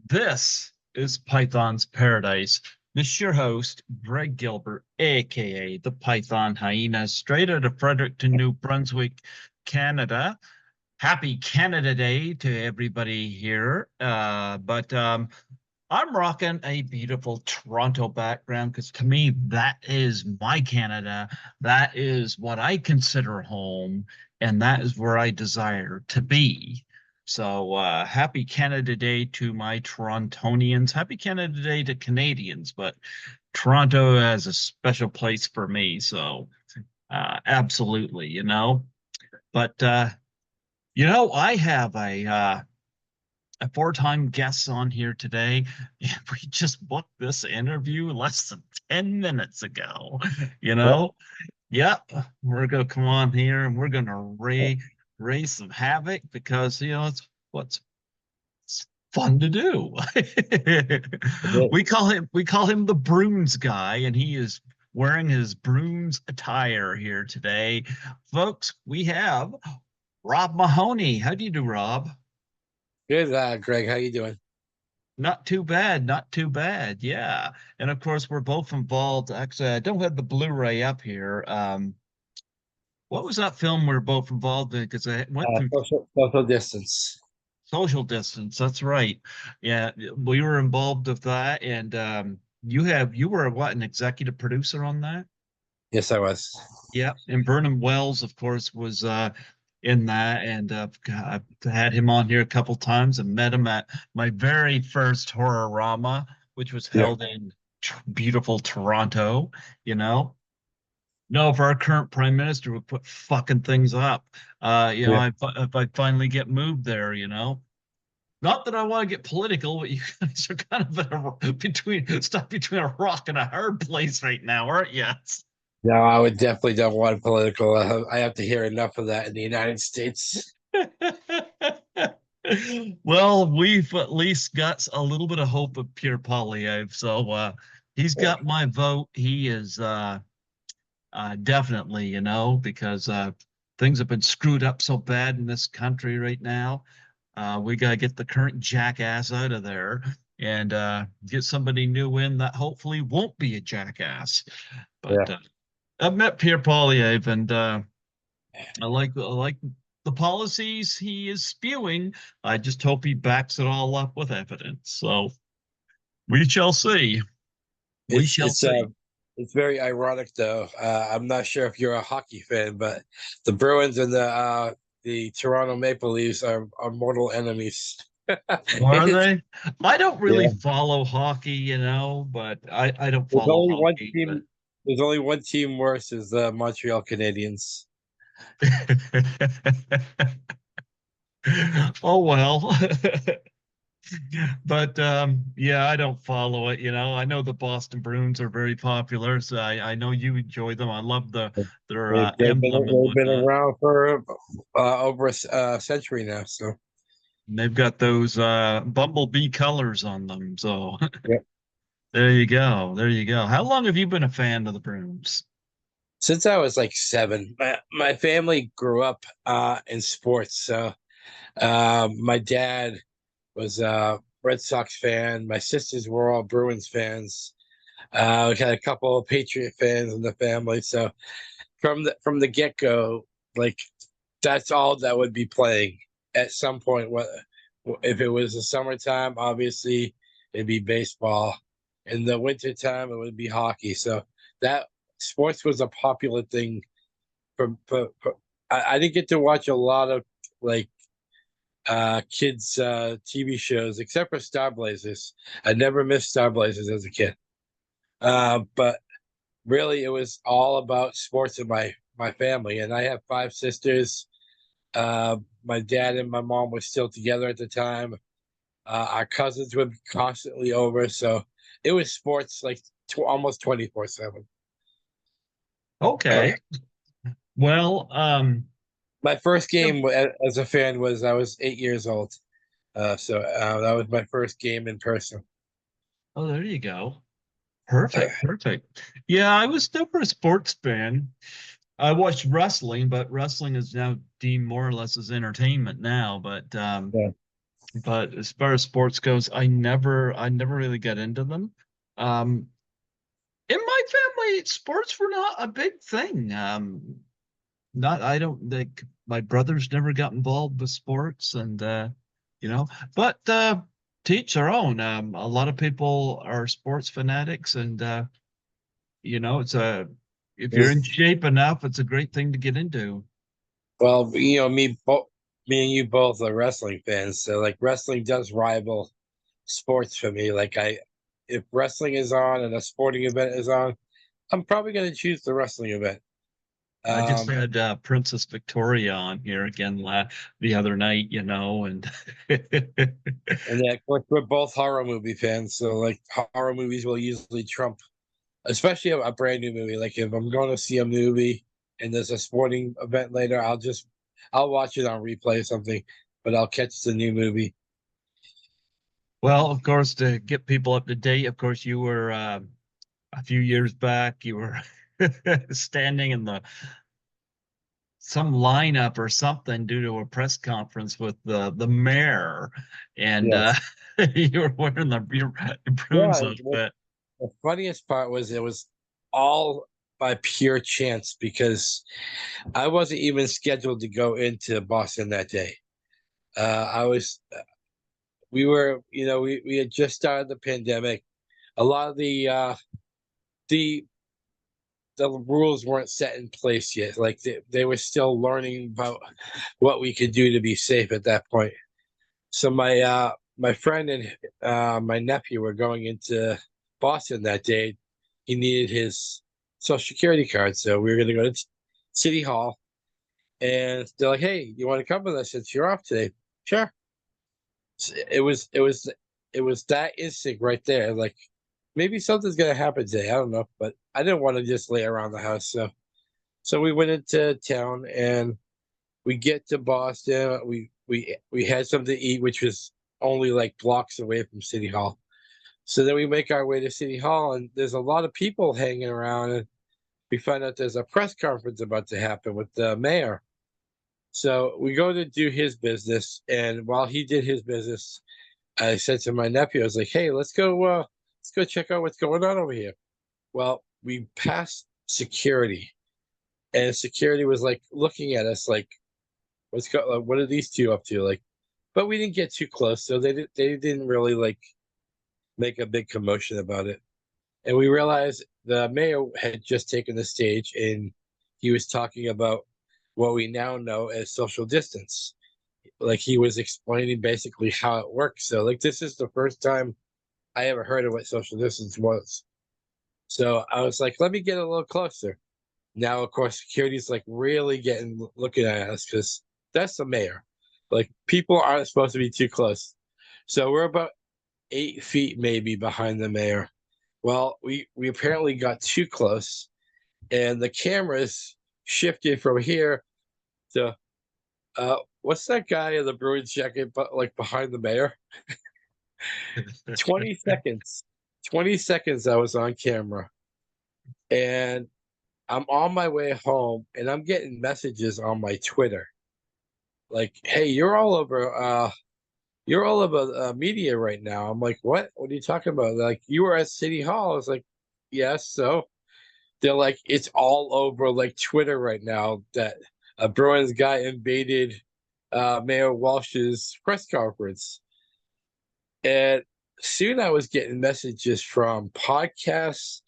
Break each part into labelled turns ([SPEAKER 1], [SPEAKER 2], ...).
[SPEAKER 1] This is Python's Paradise. This is your host, Greg Gilbert, aka the Python Hyena, straight out of Fredericton, New Brunswick, Canada. Happy Canada Day to everybody here. But I'm rocking a beautiful Toronto background because to me, that is my Canada. That is what I consider home, and that is where I desire to be. So happy Canada Day to my Torontonians. Happy Canada Day to Canadians, but Toronto has a special place for me. So absolutely, But I have a four-time guest on here today. We just booked this interview less than 10 minutes ago. You
[SPEAKER 2] Yeah,
[SPEAKER 1] know, yeah, we're gonna come on here and we're gonna raise some havoc because it's what's it's fun to do. We call him the Bruins guy, and he is wearing his Bruins attire here today. Folks, we have Rob Mahoney. How do you do, Rob?
[SPEAKER 2] good, Greg. How you doing?
[SPEAKER 1] Not too bad, not too bad. Yeah. And of course, we're both involved. Actually, I don't have the Blu-ray up here. What was that film we are both involved in? Because I went through
[SPEAKER 2] Social distance.
[SPEAKER 1] social distance. That's right. Yeah, we were involved with that. And you were what, an executive producer on that?
[SPEAKER 2] Yes, I was.
[SPEAKER 1] Yeah. And Burnham Wells, of course, was in that. And I've had him on here a couple times and met him at my very first horror-rama, which was
[SPEAKER 2] Yeah,
[SPEAKER 1] held in beautiful Toronto, you know. No, if our current prime minister would put fucking things up,
[SPEAKER 2] yeah.
[SPEAKER 1] if I finally get moved there, Not that I want to get political, but you guys are kind of stuck between a rock and a hard place right now, aren't you?
[SPEAKER 2] No, I would definitely don't want political. I have to hear enough of that in the United States.
[SPEAKER 1] Well, we've at least got a little bit of hope of Pierre Poilievre, so he's
[SPEAKER 2] Yeah,
[SPEAKER 1] got my vote. He is definitely, because things have been screwed up so bad in this country right now. We got to get the current jackass out of there and get somebody new in that hopefully won't be a jackass.
[SPEAKER 2] yeah.
[SPEAKER 1] But I've met Pierre Poilievre, and I like the policies he is spewing. I just hope he backs it all up with evidence. So we shall see. We
[SPEAKER 2] It's
[SPEAKER 1] shall
[SPEAKER 2] it's
[SPEAKER 1] see.
[SPEAKER 2] it's very ironic though. I'm not sure if you're a hockey fan, but the Bruins and the Toronto Maple Leafs are mortal enemies.
[SPEAKER 1] Are they? I don't really
[SPEAKER 2] Yeah,
[SPEAKER 1] follow hockey, but I don't
[SPEAKER 2] there's
[SPEAKER 1] follow
[SPEAKER 2] only one
[SPEAKER 1] hockey, but
[SPEAKER 2] team. There's only one team worse is the Montreal Canadiens.
[SPEAKER 1] oh well. But yeah, I don't follow it, I know the Boston Bruins are very popular, so I know you enjoy them. I love their emblem and
[SPEAKER 2] They've been
[SPEAKER 1] whatnot.
[SPEAKER 2] around for over a century now. So
[SPEAKER 1] And they've got those bumblebee colors on them. So
[SPEAKER 2] yeah.
[SPEAKER 1] there you go. There you go. How long have you been a fan of the Bruins?
[SPEAKER 2] Since I was like 7, my family grew up in sports. So my dad was a Red Sox fan. My sisters were all Bruins fans. We had a couple of Patriot fans in the family. So from the get go, like that's all that would be playing at some point. What if it was the summertime? Obviously, it'd be baseball. In the wintertime, it would be hockey. So that sports was a popular thing. I didn't get to watch a lot of like kids TV shows except for Star Blazers. I never missed Star Blazers as a kid. But really, it was all about sports in my family, and I have 5 sisters. My dad and my mom were still together at the time. Our cousins would be constantly over, so it was sports like almost 24/7.
[SPEAKER 1] Okay. Well,
[SPEAKER 2] My first
[SPEAKER 1] yeah.
[SPEAKER 2] game as a fan was I was 8 years old, so that was my first game in person.
[SPEAKER 1] Oh, there you go. Perfect, perfect. Yeah, I was never a sports fan. I watched wrestling, but wrestling is now deemed more or less as entertainment now. But
[SPEAKER 2] Yeah.
[SPEAKER 1] But as far as sports goes, I never really got into them. Um, in my family, sports were not a big thing. Not I don't think my brothers never got involved with sports, and you know, but to each their own. A lot of people are sports fanatics, and it's a if you're in
[SPEAKER 2] Yes.
[SPEAKER 1] shape enough, it's a great thing to get into.
[SPEAKER 2] Well, me and you both are wrestling fans, so like wrestling does rival sports for me. Like if wrestling is on and a sporting event is on, I'm probably going to choose the wrestling event.
[SPEAKER 1] I just
[SPEAKER 2] Um,
[SPEAKER 1] had Princess Victoria on here again the other night, and
[SPEAKER 2] and yeah, of course, we're both horror movie fans, so like horror movies will usually trump, especially a brand new movie. Like if I'm going to see a movie and there's a sporting event later, I'll watch it on replay or something, but I'll catch the new movie.
[SPEAKER 1] well, of course, to get people up to date, of course, you were a few years back, you were standing in some lineup or something due to a press conference with the mayor, and
[SPEAKER 2] Yes.
[SPEAKER 1] you were wearing your
[SPEAKER 2] Yeah.
[SPEAKER 1] Bruins outfit.
[SPEAKER 2] The funniest part was it was all by pure chance because I wasn't even scheduled to go into Boston that day. I was, we were, we had just started the pandemic. A lot of the the rules weren't set in place yet. Like they were still learning about what we could do to be safe at that point. So my friend and my nephew were going into Boston that day. He needed his social security card, so we were going to go to City Hall. And they're like, "Hey, you want to come with us since you're off today?" Sure. It was that instinct right there. Like maybe something's going to happen today. I don't know, but I didn't want to just lay around the house. So we went into town and we get to Boston. We had something to eat, which was only like blocks away from City Hall. So then we make our way to City Hall, and there's a lot of people hanging around, and we find out there's a press conference about to happen with the mayor. So we go to do his business, and while he did his business, I said to my nephew, I was like, "Hey, let's go check out what's going on over here." Well, we passed security, and security was like looking at us like, what are these two up to? Like, but we didn't get too close, so they didn't really like make a big commotion about it. And we realized the mayor had just taken the stage and he was talking about what we now know as social distance. Like he was explaining basically how it works. So like this is the first time I ever heard of what social distance was. So I was like, let me get a little closer. Now, of course, security's like really getting looking at us because that's the mayor. Like people aren't supposed to be too close. So we're about 8 feet maybe behind the mayor. Well, we apparently got too close, and the cameras shifted from here to what's that guy in the Bruins jacket, but like behind the mayor? 20 seconds. 20 seconds I was on camera, and I'm on my way home, and I'm getting messages on my Twitter like, "Hey, you're all over media right now." I'm like, "What are you talking about?" They're like, "You were at City Hall." I was like, "Yes." So they're like, "It's all over like Twitter right now that a Bruins guy invaded Mayor Walsh's press conference." And soon I was getting messages from podcasts.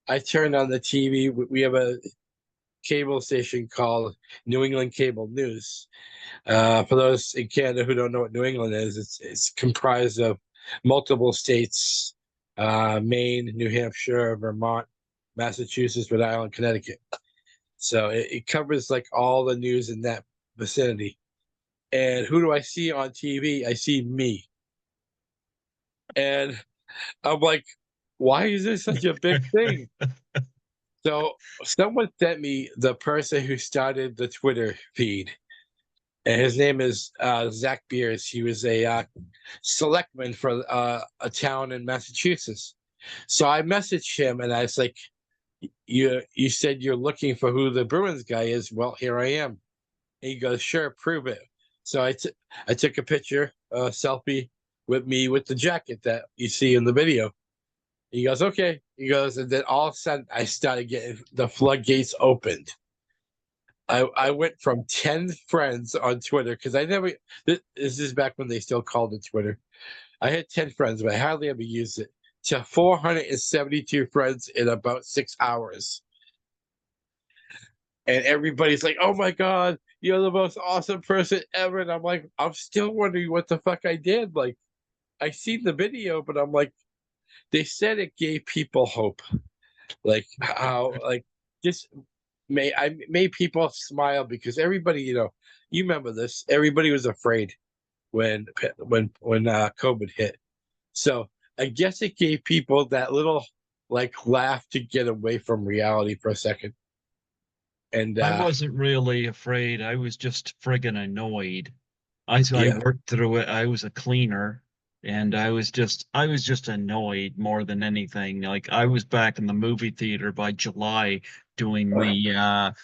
[SPEAKER 2] I turned on the TV. We have a cable station called New England Cable News. For those in Canada who don't know what New England is, it's comprised of multiple states: Maine, New Hampshire, Vermont, Massachusetts, Rhode Island, Connecticut. So it covers like all the news in that vicinity. And who do I see on TV? I see me, and I'm like, why is this such a big thing? So someone sent me the person who started the Twitter feed, and his name is Zach Beers. He was a selectman for a town in Massachusetts. So I messaged him and I was like, "You said you're looking for who the Bruins guy is. Well, here I am." And he goes, "Sure, prove it." So I took a picture a selfie with me with the jacket that you see in the video. He goes, okay. He goes, and then all of a sudden I started getting the floodgates opened. I went from 10 friends on Twitter because I never, this is back when they still called it Twitter. I had 10 friends, but I hardly ever used it, to 472 friends in about 6 hours. And everybody's like, oh my God, you're the most awesome person ever. And I'm like, I'm still wondering what the fuck I did. Like, I seen the video, but I'm like, they said it gave people hope. Like, how, like, this I made people smile because everybody, you remember this. Everybody was afraid when COVID hit. So I guess it gave people that little like laugh to get away from reality for a second. And
[SPEAKER 1] I wasn't really afraid. I was just friggin' annoyed. I
[SPEAKER 2] yeah,
[SPEAKER 1] worked through it. I was a cleaner and I was just annoyed more than anything. Like I was back in the movie theater by July doing the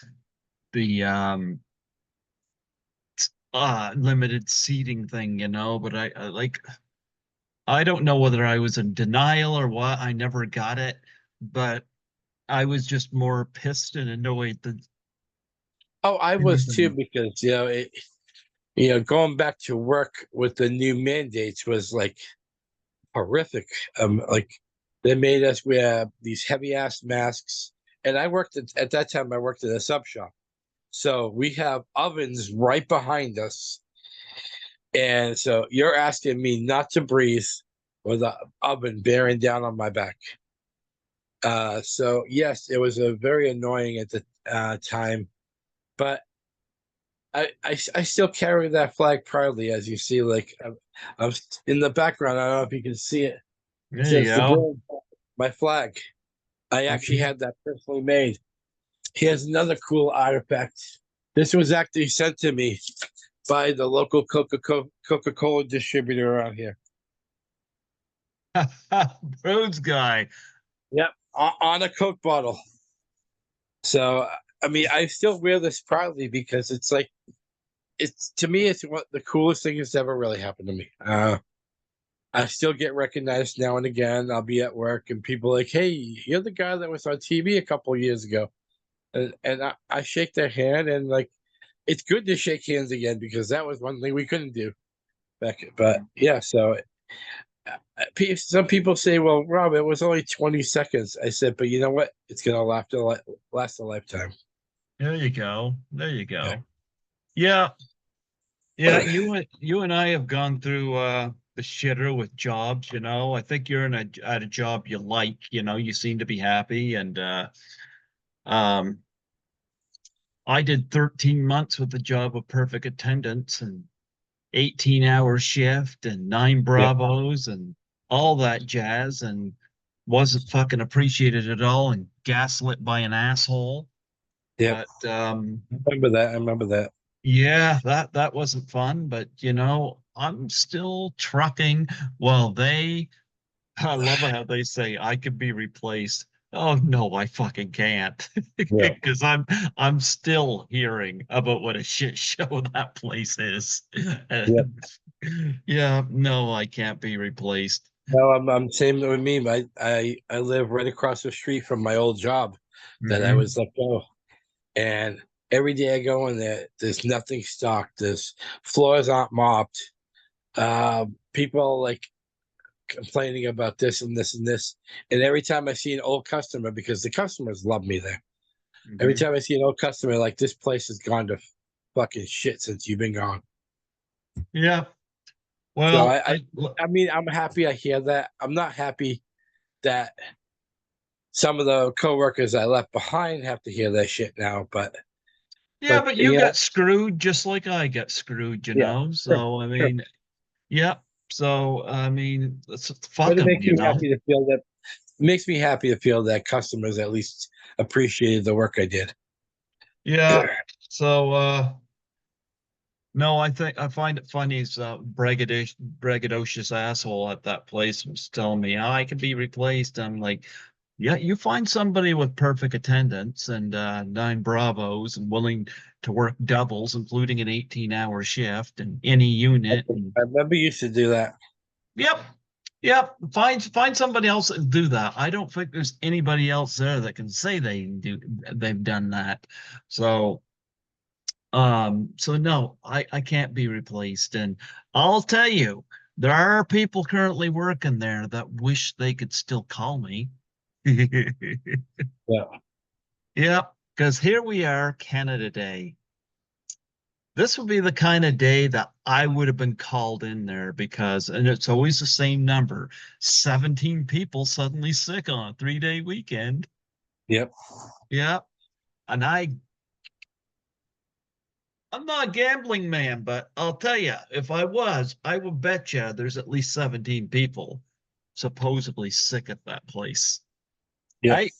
[SPEAKER 1] limited seating thing, but I like I don't know whether I was in denial or what. I never got it, but I was just more pissed and annoyed than
[SPEAKER 2] oh, I was too
[SPEAKER 1] anything.
[SPEAKER 2] because going back to work with the new mandates was like horrific. Like they made us wear these heavy ass masks, and I worked at that time. I worked at a sub shop, so we have ovens right behind us. And so you're asking me not to breathe with the oven bearing down on my back. So yes, it was a very annoying at the time, but I still carry that flag proudly, as you see. Like I'm in the background. I don't know if you can see it. It
[SPEAKER 1] There you
[SPEAKER 2] says the
[SPEAKER 1] go.
[SPEAKER 2] brand, my flag. I actually
[SPEAKER 1] Mhm.
[SPEAKER 2] had that personally made. Here's another cool artifact. This was actually sent to me by the local Coca-Cola distributor around here.
[SPEAKER 1] Rhodes guy.
[SPEAKER 2] Yep, on a Coke bottle. So, I mean, I still wear this proudly because it's like it's to me, it's what the coolest thing that's ever really happened to me. I still get recognized now and again. I'll be at work and people are like, "Hey, you're the guy that was on TV a couple of years ago," and I shake their hand and like it's good to shake hands again because that was one thing we couldn't do back. But yeah, so some people say, "Well, Rob, it was only 20 seconds." I said, "But you know what? It's gonna last a lifetime."
[SPEAKER 1] There you go. There you
[SPEAKER 2] Yeah.
[SPEAKER 1] go. Yeah. Yeah, you and I have gone through the shitter with jobs, I think you're at a job you like, you seem to be happy and um I did 13 months with a job of perfect attendance and 18-hour shift and nine
[SPEAKER 2] Yep.
[SPEAKER 1] Bravos and all that jazz and wasn't fucking appreciated at all and gaslit by an asshole.
[SPEAKER 2] Yep.
[SPEAKER 1] But
[SPEAKER 2] I remember that.
[SPEAKER 1] yeah, that wasn't fun, but I'm still trucking while I love how they say I could be replaced. Oh no, I fucking can't.
[SPEAKER 2] Yeah.
[SPEAKER 1] Because I'm still hearing about what a shit show that place is.
[SPEAKER 2] Yep.
[SPEAKER 1] And yeah, no, I can't be replaced.
[SPEAKER 2] No, I'm same with me. I live right across the street from my old job that I
[SPEAKER 1] Hmm.
[SPEAKER 2] was let go. And every day I go in there, there's nothing stocked. There's floors aren't mopped. People like complaining about this and this and this. And every time I see an old customer, because the customers love me there. Every
[SPEAKER 1] Hmm.
[SPEAKER 2] time I see an old customer, like this place has gone to fucking shit since you've been gone.
[SPEAKER 1] Yeah.
[SPEAKER 2] So
[SPEAKER 1] Well,
[SPEAKER 2] I mean, I'm happy I hear that. I'm not happy that some of the coworkers I left behind have to hear that shit now.
[SPEAKER 1] yeah,
[SPEAKER 2] But
[SPEAKER 1] but you
[SPEAKER 2] you know,
[SPEAKER 1] got screwed just like I got screwed,
[SPEAKER 2] yeah, sure,
[SPEAKER 1] So I
[SPEAKER 2] sure.
[SPEAKER 1] mean, yeah. So I mean, let's fuck
[SPEAKER 2] But it
[SPEAKER 1] them,
[SPEAKER 2] makes me happy to feel that. It makes me happy to feel that customers at least appreciated the work I did.
[SPEAKER 1] Yeah. So no, I find it funny is braggadocious asshole at that place was telling me, oh, I can be replaced. I'm like, Yeah, you find somebody with perfect attendance and nine Bravos and willing to work doubles, including an 18-hour shift in any unit. And
[SPEAKER 2] I remember you used to do that.
[SPEAKER 1] yep, yep. Find somebody else and do that. I don't think there's anybody else there that can say they've done that. So so no, I can't be replaced. And I'll tell you, there are people currently working there that wish they could still call me.
[SPEAKER 2] Yeah.
[SPEAKER 1] Yep, because here we are, Canada Day. This would be the kind of day that I would have been called in there because, and it's always the same number, 17 people suddenly sick on a 3-day weekend.
[SPEAKER 2] Yep.
[SPEAKER 1] Yep. And I'm not a gambling man, but I'll tell you, if I was, I would bet you there's at least 17 people supposedly sick at that place.
[SPEAKER 2] Yep.
[SPEAKER 1] Hey,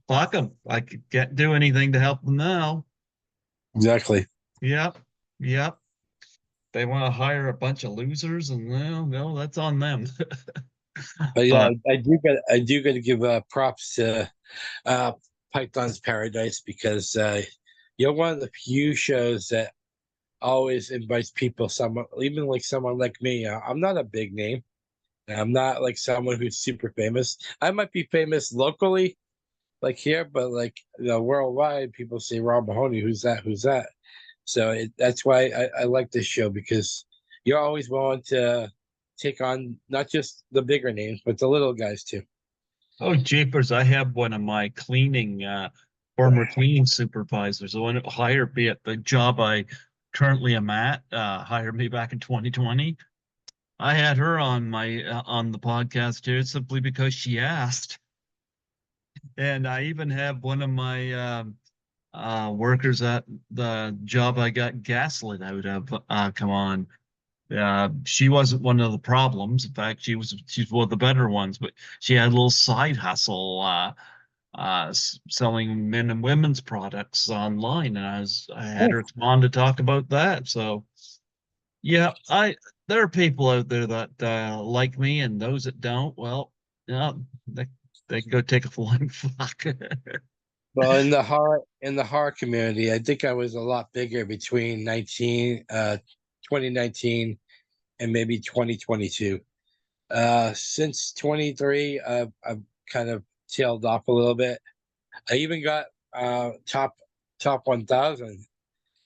[SPEAKER 1] fuck them. I can't do anything to help them now.
[SPEAKER 2] Exactly.
[SPEAKER 1] Yep. Yep. They want to hire a bunch of losers, and no, that's on them.
[SPEAKER 2] But yeah,
[SPEAKER 1] But
[SPEAKER 2] I do got to give props to uh, Python's Paradise because you're one of the few shows that always invites people. Someone, even like someone like me. I'm not a big name. I'm not like someone who's super famous. I might be famous locally, like here, but like worldwide, people say Rob Mahoney. Who's that? Who's that? So that's why I like this show because you're always willing to take on not just the bigger names, but the little guys too.
[SPEAKER 1] oh, jeepers, I have one of my former cleaning supervisors, the one who hired me at the job I currently am at, hired me back in 2020. I had her on the podcast here simply because she asked. And I even have one of my workers at the job I got gaslit out of come on. She wasn't one of the problems. In fact, she's one of the better ones, but she had a little side hustle selling men and women's products online, and I had
[SPEAKER 2] Oh,
[SPEAKER 1] her come on to talk about that. So yeah, I there are people out there that like me, and those that don't, well, yeah, they can go take a flying fuck.
[SPEAKER 2] well, in the horror community, I think I was a lot bigger between 2019 and maybe 2022. Since 23, I've kind of tailed off a little bit. I even got top 1,000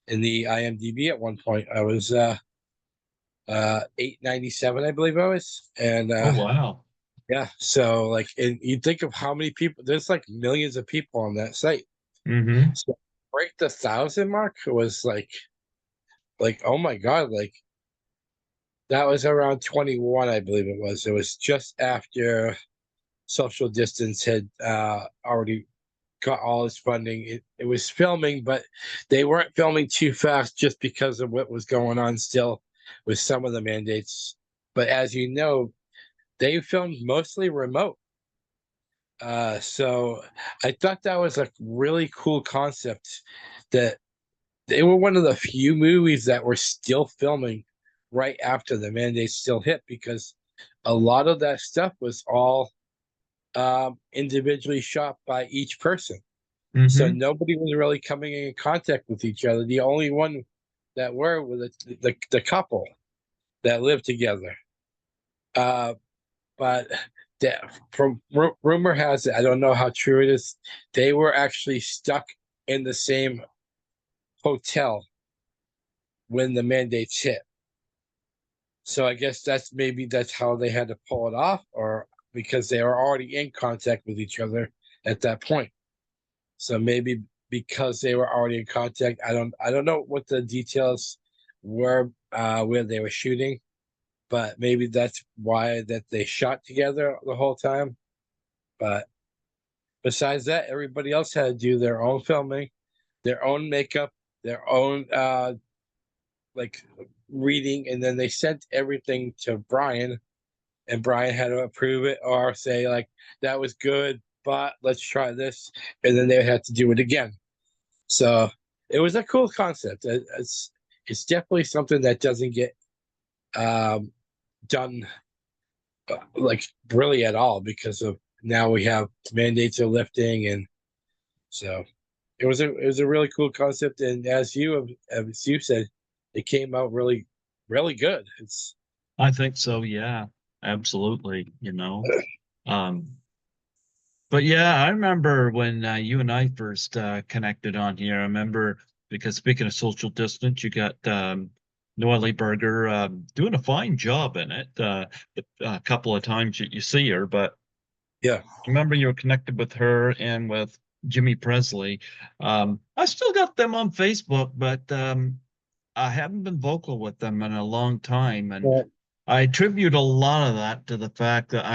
[SPEAKER 2] in the IMDb at one point. I was 897, I believe I was, and
[SPEAKER 1] Oh wow.
[SPEAKER 2] yeah. So like, and you think of how many people? There's like millions of people on that site.
[SPEAKER 1] Hmm.
[SPEAKER 2] So break the 1,000 mark was like oh my god, like that was around 21, I believe it was. It was just after social distance had already got all its funding. It was filming, but they weren't filming too fast just because of what was going on still with some of the mandates. But as you know, they filmed mostly remote. So I thought that was a really cool concept that they were one of the few movies that were still filming right after the mandates still hit because a lot of that stuff was all individually shot by each person. So
[SPEAKER 1] Hmm.
[SPEAKER 2] nobody was really coming in contact with each other. The only one that were the couple that lived together. Uh, but from rumor has it, I don't know how true it is, they were actually stuck in the same hotel when the mandates hit. So I guess that's how they had to pull it off, or because they were already in contact with each other at that point. So maybe because they were already in contact, I don't know what the details were where they were shooting, but maybe that's why that they shot together the whole time. But besides that, everybody else had to do their own filming, their own makeup, their own like reading, and then they sent everything to Brian, and Brian had to approve it or say like that was good, but let's try this, and then they had to do it again. So it was a cool concept. It's definitely something that doesn't get um, done like really at all because of now we have mandates are lifting, and so it was a really cool concept. And as you said, it came out really really good. It's
[SPEAKER 1] I think so. Yeah, absolutely. Um, but yeah, I remember when you and I first connected on here. I remember because speaking of social distance, you got Noelle Berger doing a fine job in it. A couple of times you see her, but
[SPEAKER 2] yeah.
[SPEAKER 1] I remember you were connected with her and with Jimmy Presley. I still got them on Facebook, but I haven't been vocal with them in a long time, and
[SPEAKER 2] Well,
[SPEAKER 1] I attribute a lot of that to the fact that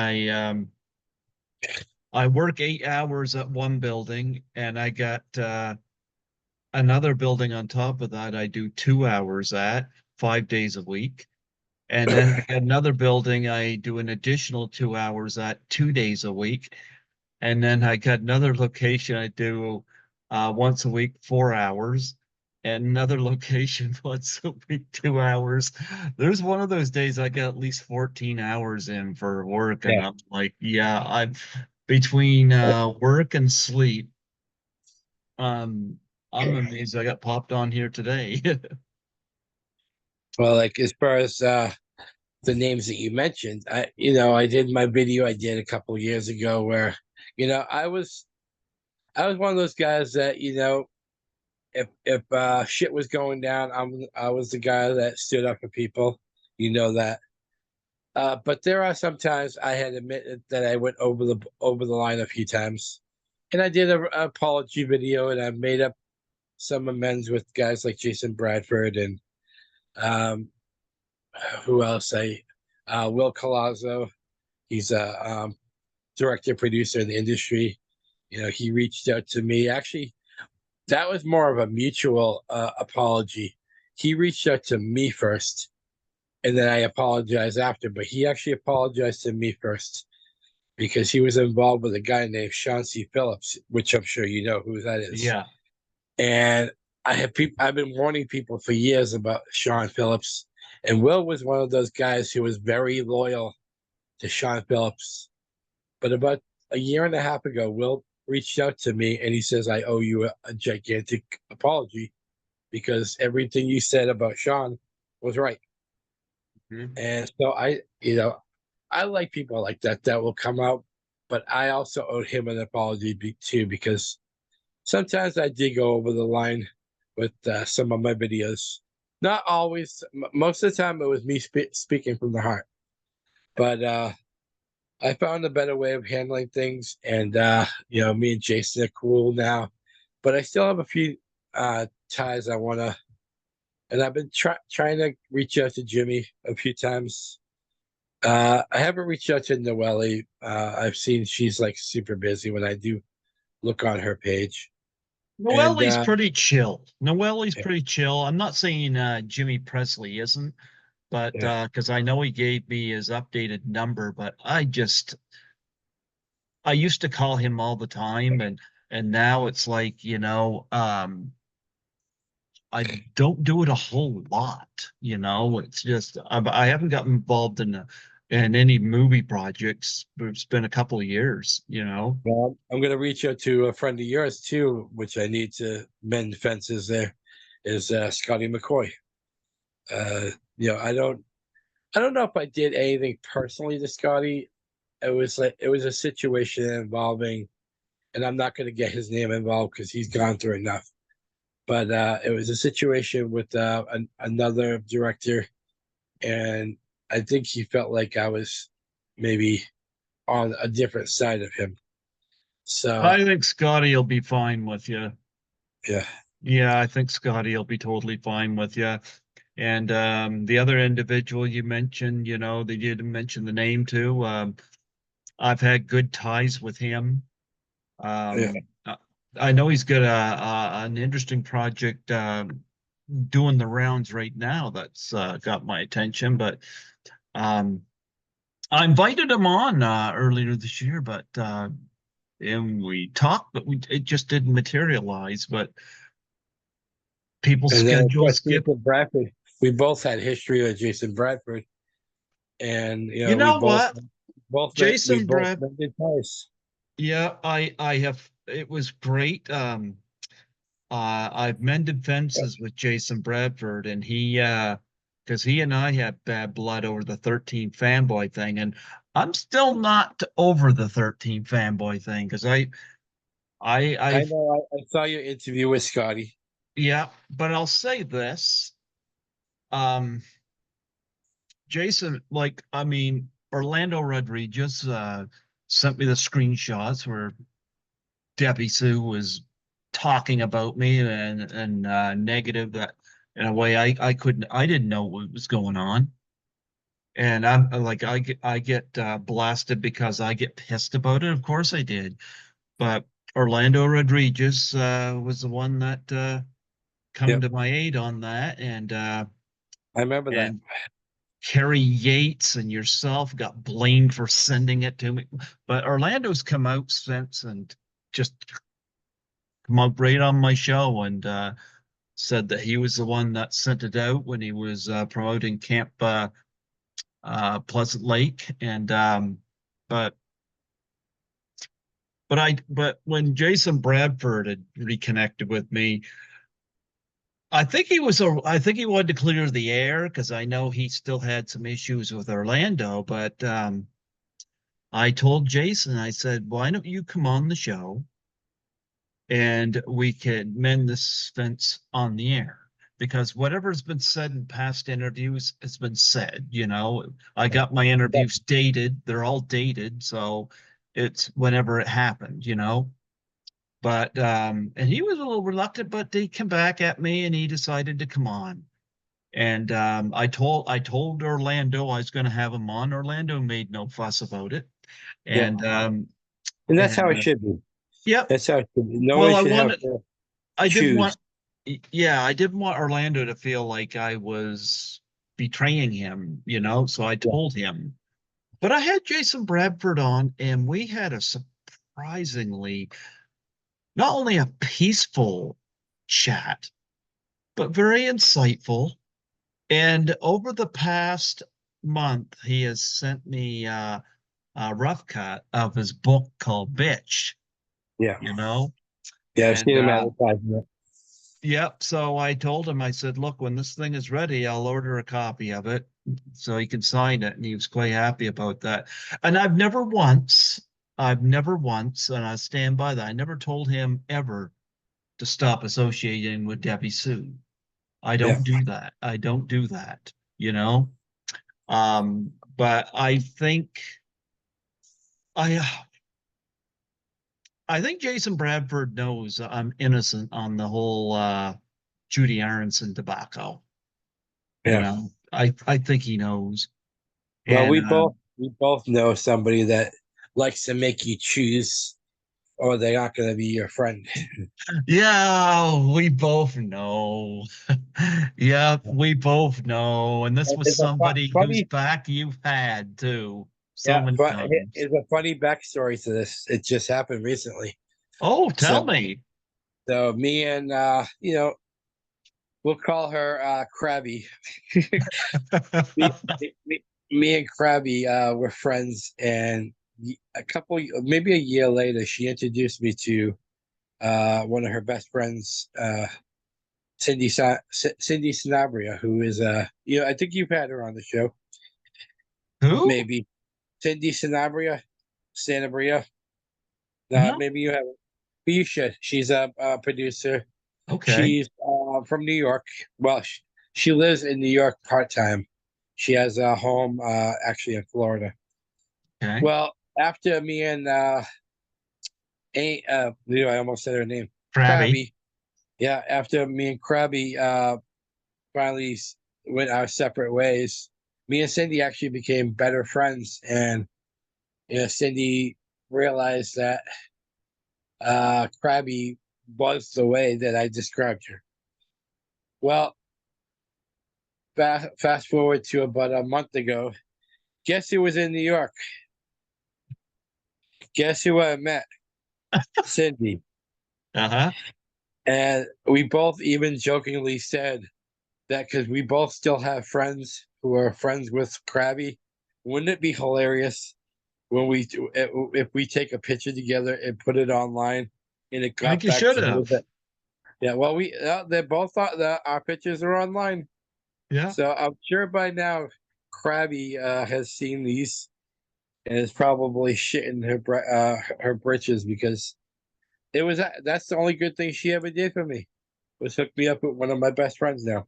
[SPEAKER 1] I work 8 hours at one building, and I got another building on top of that. I do 2 hours at 5 days a week, and then I got another building I do an additional 2 hours at 2 days a week, and then I got another location I do once a week, 4 hours, and another location once a week, 2 hours. There's one of those days I got at least 14 hours in for work, and
[SPEAKER 2] yeah.
[SPEAKER 1] I'm like, yeah, I'm between work and sleep. Um, I'm amazed I got popped on here today.
[SPEAKER 2] Well, like as far as the names that you mentioned, I did my video I did a couple of years ago where, I was one of those guys that, if shit was going down, I was the guy that stood up for people, that. But there are sometimes I had admitted that I went over the line a few times, and I did an apology video, and I made up some amends with guys like Jason Bradford and um, who else? Will Colazzo. He's a director producer in the industry. He reached out to me. Actually, that was more of a mutual apology. He reached out to me first, and then I apologized after. But he actually apologized to me first because he was involved with a guy named Sean C. Phillips, which I'm sure you know who that is.
[SPEAKER 1] Yeah.
[SPEAKER 2] And I've been warning people for years about Sean Phillips, and Will was one of those guys who was very loyal to Sean Phillips. But about a year and a half ago, Will reached out to me and he says, I owe you a gigantic apology because everything you said about Sean was right.
[SPEAKER 1] Mhm.
[SPEAKER 2] And so I like people like that will come out, but I also owe him an apology too because sometimes I did go over the line with some of my videos. Not always. Most of the time, it was me speaking from the heart. But I found a better way of handling things, and me and Jason are cool now. But I still have a few ties I want to, and I've been trying to reach out to Jimmy a few times. I haven't reached out to Noelle. I've seen she's like super busy when I do look on her page, and
[SPEAKER 1] Noelle's pretty chill. Noelle's pretty chill. I'm not saying Jimmy Presley isn't, but
[SPEAKER 2] yeah,
[SPEAKER 1] because I know he gave me his updated number, but I used to call him all the time, and now it's like, I don't do it a whole lot, It's just I haven't gotten involved in any movie projects. It's been a couple of years.
[SPEAKER 2] well, I'm gonna reach out to a friend of yours too, which I need to mend fences. There is Scotty McCoy. Uh, I don't know if I did anything personally to Scotty. It was a situation involving, and I'm not going to get his name involved because he's gone through enough. But it was a situation with another director, and I think he felt like I was maybe on a different side of him. So
[SPEAKER 1] I think Scotty will be fine with you.
[SPEAKER 2] yeah,
[SPEAKER 1] Yeah, I think Scotty will be totally fine with you. And the other individual you mentioned, they didn't mention the name too. I've had good ties with him.
[SPEAKER 2] yeah,
[SPEAKER 1] I know he's got an interesting project doing the rounds right now that's got my attention. But um, I invited him on earlier this year, but and we talked, but it just didn't materialize. But people's
[SPEAKER 2] and then of course
[SPEAKER 1] schedules get.
[SPEAKER 2] Jason Bradford. We both had history with Jason Bradford, and
[SPEAKER 1] You
[SPEAKER 2] we
[SPEAKER 1] know
[SPEAKER 2] both
[SPEAKER 1] what?
[SPEAKER 2] both met we
[SPEAKER 1] Jason
[SPEAKER 2] both
[SPEAKER 1] Brad
[SPEAKER 2] mended ties.
[SPEAKER 1] Yeah, I have. It was great. I've mended fences with Jason Bradford, and because he and I had bad blood over the 13 fanboy thing, and I'm still not over the 13 fanboy thing because
[SPEAKER 2] I
[SPEAKER 1] I've,
[SPEAKER 2] know. I saw your interview with Scotty.
[SPEAKER 1] yeah, but I'll say this, um, Jason, like, I mean, Orlando Rodriguez, sent me the screenshots where Debbie Sue was talking about me and negative that in a way I didn't know what was going on. And I'm like I get blasted because I get pissed about it. Of course I did. But Orlando Rodriguez was the one that come
[SPEAKER 2] Yep,
[SPEAKER 1] to my aid on that
[SPEAKER 2] I remember that.
[SPEAKER 1] and Kerry Yates and yourself got blamed for sending it to me. But Orlando's come out since and just come up right on my show and said that he was the one that sent it out when he was promoting Camp Pleasant Lake. And but but when Jason Bradford had reconnected with me, I think he wanted to clear the air because I know he still had some issues with Orlando. But I told Jason, I said, why don't you come on the show and we could mend this fence on the air? Because whatever's been said in past interviews has been said. I got my
[SPEAKER 2] Yep,
[SPEAKER 1] interviews dated, they're all dated, so it's whenever it happened. But and he was a little reluctant, but he came back at me and he decided to come on. And I told Orlando I was going to have him on. Orlando made no fuss about it.
[SPEAKER 2] yep.
[SPEAKER 1] And
[SPEAKER 2] And that's how
[SPEAKER 1] and
[SPEAKER 2] it should be.
[SPEAKER 1] yep.
[SPEAKER 2] That's how it should be. No one
[SPEAKER 1] Well,
[SPEAKER 2] should have to
[SPEAKER 1] I didn't
[SPEAKER 2] choose.
[SPEAKER 1] want, yeah, I didn't want Orlando to feel like I was betraying him. So I
[SPEAKER 2] Yeah,
[SPEAKER 1] told him. But I had Jason Bradford on, and we had a surprisingly not only a peaceful chat, but very insightful. And over the past month, he has sent me a rough cut of his book called Bitch,
[SPEAKER 2] yeah,
[SPEAKER 1] you know?
[SPEAKER 2] yeah. I've
[SPEAKER 1] And
[SPEAKER 2] seen him advertising it.
[SPEAKER 1] yep. So I told him, I said, look, when this thing is ready, I'll order a copy of it so he can sign it. And he was quite happy about that. And I've never once, and I stand by that, I never told him ever to stop associating with Debbie Sue. I
[SPEAKER 2] Yeah.
[SPEAKER 1] don't do that. I don't do that, you know? But I I think Jason Bradford knows I'm innocent on the whole Judy Aronson debacle.
[SPEAKER 2] Yeah.
[SPEAKER 1] I think he knows.
[SPEAKER 2] Well,
[SPEAKER 1] And
[SPEAKER 2] we both know somebody that likes to make you choose, or they're not going to be your friend.
[SPEAKER 1] yeah, we both know. Yeah, we both know. And this
[SPEAKER 2] And
[SPEAKER 1] was
[SPEAKER 2] it's a
[SPEAKER 1] somebody whose
[SPEAKER 2] funny,
[SPEAKER 1] back you've had too so
[SPEAKER 2] yeah,
[SPEAKER 1] many
[SPEAKER 2] but
[SPEAKER 1] times.
[SPEAKER 2] it's a funny backstory to this. It just happened recently.
[SPEAKER 1] Oh,
[SPEAKER 2] So,
[SPEAKER 1] tell me.
[SPEAKER 2] so me and we'll call her Krabby. me, me and Krabby were friends, and maybe a year later, she introduced me to one of her best friends, Cindy Sanabria, who is I think you've had her on the show,
[SPEAKER 1] Who?
[SPEAKER 2] maybe Cindy Sanabria.
[SPEAKER 1] No.
[SPEAKER 2] Maybe you have, but you should. She's a producer.
[SPEAKER 1] Okay.
[SPEAKER 2] She's from New York. Well, she lives in New York part time. She has a home actually in Florida.
[SPEAKER 1] Okay.
[SPEAKER 2] Well, after me and I almost said her name,
[SPEAKER 1] Krabby.
[SPEAKER 2] Krabby. Yeah, after me and Krabby finally went our separate ways, me and Cindy actually became better friends, and Cindy realized that Krabby was the way that I described her. Well, fast forward to about a month ago. Guess who was in New York? Guess who I met? Cindy.
[SPEAKER 1] Uh-huh.
[SPEAKER 2] And we both even jokingly said that because we both still have friends who are friends with Krabby, wouldn't it be hilarious when if we take a picture together and put it online, and it
[SPEAKER 1] I think
[SPEAKER 2] got
[SPEAKER 1] you
[SPEAKER 2] back
[SPEAKER 1] should
[SPEAKER 2] to me
[SPEAKER 1] have.
[SPEAKER 2] that yeah, well they're both our pictures are online,
[SPEAKER 1] Yeah.
[SPEAKER 2] so I'm sure by now Krabby has seen these and is probably shitting her britches because that's the only good thing she ever did for me was hook me up with one of my best friends now.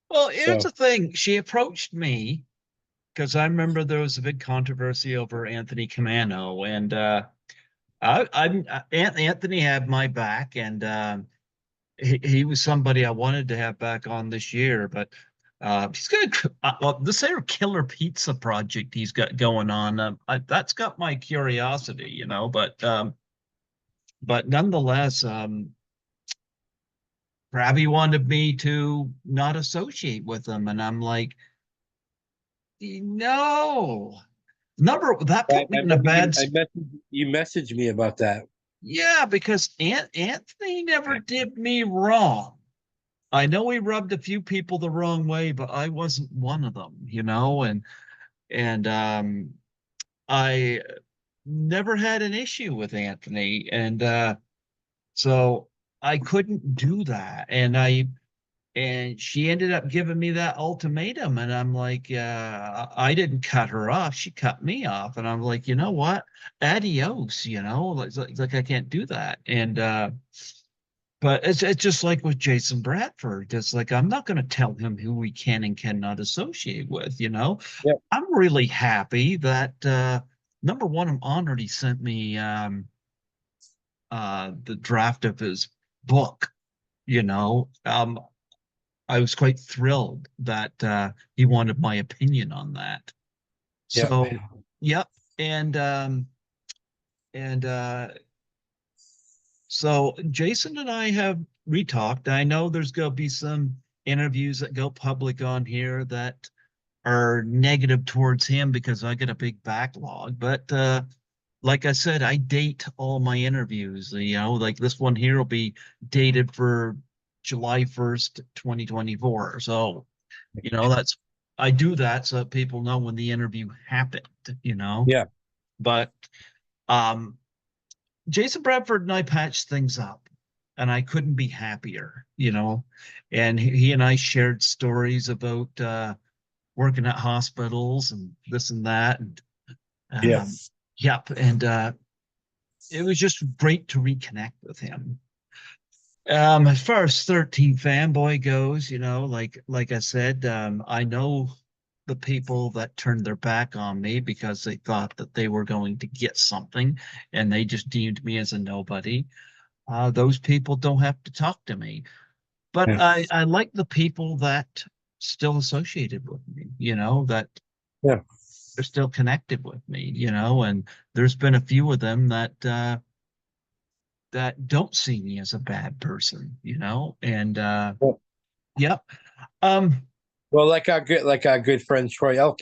[SPEAKER 1] Well, here's
[SPEAKER 2] So
[SPEAKER 1] the thing. She approached me because I remember there was a big controversy over Anthony Camano, and Anthony had my back, and he was somebody I wanted to have back on this year, but he's got this here killer pizza project he's got going on. That's got my curiosity, but nonetheless, Krabby wanted me to not associate with him, and I'm like, no. Number that
[SPEAKER 2] I
[SPEAKER 1] put me in a
[SPEAKER 2] remember
[SPEAKER 1] bad.
[SPEAKER 2] you messaged me about that.
[SPEAKER 1] Yeah, because Anthony never did me wrong. I know he rubbed a few people the wrong way, but I wasn't one of them, and I never had an issue with Anthony, and so I couldn't do that, and she ended up giving me that ultimatum, and I'm like, I didn't cut her off, she cut me off, and I'm like, you know what, adios, like I can't do that, and but it's just like with Jason Bradford. It's like I'm not going to tell him who we can and cannot associate with,
[SPEAKER 2] Yeah,
[SPEAKER 1] I'm really happy that number one, I'm honored he sent me the draft of his book, you know. I was quite thrilled that he wanted my opinion on that.
[SPEAKER 2] yeah,
[SPEAKER 1] So, yep. And so Jason and I have re-talked. I know there's going to be some interviews that go public on here that are negative towards him because I get a big backlog. But like I said, I date all my interviews. Like this one here will be dated for July 1st, 2024. So, that's I do that so that people know when the interview happened.
[SPEAKER 2] yeah,
[SPEAKER 1] But um Jason Bradford and I patched things up, and I couldn't be happier. And he and I shared stories about working at hospitals and this and that. And
[SPEAKER 2] yeah,
[SPEAKER 1] yep. And it was just great to reconnect with him. As far as 13 fanboy goes, like I said, I know the people that turned their back on me because they thought that they were going to get something and they just deemed me as a nobody. Those people don't have to talk to me. But
[SPEAKER 2] yeah,
[SPEAKER 1] I like the people that still associated with me, that
[SPEAKER 2] yeah.
[SPEAKER 1] they're still connected with me, and there's been a few of them that don't see me as a bad person, and
[SPEAKER 2] Well,
[SPEAKER 1] yep. Um,
[SPEAKER 2] well, like our good friend Troy Elke.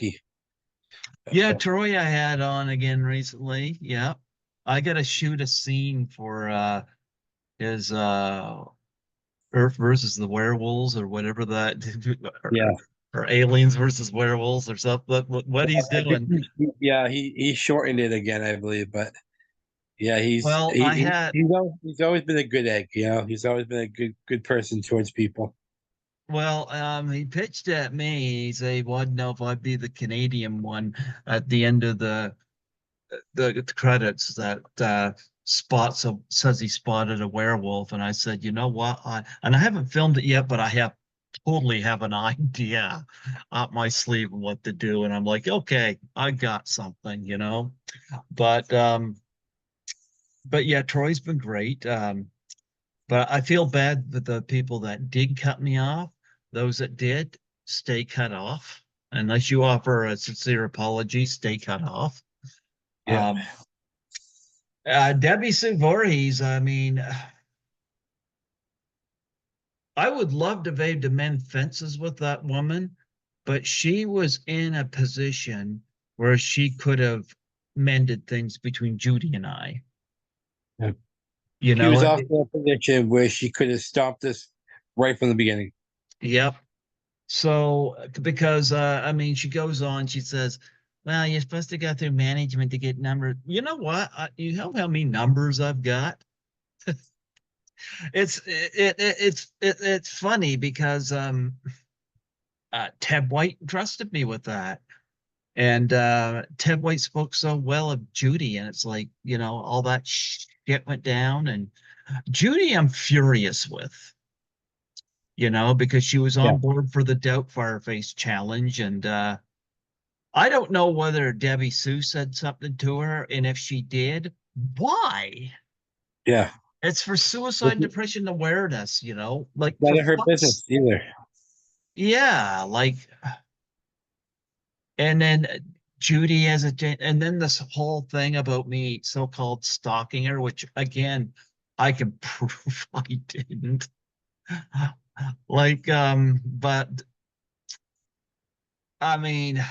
[SPEAKER 1] yeah, Troy I had on again recently. Yep. I gotta shoot a scene for his Earth versus the werewolves or whatever that
[SPEAKER 2] Yeah,
[SPEAKER 1] or aliens versus werewolves or something. What he's
[SPEAKER 2] I think
[SPEAKER 1] doing.
[SPEAKER 2] yeah he shortened it again, I believe, but yeah,
[SPEAKER 1] Well, I had
[SPEAKER 2] he's always been a good egg. He's always been a good person towards people.
[SPEAKER 1] he pitched at me. He said, "Well, I know if I'd be the Canadian one at the end of the credits that says he spotted a werewolf." And I said, "You know what? I haven't filmed it yet, but I totally have an idea up my sleeve of what to do." And I'm like, "Okay, I got something." But yeah, Troy's been great. But I feel bad that the people that did cut me off, those that did, stay cut off. Unless you offer a sincere apology, stay cut off.
[SPEAKER 2] Yeah,
[SPEAKER 1] Um, Debbie Sue Voorhees, I mean, I would love to be able to mend fences with that woman, but she was in a position where she could have mended things between Judy and I.
[SPEAKER 2] yeah.
[SPEAKER 1] You
[SPEAKER 2] She
[SPEAKER 1] know,
[SPEAKER 2] was
[SPEAKER 1] it,
[SPEAKER 2] also in a position where she could have stopped us right from the beginning.
[SPEAKER 1] yep. So, because I mean, she goes on, she says, well, you're supposed to go through management to get numbers. You know what? You know how many numbers I've got? It's funny because Ted White trusted me with that. And Ted White spoke so well of Judy, and it's like, all that shit went down. And Judy, I'm furious with, because she was
[SPEAKER 2] Yeah,
[SPEAKER 1] on board for the Doubtfire Face challenge. And I don't know whether Debbie Sue said something to her. And if she did, why?
[SPEAKER 2] yeah.
[SPEAKER 1] It's for suicide and
[SPEAKER 2] It's
[SPEAKER 1] depression awareness, like for
[SPEAKER 2] none of her
[SPEAKER 1] fuck's,
[SPEAKER 2] business either.
[SPEAKER 1] yeah, like, and then Judy as and then this whole thing about me so-called stalking her, which again, I can prove I didn't. Like, but I mean,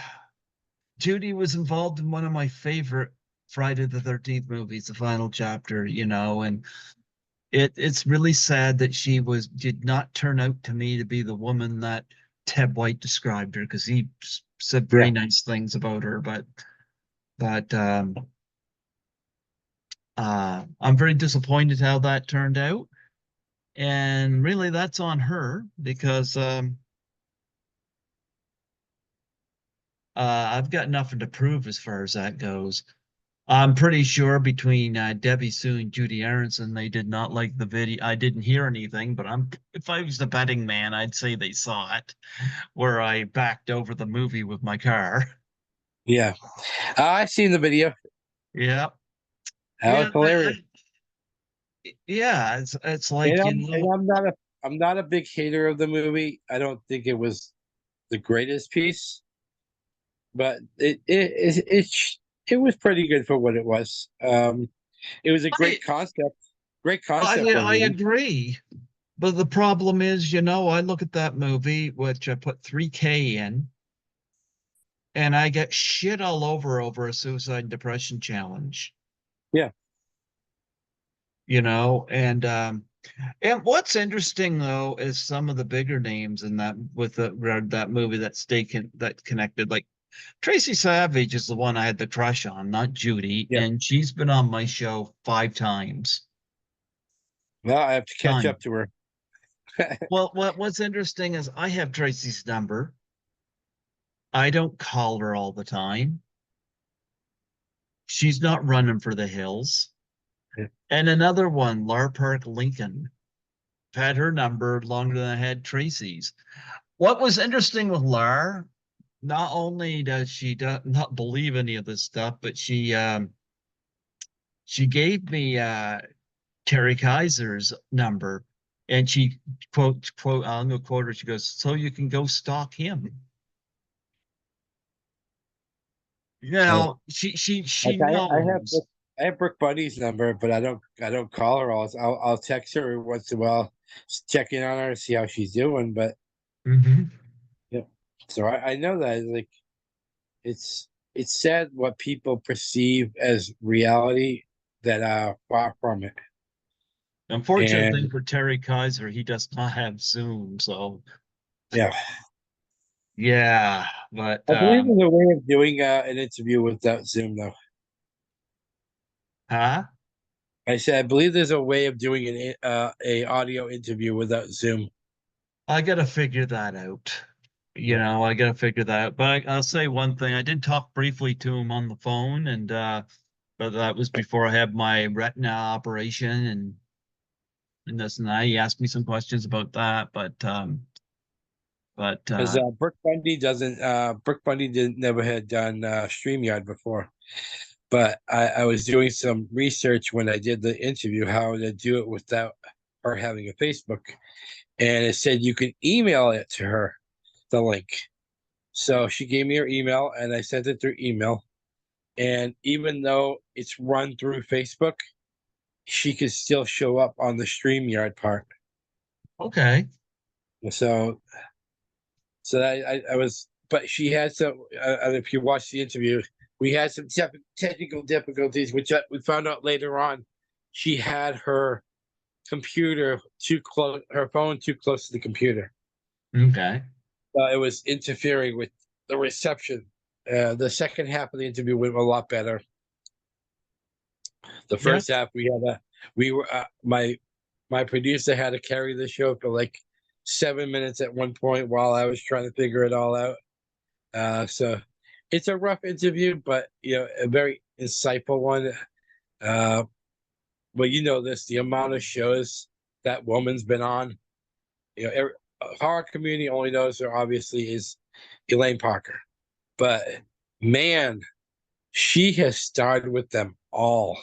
[SPEAKER 1] Judy was involved in one of my favorite Friday the 13th movies, the final chapter, and it's really sad that she did not turn out to me to be the woman that Ted White described her, because he said very
[SPEAKER 2] Yeah.
[SPEAKER 1] nice things about her, but I'm very disappointed how that turned out. And really that's on her because I've got nothing to prove as far as that goes. I'm pretty sure between Debbie Sue and Judy Aronson, they did not like the video. I didn't hear anything, but if I was the betting man, I'd say they saw it, where I backed over the movie with my car.
[SPEAKER 2] Yeah. I seen the video.
[SPEAKER 1] Yeah.
[SPEAKER 2] That was
[SPEAKER 1] Yeah.
[SPEAKER 2] hilarious.
[SPEAKER 1] Yeah. It's
[SPEAKER 2] And
[SPEAKER 1] like,
[SPEAKER 2] I'm not a big hater of the movie. I don't think it was the greatest piece, but it was pretty good for what it was. It was a
[SPEAKER 1] I,
[SPEAKER 2] great
[SPEAKER 1] I,
[SPEAKER 2] concept of
[SPEAKER 1] I
[SPEAKER 2] movie.
[SPEAKER 1] agree. But the problem is, I look at that movie, which I put 3K in, and I get shit all over a suicide and depression challenge,
[SPEAKER 2] Yeah,
[SPEAKER 1] and what's interesting though is some of the bigger names in that movie that connected. Like Tracy Savage is the one I had the crush on, not Judy,
[SPEAKER 2] yeah.
[SPEAKER 1] and she's been on my show 5 times.
[SPEAKER 2] Well, I have to catch
[SPEAKER 1] Done.
[SPEAKER 2] up to her.
[SPEAKER 1] Well, what's interesting is I have Tracy's number. I don't call her all the time. She's not running for the hills. And another one, Lar Park Lincoln, had her number longer than I had Tracy's. What was interesting with Lar, not only does she not believe any of this stuff, but she gave me Terry Kaiser's number, and she quote I'm gonna quote her. She goes, "So you can go stalk him."
[SPEAKER 2] Uh,
[SPEAKER 1] She
[SPEAKER 2] like
[SPEAKER 1] knows.
[SPEAKER 2] I have Brooke Bunny's number, but I don't call her. I'll text her once in a while, just check in on her, see how she's doing. But
[SPEAKER 1] Hmm.
[SPEAKER 2] yeah, so I know that like it's sad what people perceive as reality that are far from it.
[SPEAKER 1] Unfortunate thing
[SPEAKER 2] And
[SPEAKER 1] for Terry Kaiser, he does not have Zoom, so
[SPEAKER 2] yeah,
[SPEAKER 1] yeah. But
[SPEAKER 2] I believe there's a way of doing an interview without Zoom, though.
[SPEAKER 1] huh?
[SPEAKER 2] I said I believe there's a way of doing a audio interview without Zoom.
[SPEAKER 1] I gotta figure that out.
[SPEAKER 2] Yeah.
[SPEAKER 1] I gotta figure that out. But I'll say one thing. I did talk briefly to him on the phone, and but that was before I had my retina operation and this and that. He asked me some questions about that, but
[SPEAKER 2] Because Brooke Bundy doesn't. Brooke Bundy didn't never had done Streamyard before, but I was doing some research when I did the interview how to do it without her having a Facebook, and it said you could email it to her, the link. So she gave me her email, and I sent it through email. And even though it's run through Facebook, she could still show up on the StreamYard part.
[SPEAKER 1] okay.
[SPEAKER 2] So, so I was, but she had some. If you watch the interview, we had some technical difficulties, which we found out later on. She had her computer too close, her phone too close to the computer.
[SPEAKER 1] Okay.
[SPEAKER 2] It was interfering with the reception. The second half of the interview went a lot better. The
[SPEAKER 1] Yeah.
[SPEAKER 2] first half we were my producer had to carry the show for like 7 minutes at one point while I was trying to figure it all out. So it's a rough interview, but a very insightful one. Uh, well, the amount of shows that woman's been on. Horror community only knows her obviously is Elaine Parker, but man, she has starred with them all.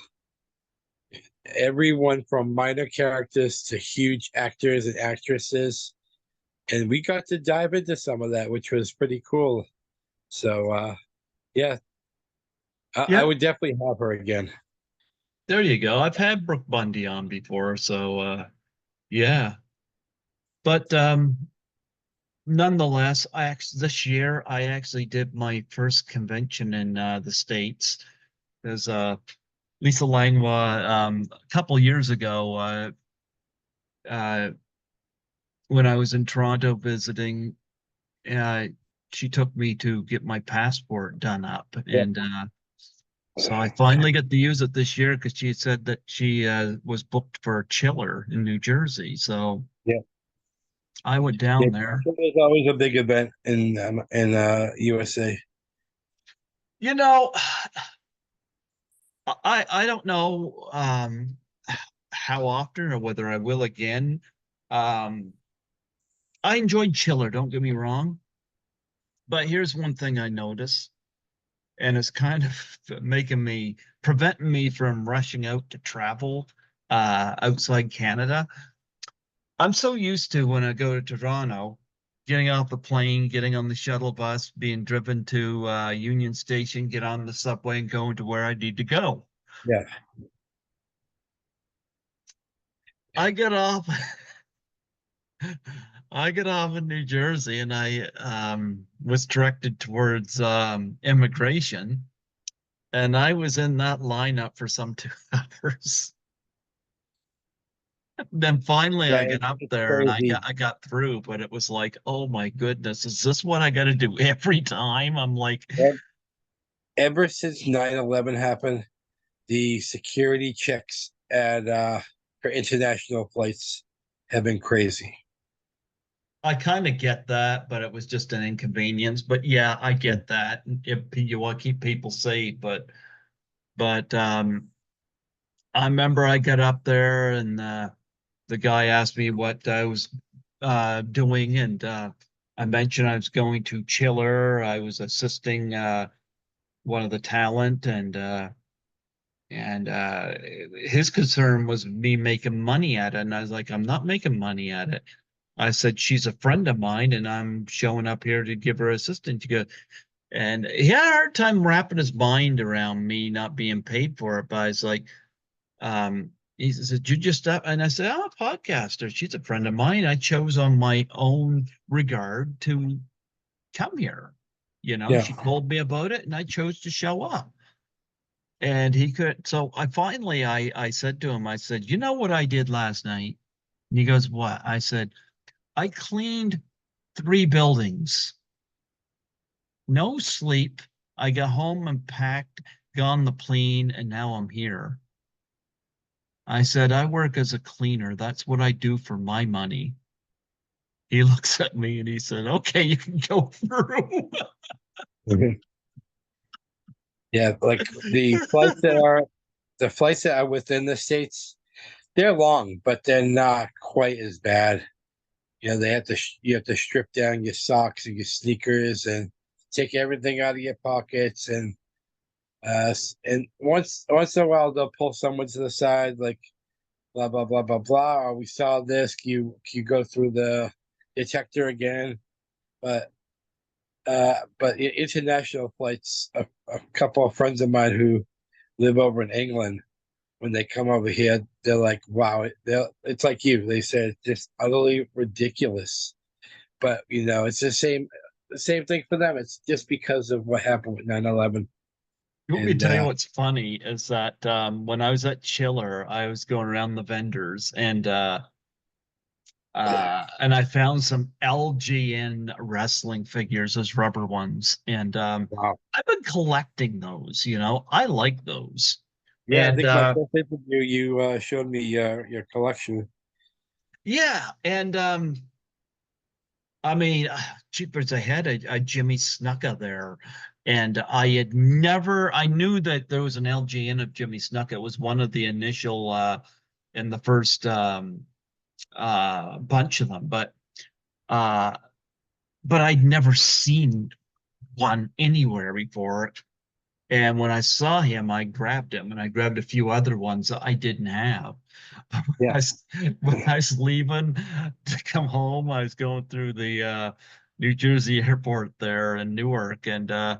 [SPEAKER 2] Everyone from minor characters to huge actors and actresses, and we got to dive into some of that, which was pretty cool. So, yeah, I
[SPEAKER 1] Yeah.
[SPEAKER 2] would definitely have her again.
[SPEAKER 1] There you go. I've had Brooke Bundy on before, so yeah. But nonetheless, this year I actually did my first convention in the States. There's Lisa Langwa a couple years ago uh, when I was in Toronto visiting. Uh, she took me to get my passport done up,
[SPEAKER 2] Yeah,
[SPEAKER 1] and so I finally got to use it this year because she said that she was booked for Chiller in New Jersey. So
[SPEAKER 2] yeah.
[SPEAKER 1] I went
[SPEAKER 2] Yeah,
[SPEAKER 1] down there.
[SPEAKER 2] there's always a big event in USA.
[SPEAKER 1] You know, I don't know how often or whether I will again. Um, I enjoyed Chiller, don't get me wrong, but here's one thing I notice, and it's kind of preventing me from rushing out to travel outside Canada. I'm so used to when I go to Toronto, getting off the plane, getting on the shuttle bus, being driven to Union Station, get on the subway, and going to where I need to go.
[SPEAKER 2] Yeah,
[SPEAKER 1] I get off. I get off in New Jersey, and I was directed towards immigration, and I was in that lineup for some 2 hours. Then finally,
[SPEAKER 2] yeah,
[SPEAKER 1] I get up
[SPEAKER 2] it's
[SPEAKER 1] there, and
[SPEAKER 2] crazy.
[SPEAKER 1] I got through, but it was like, oh my goodness, is this what I got to do every time? I'm like,
[SPEAKER 2] Ever since 9/11 happened, the security checks at for international flights have been crazy.
[SPEAKER 1] I kind of get that, but it was just an inconvenience. But yeah, I get that. If you want to keep people safe, but I remember I got up there, and the guy asked me what I was doing, and I mentioned I was going to Chiller. I was assisting one of the talent, and his concern was me making money at it, and I was like, I'm not making money at it. I said, she's a friend of mine, and I'm showing up here to give her assistance. And he had a hard time wrapping his mind around me not being paid for it. But I was like, he said, you just up? And I said, I'm a podcaster. She's a friend of mine. I chose on my own regard to come here.
[SPEAKER 2] Yeah,
[SPEAKER 1] She told me about it, and I chose to show up. And he could, so I said to him, I said, you know what I did last night? And he goes, what? I said, I cleaned 3 buildings. No sleep. I got home and packed, gone the plane, and now I'm here. I said, I work as a cleaner. That's what I do for my money. He looks at me and he said, okay, you can go through.
[SPEAKER 2] mhm. Yeah. Like the flights that are within the states, they're long, but they're not quite as bad. You have to strip down your socks and your sneakers and take everything out of your pockets and once in a while they'll pull someone to the side like blah blah blah blah blah. Or we saw this. You go through the detector again, but international flights. A couple of friends of mine who live over in England, when they come over here, they're like, "Wow!" It's like you. They said it's just utterly ridiculous. But it's the same thing for them. It's just because of what happened with 9/11.
[SPEAKER 1] You want me to
[SPEAKER 2] And
[SPEAKER 1] tell you what's funny is that when I was at Chiller, I was going around the vendors, and And I found some LGN wrestling figures as rubber ones, and
[SPEAKER 2] Wow.
[SPEAKER 1] I've been collecting those. I like those,
[SPEAKER 2] Yeah, I
[SPEAKER 1] and
[SPEAKER 2] think my first interview, you showed me your collection.
[SPEAKER 1] yeah, and I mean, jeepers, I had a Jimmy Snuka there, and I knew that there was an LGN of Jimmy Snuka. It was one of the initial in the first bunch of them, uh, but I'd never seen one anywhere before. And when I saw him, I grabbed him, and I grabbed a few other ones that I didn't have.
[SPEAKER 2] Yeah.
[SPEAKER 1] When I was leaving to come home, I was going through the New Jersey airport there in Newark, and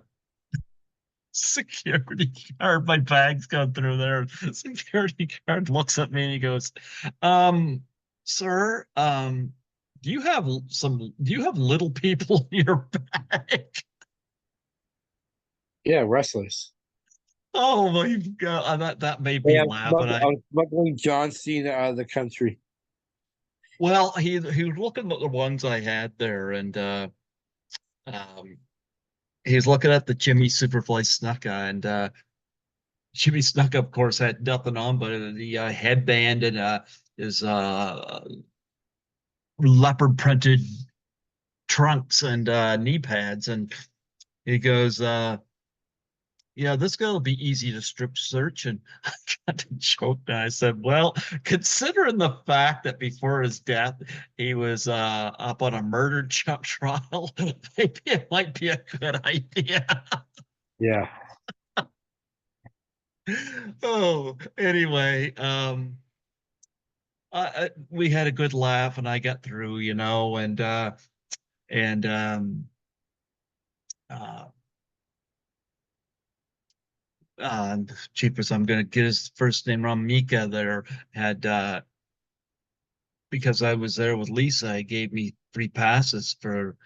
[SPEAKER 1] security guard, my bag's gone through there. Security guard looks at me and he goes, um, "Sir, do you have little people in your bag?"
[SPEAKER 2] Yeah, wrestlers.
[SPEAKER 1] Oh my God. That made me
[SPEAKER 2] Hey,
[SPEAKER 1] laugh.
[SPEAKER 2] I'm smuggling John Cena out of the country.
[SPEAKER 1] Well, he was looking at the ones I had there, and um he was looking at the Jimmy Superfly Snuka, and Jimmy Snuka, of course, had nothing on but the headband and his leopard printed trunks and knee pads, and he goes, "Yeah, this guy will be easy to strip search." And I kind of joked. And I said, "Well, considering the fact that before his death he was up on a murder trial, maybe it might be a good idea."
[SPEAKER 2] Yeah.
[SPEAKER 1] Oh, anyway, we had a good laugh, and I got through, and uh, cheapest. I'm gonna get his first name wrong. Mika there had because I was there with Lisa, he gave me free passes for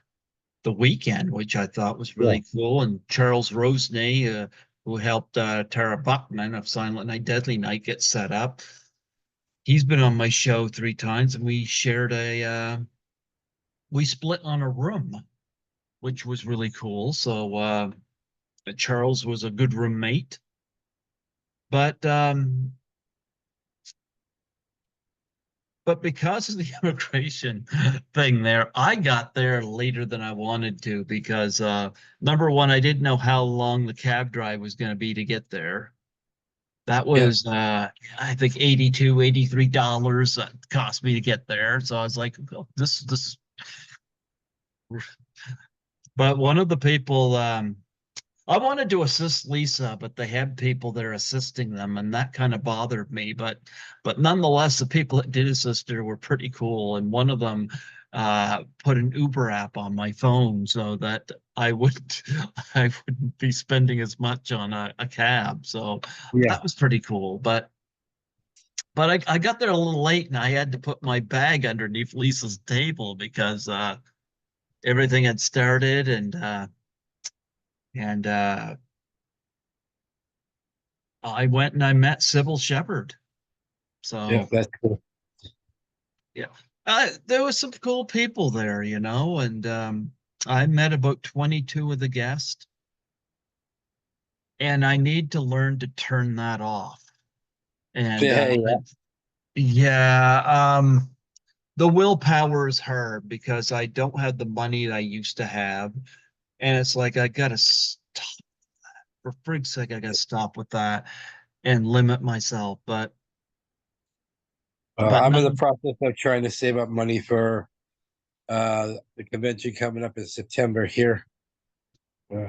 [SPEAKER 1] the weekend, which I thought was
[SPEAKER 2] Yeah.
[SPEAKER 1] really cool. And Charles Rosenay, who helped Tara Buckman of Silent Night, Deadly Night get set up. He's been on my show 3 times, and we split on a room, which was really cool. So Charles was a good roommate, but but because of the immigration thing there, I got there later than I wanted to because number one, I didn't know how long the cab drive was going to be to get there. That
[SPEAKER 2] Yeah.
[SPEAKER 1] was I think 82, $83 cost me to get there. So I was like, oh, this but one of the people I wanted to assist Lisa, but they had people there assisting them, and that kind of bothered me. But nonetheless, the people that did assist her were pretty cool, and one of them put an Uber app on my phone so that I wouldn't I wouldn't be spending as much on a cab. So
[SPEAKER 2] Yeah.
[SPEAKER 1] that was pretty cool. But I got there a little late, and I had to put my bag underneath Lisa's table because everything had started, and I went and I met Sybil Shepherd.
[SPEAKER 2] Yeah.
[SPEAKER 1] So
[SPEAKER 2] That's cool.
[SPEAKER 1] yeah, there was some cool people there, and I met about 22 of the guests, and I need to learn to turn that off. And
[SPEAKER 2] Yeah. Yeah.
[SPEAKER 1] yeah, the willpower is hard because I don't have the money that I used to have, and it's like I gotta stop. For frig's sake, I gotta stop with that and limit myself. But
[SPEAKER 2] I'm in the
[SPEAKER 1] none.
[SPEAKER 2] process of trying to save up money for the convention coming up in September here. Uh,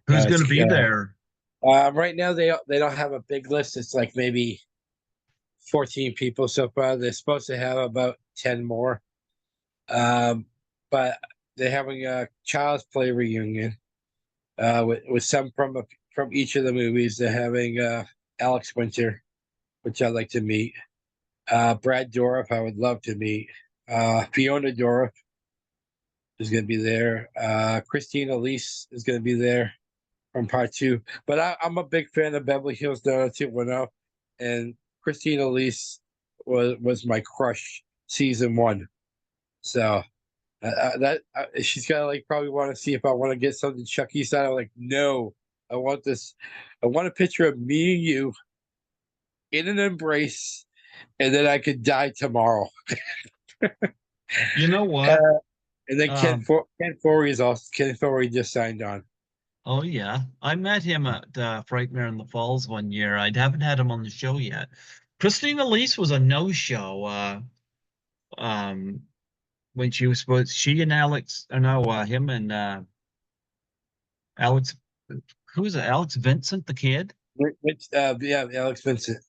[SPEAKER 1] Who's
[SPEAKER 2] it's
[SPEAKER 1] gonna be there?
[SPEAKER 2] right now they don't have a big list. It's like maybe 14 people so far. They're supposed to have about 10 more. But they're having a Child's Play reunion with some from each of the movies. They're having Alex Winter, which I'd like to meet. Brad Dourif, I would love to meet. Fiona Dourif is going to be there. Christina Elise is going to be there from part two. But I'm a big fan of Beverly Hills 90210, and Christina Elise was my crush season one. So she's gonna like probably want to see if I want to get something Chucky style. I'm like, no, I want this. I want a picture of me and you in an embrace, and then I could die tomorrow.
[SPEAKER 1] You know what?
[SPEAKER 2] Uh, and then
[SPEAKER 1] Um,
[SPEAKER 2] Ken Foree is also Ken Foree just signed on.
[SPEAKER 1] oh yeah, I met him at Frightmare in the Falls one year. I haven't had him on the show yet. Christina Elise was a no-show. Um, when she was supposed, she and Alex, no, him and Alex, who's it? Alex Vincent, the kid.
[SPEAKER 2] Yeah, Alex Vincent.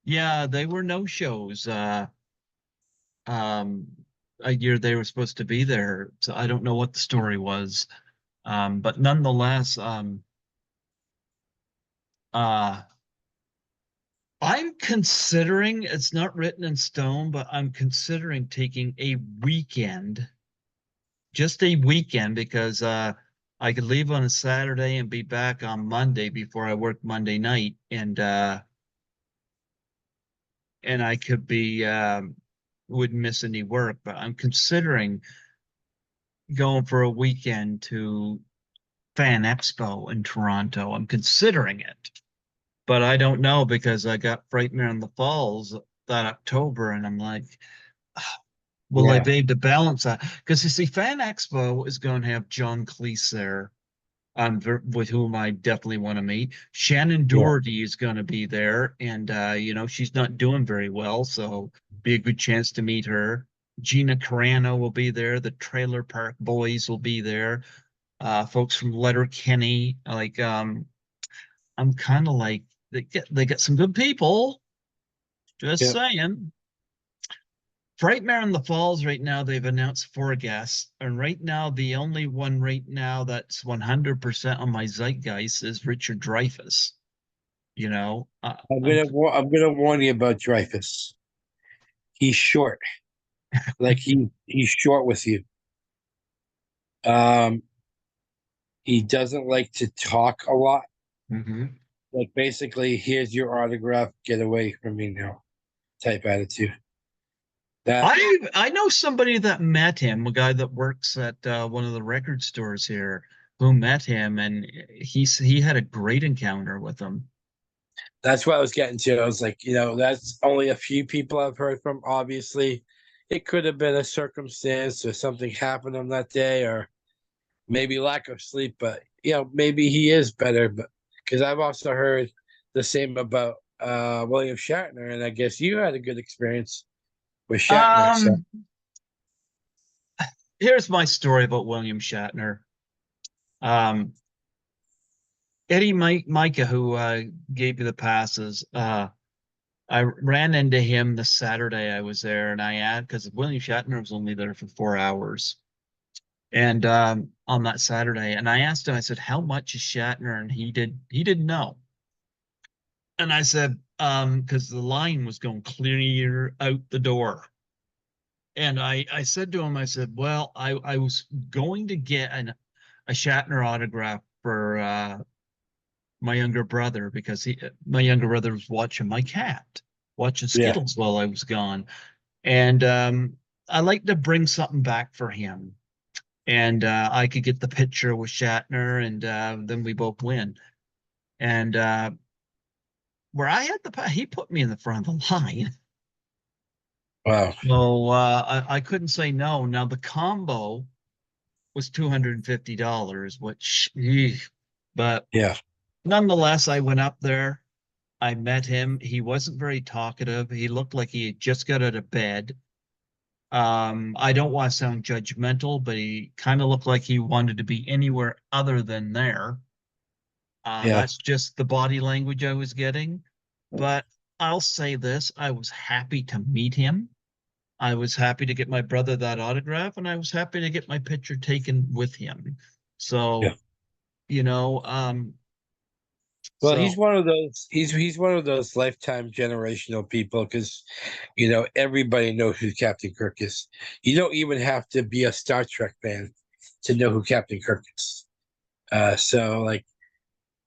[SPEAKER 1] Yeah, they were no-shows. Um, a year they were supposed to be there, so I don't know what the story was. But nonetheless, uh, I'm considering, it's not written in stone, but I'm considering taking a weekend, just a weekend, because I could leave on a Saturday and be back on Monday before I work Monday night, and I could be wouldn't miss any work. But I'm considering going for a weekend to Fan Expo in Toronto. I'm considering it, but I don't know because I got Frightmare in the Falls that October, and I'm like, will I
[SPEAKER 2] Yeah,
[SPEAKER 1] be able to balance that? Because you see, Fan Expo is going to have John Cleese there, with whom I definitely want to meet. Shannon
[SPEAKER 2] yeah,
[SPEAKER 1] Doherty is going to be there, and she's not doing very well, so be a good chance to meet her. Gina Carano will be there. The Trailer Park Boys will be there. Folks from Letterkenny. I'm kind of like they get some good people. Just
[SPEAKER 2] yeah.
[SPEAKER 1] saying. Frightmare in the Falls right now, they've announced 4 guests. And right now, the only one right now that's 100% on my zeitgeist is Richard Dreyfuss. You know,
[SPEAKER 2] I'm gonna warn you about Dreyfus. He's short. Like he's short with you. Um, he doesn't like to talk a lot.
[SPEAKER 1] Mhm.
[SPEAKER 2] Like basically, here's your autograph. Get away from me now. Type attitude. That
[SPEAKER 1] I know somebody that met him, a guy that works at one of the record stores here, who met him, and he had a great encounter with him.
[SPEAKER 2] that's what I was getting to. I was like, that's only a few people I've heard from. Obviously, it could have been a circumstance or something happened on that day, or maybe lack of sleep. But maybe he is better. But because I've also heard the same about William Shatner, and I guess you had a good experience with Shatner. So
[SPEAKER 1] Um, Here's my story about William Shatner. Um, Eddie Micah, who gave you the passes, I ran into him the Saturday I was there, and I asked because William Shatner was only there for 4 hours, and on that Saturday, and I asked him, I said, "How much is Shatner?" And he didn't know, and I said, because the line was going clear out the door, and I said to him, I said, "Well, I was going to get a Shatner autograph for my younger brother because my younger brother was watching my cat, watching
[SPEAKER 2] yeah,
[SPEAKER 1] Skittles while I was gone, and I like to bring something back for him, and I could get the picture with Shatner, and then we both win. And where I had he put me in the front of the line,
[SPEAKER 2] wow,
[SPEAKER 1] so I couldn't say no. Now the combo was $250, which, but
[SPEAKER 2] yeah,
[SPEAKER 1] nonetheless, I went up there. I met him. He wasn't very talkative. He looked like he had just got out of bed. I don't want to sound judgmental, but he kind of looked like he wanted to be anywhere other than there.
[SPEAKER 2] yeah,
[SPEAKER 1] That's just the body language I was getting. But I'll say this, I was happy to meet him. I was happy to get my brother that autograph, and I was happy to get my picture taken with him.
[SPEAKER 2] yeah.
[SPEAKER 1] So, you know,
[SPEAKER 2] Well, he's
[SPEAKER 1] so
[SPEAKER 2] one of those. He's one of those lifetime generational people because, everybody knows who Captain Kirk is. You don't even have to be a Star Trek fan to know who Captain Kirk is. So like,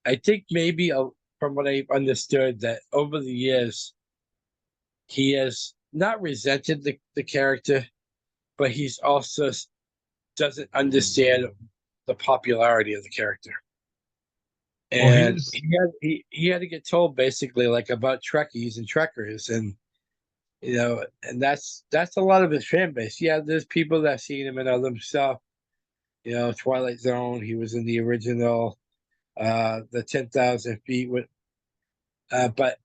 [SPEAKER 2] I think maybe from what I've understood that over the years he has not resented the character, but he's also doesn't understand the popularity of the character.
[SPEAKER 1] Well, he
[SPEAKER 2] And
[SPEAKER 1] was
[SPEAKER 2] he had to get told basically like about Trekkies and Trekkers, and and that's a lot of his fan base. Yeah, there's people that seen him in other stuff. Twilight Zone. He was in the original, the 10,000 feet with, but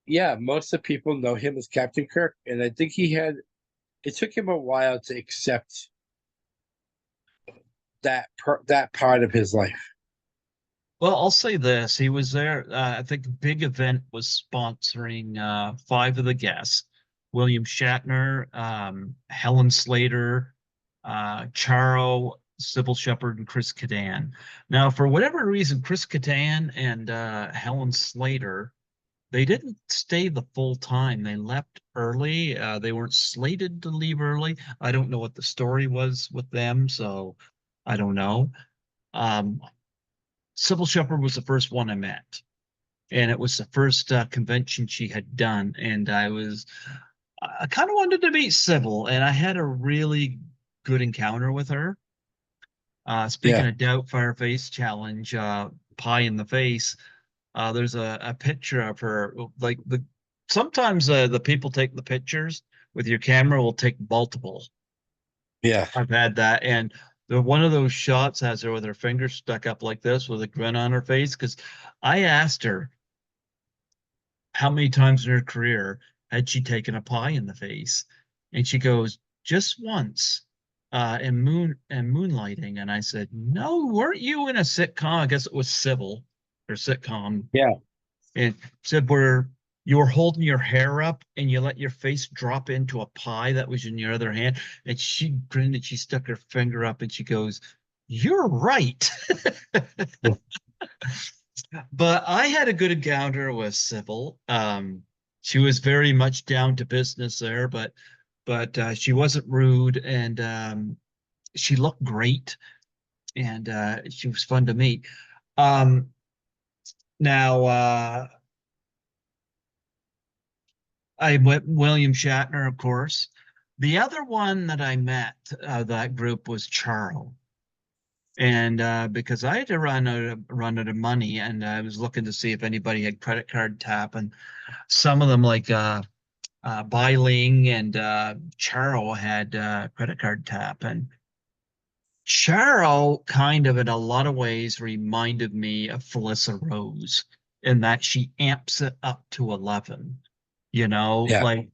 [SPEAKER 2] yeah, most of the people know him as Captain Kirk, and I think it took him a while to accept that part of his life.
[SPEAKER 1] Well, I'll say this. He was there. I think a big event was sponsoring five of the guests: William Shatner, Helen Slater, Charo, Sybil Shepherd, and Chris Kattan. Now, for whatever reason, Chris Kattan and Helen Slater, they didn't stay the full time. They left early. They weren't slated to leave early. I don't know what the story was with them, so I don't know. Um, Sybil Shepherd was the first one I met, and it was the first convention she had done. And I kind of wanted to meet Sybil, and I had a really good encounter with her. Speaking
[SPEAKER 2] Yeah,
[SPEAKER 1] of Doubt Fireface Challenge, Pie in the Face, there's a picture of her. Like sometimes the people take the pictures with your camera will take multiple.
[SPEAKER 2] yeah.
[SPEAKER 1] I've had that, and one of those shots has her with her fingers stuck up like this with a grin on her face. Because I asked her how many times in her career had she taken a pie in the face, and she goes, just once, in moonlighting. And I said, no, weren't you in a sitcom? I guess it was Civil or sitcom,
[SPEAKER 2] Yeah.
[SPEAKER 1] and said where you were holding your hair up and you let your face drop into a pie that was in your other hand. And she grinned and she stuck her finger up and she goes, you're right. But I had a good encounter with Sybil. She was very much down to business there, but she wasn't rude, and she looked great, and she was fun to meet. Um, now I met William Shatner, of course. The other one that I met, that group was Charles. And because I had to run out of money, and I was looking to see if anybody had credit card tap, and some of them like Bai Ling and Charo had credit card tap, and Charo kind of in a lot of ways reminded me of Felissa Rose in that she amps it up to 11.
[SPEAKER 2] Yeah.
[SPEAKER 1] Like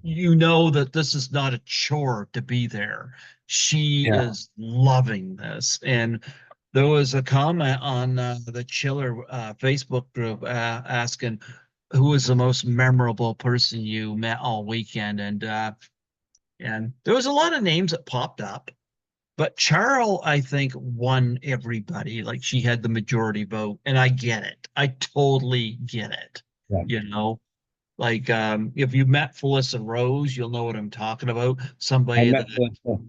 [SPEAKER 1] you know that this is not a chore to be there. She
[SPEAKER 2] Yeah.
[SPEAKER 1] is loving this. And there was a comment on the Chiller Facebook group asking who was the most memorable person you met all weekend. And there was a lot of names that popped up. But Charles, I think, won everybody. Like she had the majority vote. And I get it. I totally get it.
[SPEAKER 2] Yeah.
[SPEAKER 1] You know, like if you met Felissa Rose, you'll know what I'm talking about.
[SPEAKER 2] I
[SPEAKER 1] Somebody that,
[SPEAKER 2] met Melissa.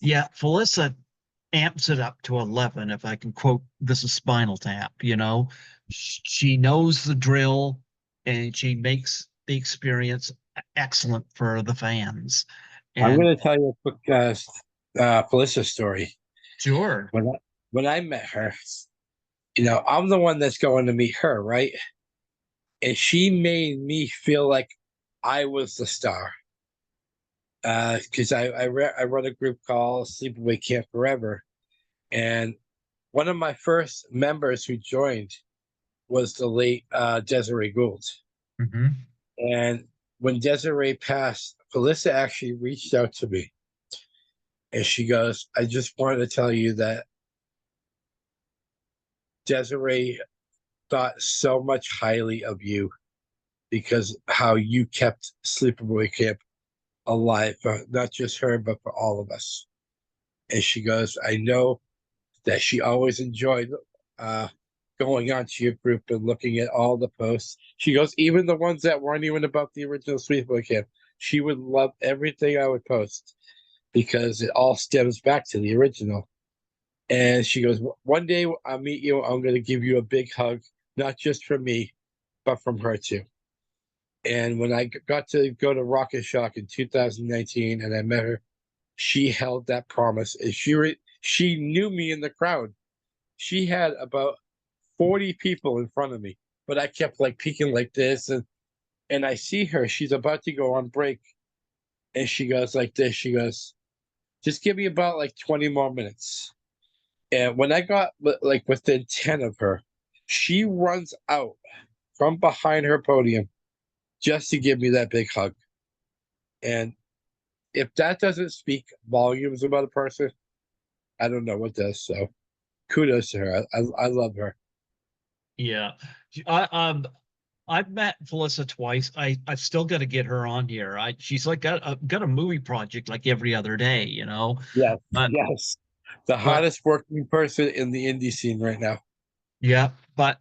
[SPEAKER 1] yeah, Felissa amps it up to 11. If I can quote, this is Spinal Tap. She knows the drill and she makes the experience excellent for the fans.
[SPEAKER 2] I'm
[SPEAKER 1] And
[SPEAKER 2] going to tell you a quick Felissa story.
[SPEAKER 1] sure,
[SPEAKER 2] When I met her, I'm the one that's going to meet her, right? And she made me feel like I was the star. Because I run a group called Sleepaway Camp Forever, and one of my first members who joined was the late Desiree Gould.
[SPEAKER 1] hmm
[SPEAKER 2] And when Desiree passed, Felissa actually reached out to me, and she goes, "I just wanted to tell you that Desiree thought so much highly of you because how you kept Sleepaway Camp alive for not just her but for all of us." And she goes, "I know that she always enjoyed uh, going onto your group and looking at all the posts." She goes, "Even the ones that weren't even about the original Sleepaway Camp, she would love everything I would post because it all stems back to the original." And she goes, "One day I'll meet you. I'm going to give you a big hug, not just from me, but from her too." And when I got to go to Rocket Shock in 2019 and I met her, she held that promise. And she knew me in the crowd. She had about 40 people in front of me, but I kept like peeking like this, and I see her. She's about to go on break, and she goes like this. She goes, "Just give me about like 20 more minutes." And when I got like within 10 of her, she runs out from behind her podium just to give me that big hug. And if that doesn't speak volumes about a person, I don't know what does. So kudos to her. I love her.
[SPEAKER 1] Yeah. I've met Felissa twice. I've still got to get her on here. She's like got a movie project like every other day, you know.
[SPEAKER 2] Yes,
[SPEAKER 1] But
[SPEAKER 2] yes. The
[SPEAKER 1] but
[SPEAKER 2] hottest working person in the indie scene right now.
[SPEAKER 1] yeah, but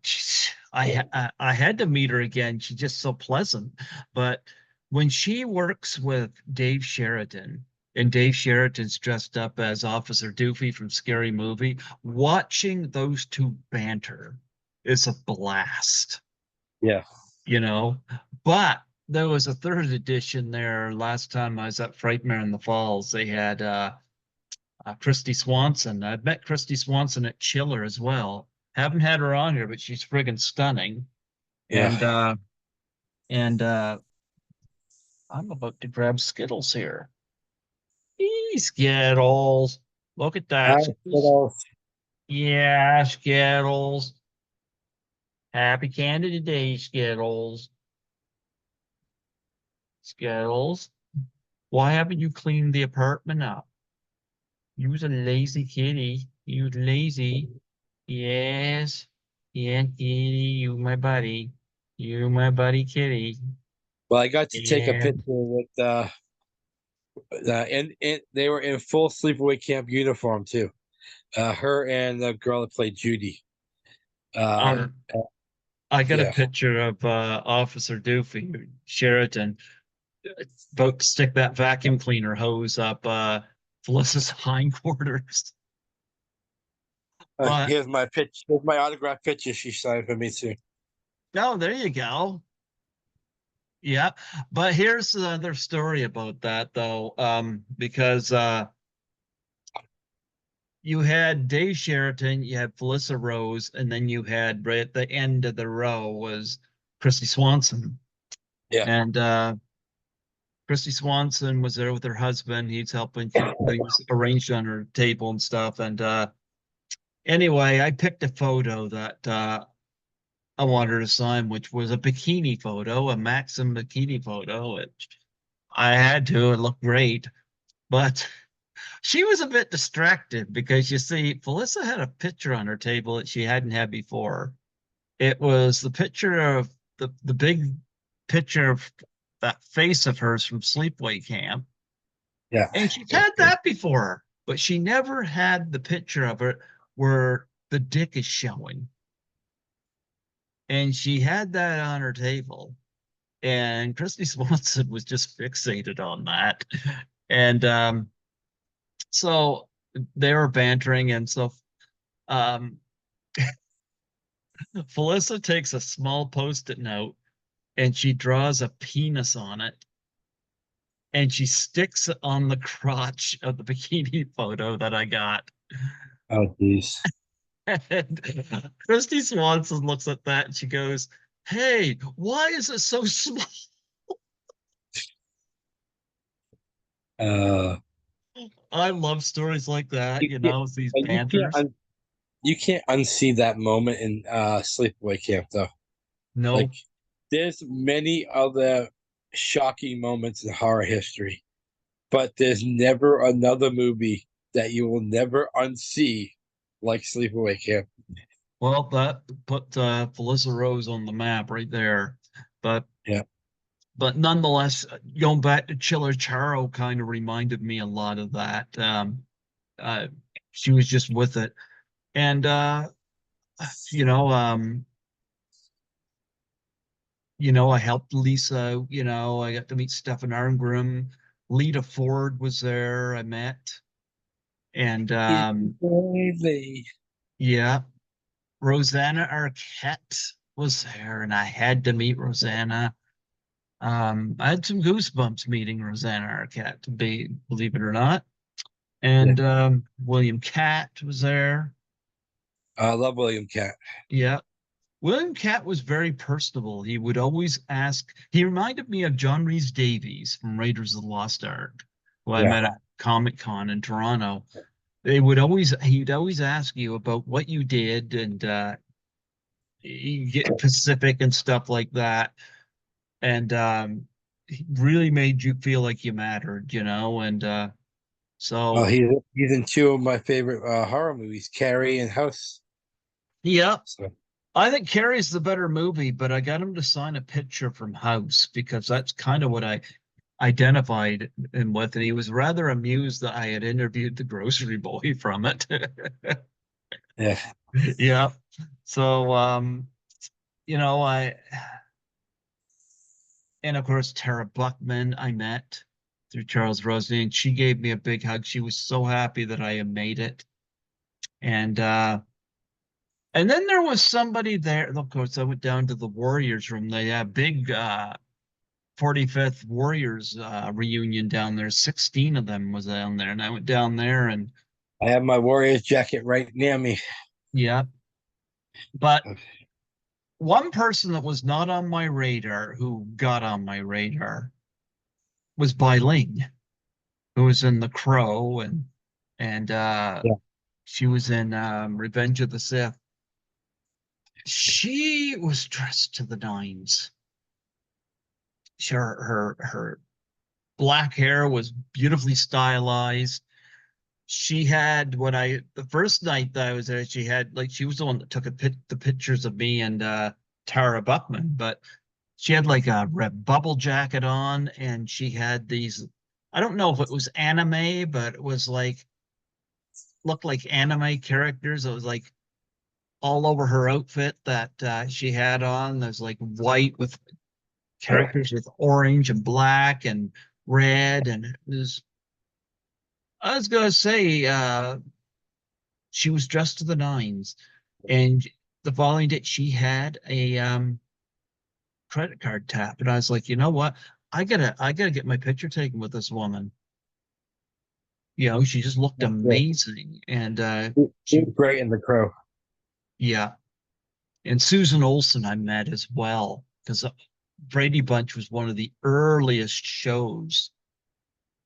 [SPEAKER 1] I had to meet her again. She's just so pleasant. But when she works with Dave Sheridan, and Dave Sheridan's dressed up as Officer Doofy from Scary Movie, watching those two banter is a blast,
[SPEAKER 2] Yeah.
[SPEAKER 1] you know. But there was a third edition there last time I was at Frightmare in the Falls. They had Christy Swanson. I've met Christy Swanson at Chiller as well. Haven't had her on here, but she's friggin' stunning.
[SPEAKER 2] Yeah.
[SPEAKER 1] And I'm about to grab Skittles here. Eee, Skittles. Look at
[SPEAKER 2] I
[SPEAKER 1] that. Skittles. Yeah, Skittles. Happy Canada Day, Skittles. Skittles. Why haven't you cleaned the apartment up? You was a lazy kitty. You was lazy. Yes. Yeah, kitty, you my buddy. You my buddy kitty.
[SPEAKER 2] Well, I got to take a
[SPEAKER 1] Yeah.
[SPEAKER 2] picture with and they were in full sleepaway camp uniform too. Her and the girl that played Judy. Uh,
[SPEAKER 1] Um, I got a
[SPEAKER 2] yeah.
[SPEAKER 1] picture of Officer Doofy, Sheridan, about to stick that vacuum cleaner hose up Felissa's hindquarters. But
[SPEAKER 2] Here's my pitch. Here's my autograph picture she signed for me too.
[SPEAKER 1] no, there you go. Yeah. But here's another story about that though. Because you had Dave Sheraton, you had Felissa Rose, and then you had right at the end of the row was Christy Swanson.
[SPEAKER 2] Yeah.
[SPEAKER 1] And Christy Swanson was there with her husband. He's helping keep things arranged on her table and stuff. And anyway, I picked a photo that I wanted her to sign, which was a bikini photo, a Maxim bikini photo. I had to, it looked great. But she was a bit distracted because you see, Felissa had a picture on her table that she hadn't had before. It was the picture of the big picture of that face of hers from Sleepaway Camp.
[SPEAKER 2] Yeah.
[SPEAKER 1] And she's had that before, but she never had the picture of it where the dick is showing. And she had that on her table. And Christy Swanson was just fixated on that. And so they were bantering. And so um, Felissa takes a small post-it note and she draws a penis on it and she sticks it on the crotch of the bikini photo that I got.
[SPEAKER 2] Oh, geez.
[SPEAKER 1] And Christy Swanson looks at that and she goes, "Hey, why is it so small?"
[SPEAKER 2] Uh,
[SPEAKER 1] I love stories like that,
[SPEAKER 2] you can't,
[SPEAKER 1] these
[SPEAKER 2] and
[SPEAKER 1] banters.
[SPEAKER 2] you can't unsee that moment in Sleepaway Camp though. Like,
[SPEAKER 1] No,
[SPEAKER 2] there's many other shocking moments in horror history, but there's never another movie that you will never unsee like Sleepaway Camp.
[SPEAKER 1] well, that put Felissa Rose on the map right there. But
[SPEAKER 2] Yeah.
[SPEAKER 1] nonetheless, going back to Chiller Charo kind of reminded me a lot of that. Uh, she was just with it, and you know, um, I helped Lisa. I got to meet Stefan Arngrim. Lita Ford was there. I met, and
[SPEAKER 2] Baby.
[SPEAKER 1] yeah, Rosanna Arquette was there, and I had to meet Rosanna. I had some goosebumps meeting Rosanna Arquette, believe it or not.
[SPEAKER 2] Yeah.
[SPEAKER 1] And William Catt was there.
[SPEAKER 2] I love William Cat.
[SPEAKER 1] Yeah. William Catt was very personable. He would always ask, he reminded me of John Rhys Davies from Raiders of the Lost Ark, who I
[SPEAKER 2] Yeah.
[SPEAKER 1] met at Comic Con in Toronto. He'd always ask you about what you did, and you get Pacific and stuff like that. And he really made you feel like you mattered, and
[SPEAKER 2] Oh,
[SPEAKER 1] so
[SPEAKER 2] he's in two of my favorite horror movies, Carrie and House.
[SPEAKER 1] yeah.
[SPEAKER 2] So
[SPEAKER 1] I think Carrie's the better movie, but I got him to sign a picture from House because that's kind of what I identified him with, and he was rather amused that I had interviewed the grocery boy from it.
[SPEAKER 2] yeah.
[SPEAKER 1] Yeah. So I and of course Tara Buckman I met through Charles Rosie, and she gave me a big hug. She was so happy that I had made it. And then there was somebody there. Of course, I went down to the Warriors room. They had a big 45th Warriors reunion down there. 16 of them was down there. And I went down there and
[SPEAKER 2] I have my Warriors jacket right near me.
[SPEAKER 1] yeah. But one person that was not on my radar who got on my radar was Bai Ling, who was in The Crow and
[SPEAKER 2] Yeah.
[SPEAKER 1] she was in Revenge of the Sith. She was dressed to the nines. Her black hair was beautifully stylized. She had when I the first night that I was there, she had like she was the one that took the pictures of me and Tara Buckman, but she had like a red bubble jacket on, and she had these. I don't know if it was anime, but it was like looked like anime characters. It was like all over her outfit that she had on. There's like white with characters with orange and black and red, and it was. I was gonna say she was dressed to the nines, and the following day she had a credit card tap, and I was like, you know what? I gotta get my picture taken with this woman. She just looked
[SPEAKER 2] Yeah.
[SPEAKER 1] amazing, and
[SPEAKER 2] He
[SPEAKER 1] she
[SPEAKER 2] was great in The Crow.
[SPEAKER 1] yeah, and Susan Olsen I met as well because Brady Bunch was one of the earliest shows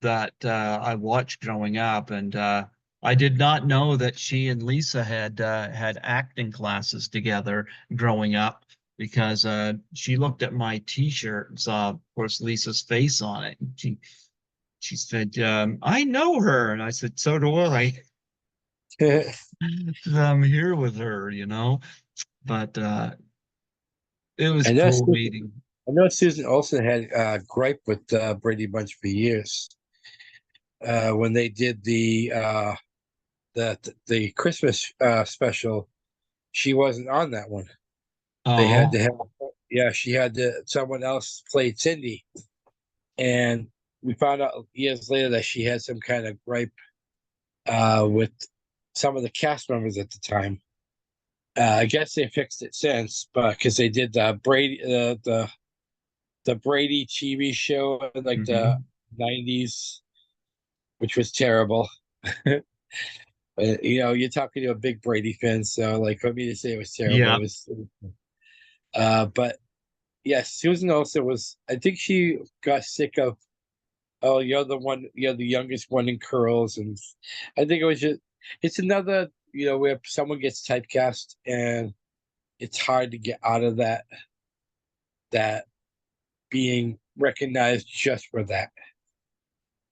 [SPEAKER 1] that I watched growing up, and I did not know that she and Lisa had acting classes together growing up because she looked at my T-shirt and saw, of course, Lisa's face on it. And she said, "I know her," and I said, "So do I."
[SPEAKER 2] I
[SPEAKER 1] I'm here with her. But it was
[SPEAKER 2] know
[SPEAKER 1] cool
[SPEAKER 2] Susan,
[SPEAKER 1] meeting.
[SPEAKER 2] I know Susan Olsen had gripe with Brady Bunch for years. When they did the Christmas special, she wasn't on that one. They had
[SPEAKER 1] Oh,
[SPEAKER 2] to have, yeah, she had to, someone else played Cindy. And we found out years later that she had some kind of gripe with some of the cast members at the time. I guess they fixed it since, but because they did the Brady TV show in like the
[SPEAKER 1] mhm.
[SPEAKER 2] '90s, which was terrible. You're talking to a big Brady fan, so like for me to say it was terrible,
[SPEAKER 1] Yeah,
[SPEAKER 2] it was. But yes, Susan also was. I think she got sick of. Oh, you're the one. You're the youngest one in curls, and I think it was just. It's another, where someone gets typecast, and it's hard to get out of that being recognized just for that.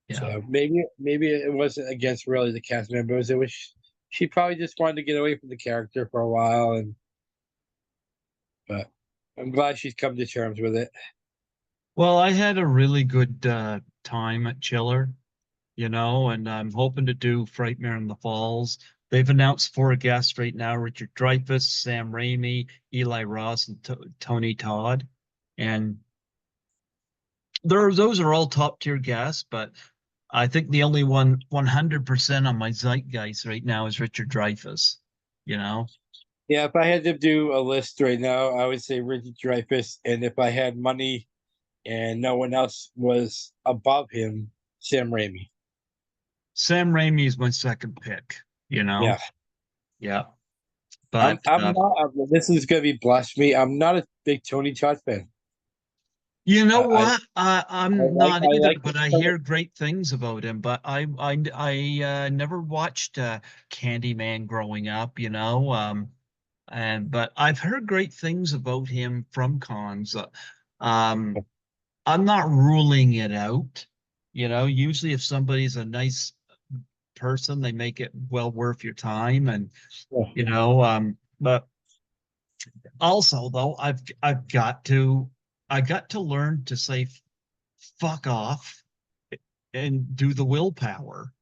[SPEAKER 1] yeah.
[SPEAKER 2] So maybe it wasn't against really the cast members. It was she probably just wanted to get away from the character for a while, and but I'm glad she's come to terms with it.
[SPEAKER 1] Well, I had a really good time at Chiller, and I'm hoping to do Frightmare in the Falls. They've announced four guests right now: Richard Dreyfuss, Sam Raimi, Eli Ross, and Tony Todd. And those are all top tier guests, but I think the only one 100% on my zeitgeist right now is Richard Dreyfuss, you know?
[SPEAKER 2] Yeah, if I had to do a list right now, I would say Richard Dreyfuss, and if I had money and no one else was above him, Sam Raimi.
[SPEAKER 1] Sam Raimi is my second pick, you know?
[SPEAKER 2] Yeah.
[SPEAKER 1] Yeah.
[SPEAKER 2] I'm
[SPEAKER 1] But
[SPEAKER 2] I'm not. This is gonna be blasphemy. I'm not a big Tony Todd fan.
[SPEAKER 1] you know
[SPEAKER 2] I
[SPEAKER 1] what? I'm
[SPEAKER 2] like
[SPEAKER 1] not
[SPEAKER 2] I
[SPEAKER 1] either,
[SPEAKER 2] like
[SPEAKER 1] but
[SPEAKER 2] his
[SPEAKER 1] I
[SPEAKER 2] film.
[SPEAKER 1] hear great things about him. But I never watched Candyman growing up, you know. And but I've heard great things about him from cons. Um, I'm not ruling it out. You know, usually if somebody's a nice person, they make it well worth your time. And
[SPEAKER 2] Yeah.
[SPEAKER 1] you know, but also though, I got to learn to say fuck off and do the willpower.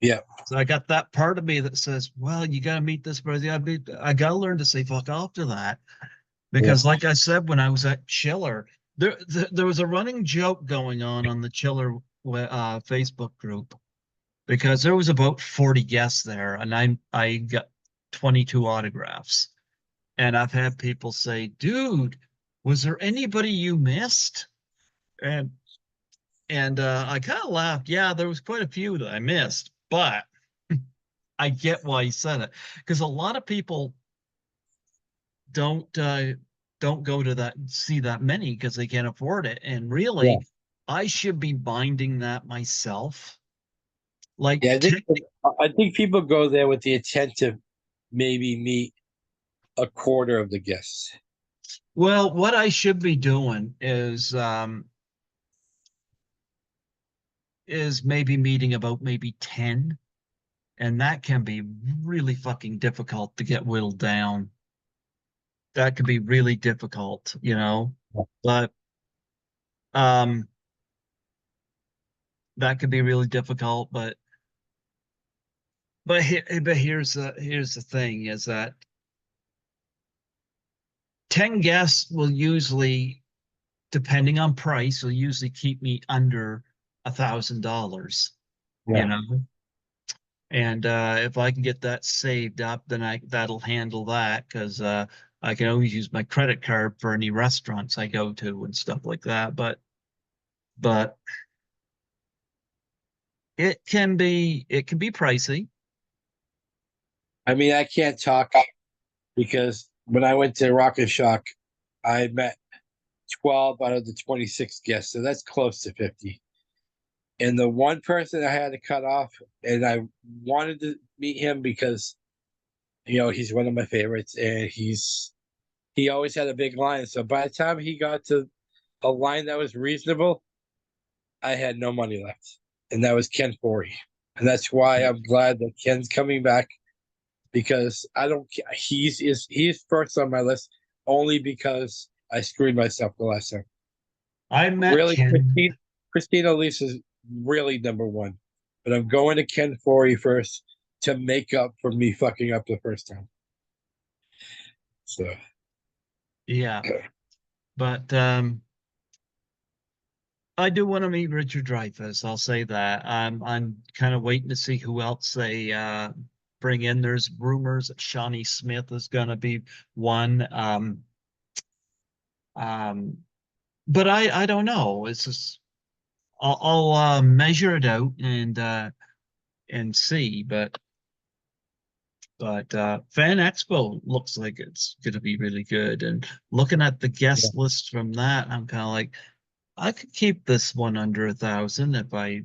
[SPEAKER 2] Yeah.
[SPEAKER 1] So I got that part of me that says, well, you got to meet this person. I got to learn to say fuck off to that.
[SPEAKER 2] Yeah.
[SPEAKER 1] Because like I said, when I was at Chiller, there was a running joke going on the Chiller Facebook group because there was about 40 guests there and I got 22 autographs. And I've had people say, dude, was there anybody you missed? And I kind of laughed. Yeah, there was quite a few that I missed, but I get why he said it because a lot of people don't uh, don't go to that see that many because they can't afford it. And
[SPEAKER 2] Yeah.
[SPEAKER 1] really, I should be minding that myself. Like,
[SPEAKER 2] Yeah. I think people go there with the intent to maybe meet a quarter of the guests.
[SPEAKER 1] well, what I should be doing is maybe meeting about maybe 10, and that can be really fucking difficult to get whittled down. That could be really difficult, you know. But um that could be really difficult, but here's the thing is that 10 guests will usually, depending on price, will usually keep me under $1,000, you
[SPEAKER 2] Yeah.
[SPEAKER 1] know. And if I can get that saved up, then I that'll handle that because I can always use my credit card for any restaurants I go to and stuff like that. But it can be pricey.
[SPEAKER 2] I mean, I can't talk because when I went to Rock and Shock, I met 12 out of the 26 guests, so that's close to 50. And the one person I had to cut off, and I wanted to meet him because he's one of my favorites, and he always had a big line. So by the time he got to a line that was reasonable, I had no money left, and that was Ken Forey. And that's why I'm glad that Ken's coming back because I don't. He's first on my list only because I screwed myself the last time.
[SPEAKER 1] I met
[SPEAKER 2] Really,
[SPEAKER 1] Ken.
[SPEAKER 2] Christina Elise is really number one, but I'm going to Ken Forey first to make up for me fucking up the first time. So
[SPEAKER 1] Yeah, but I do want to meet Richard Dreyfuss. I'll say that. I'm kind of waiting to see who else they bring in. There's rumors that Shawnee Smith is going to be one. Um, but I don't know. It's just I'll measure it out and see. But Fan Expo looks like it's going to be really good. And looking at the
[SPEAKER 2] yeah,
[SPEAKER 1] guest list from that, I'm kind of like, I could keep this one under 1,000 if I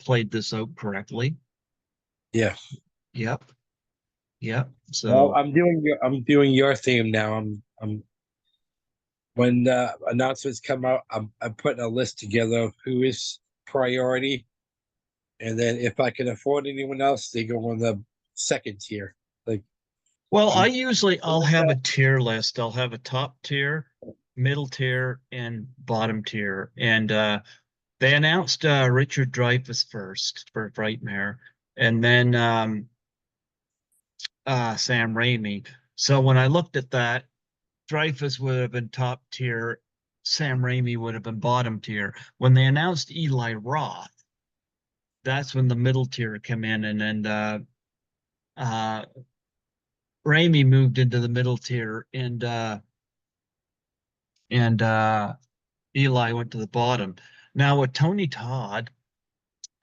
[SPEAKER 1] played this out correctly.
[SPEAKER 2] yeah.
[SPEAKER 1] Yep. Yep.
[SPEAKER 2] Well,
[SPEAKER 1] So,
[SPEAKER 2] I'm doing your theme now. I'm when the announcements come out, I'm putting a list together of who is priority, and then if I can afford anyone else, they go on the second tier. Like
[SPEAKER 1] well,
[SPEAKER 2] I'm
[SPEAKER 1] I'll have a tier list. I'll have a top tier, middle tier, and bottom tier. And they announced Richard Dreyfuss first for Frightmare, and then Sam Raimi. So when I looked at that, Dreyfuss would have been top tier, Sam Raimi would have been bottom tier. When they announced Eli Roth, that's when the middle tier came in, and then uh, Raimi moved into the middle tier, and Eli went to the bottom. Now with Tony Todd,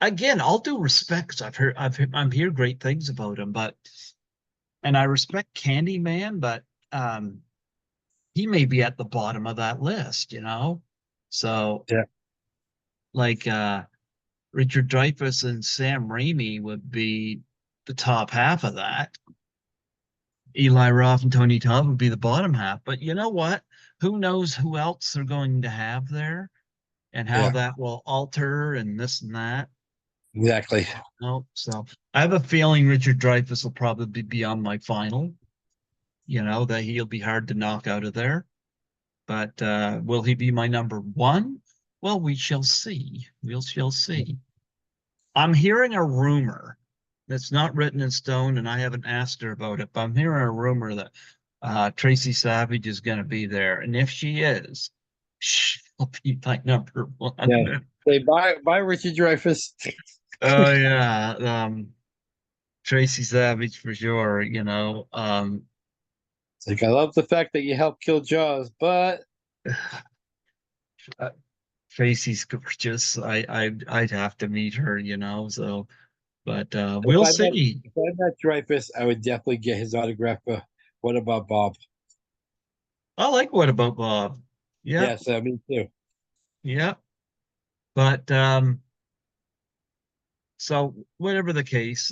[SPEAKER 1] again, all due respect, 'cause I'm heard great things about him, and I respect Candyman, but um, he may be at the bottom of that list, you know? So
[SPEAKER 2] Yeah.
[SPEAKER 1] like Richard Dreyfuss and Sam Raimi would be the top half of that. Eli Roth and Tony Todd would be the bottom half. But you know what? Who knows who else they're going to have there and how
[SPEAKER 2] Yeah.
[SPEAKER 1] that will alter and this and that.
[SPEAKER 2] Exactly.
[SPEAKER 1] No, so I have a feeling Richard Dreyfuss will probably be on my final. You know, that he'll be hard to knock out of there. But will he be my number one? Well, we shall see. We shall see. I'm hearing a rumor that's not written in stone, and I haven't asked her about it, but I'm hearing a rumor that Tracy Savage is going to be there. And if she is, she'll be my number
[SPEAKER 2] Yeah.
[SPEAKER 1] one.
[SPEAKER 2] They buy Richard Dreyfuss.
[SPEAKER 1] Oh, yeah. Tracy Savage for sure, you know.
[SPEAKER 2] It's like, I love the fact that you helped kill Jaws, but
[SPEAKER 1] uh, Tracy's gorgeous. I'd have to meet her, you know. So, but
[SPEAKER 2] if
[SPEAKER 1] we'll
[SPEAKER 2] I met
[SPEAKER 1] see.
[SPEAKER 2] if I met Dreyfuss, I would definitely get his autograph. What about Bob?
[SPEAKER 1] I like What About Bob? Yep,
[SPEAKER 2] Yes, me too.
[SPEAKER 1] yep. But so whatever the case,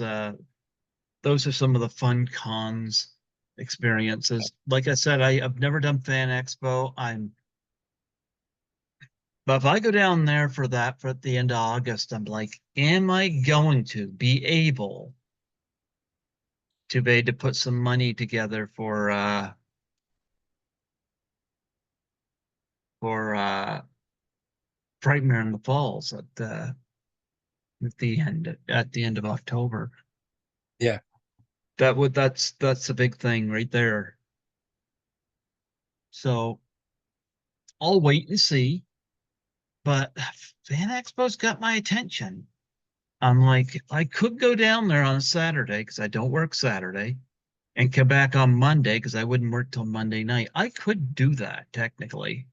[SPEAKER 1] those are some of the fun cons experiences. Like I said, I've never done Fan Expo. But if I go down there for that for at the end of August, I'm like, am I going to be able to put some money together for Frightmare in the Falls at the end of October?
[SPEAKER 2] Yeah.
[SPEAKER 1] That's a big thing right there. So I'll wait and see. But Fan Expo's got my attention. I'm like, I could go down there on Saturday because I don't work Saturday and come back on Monday because I wouldn't work till Monday night. I could do that technically.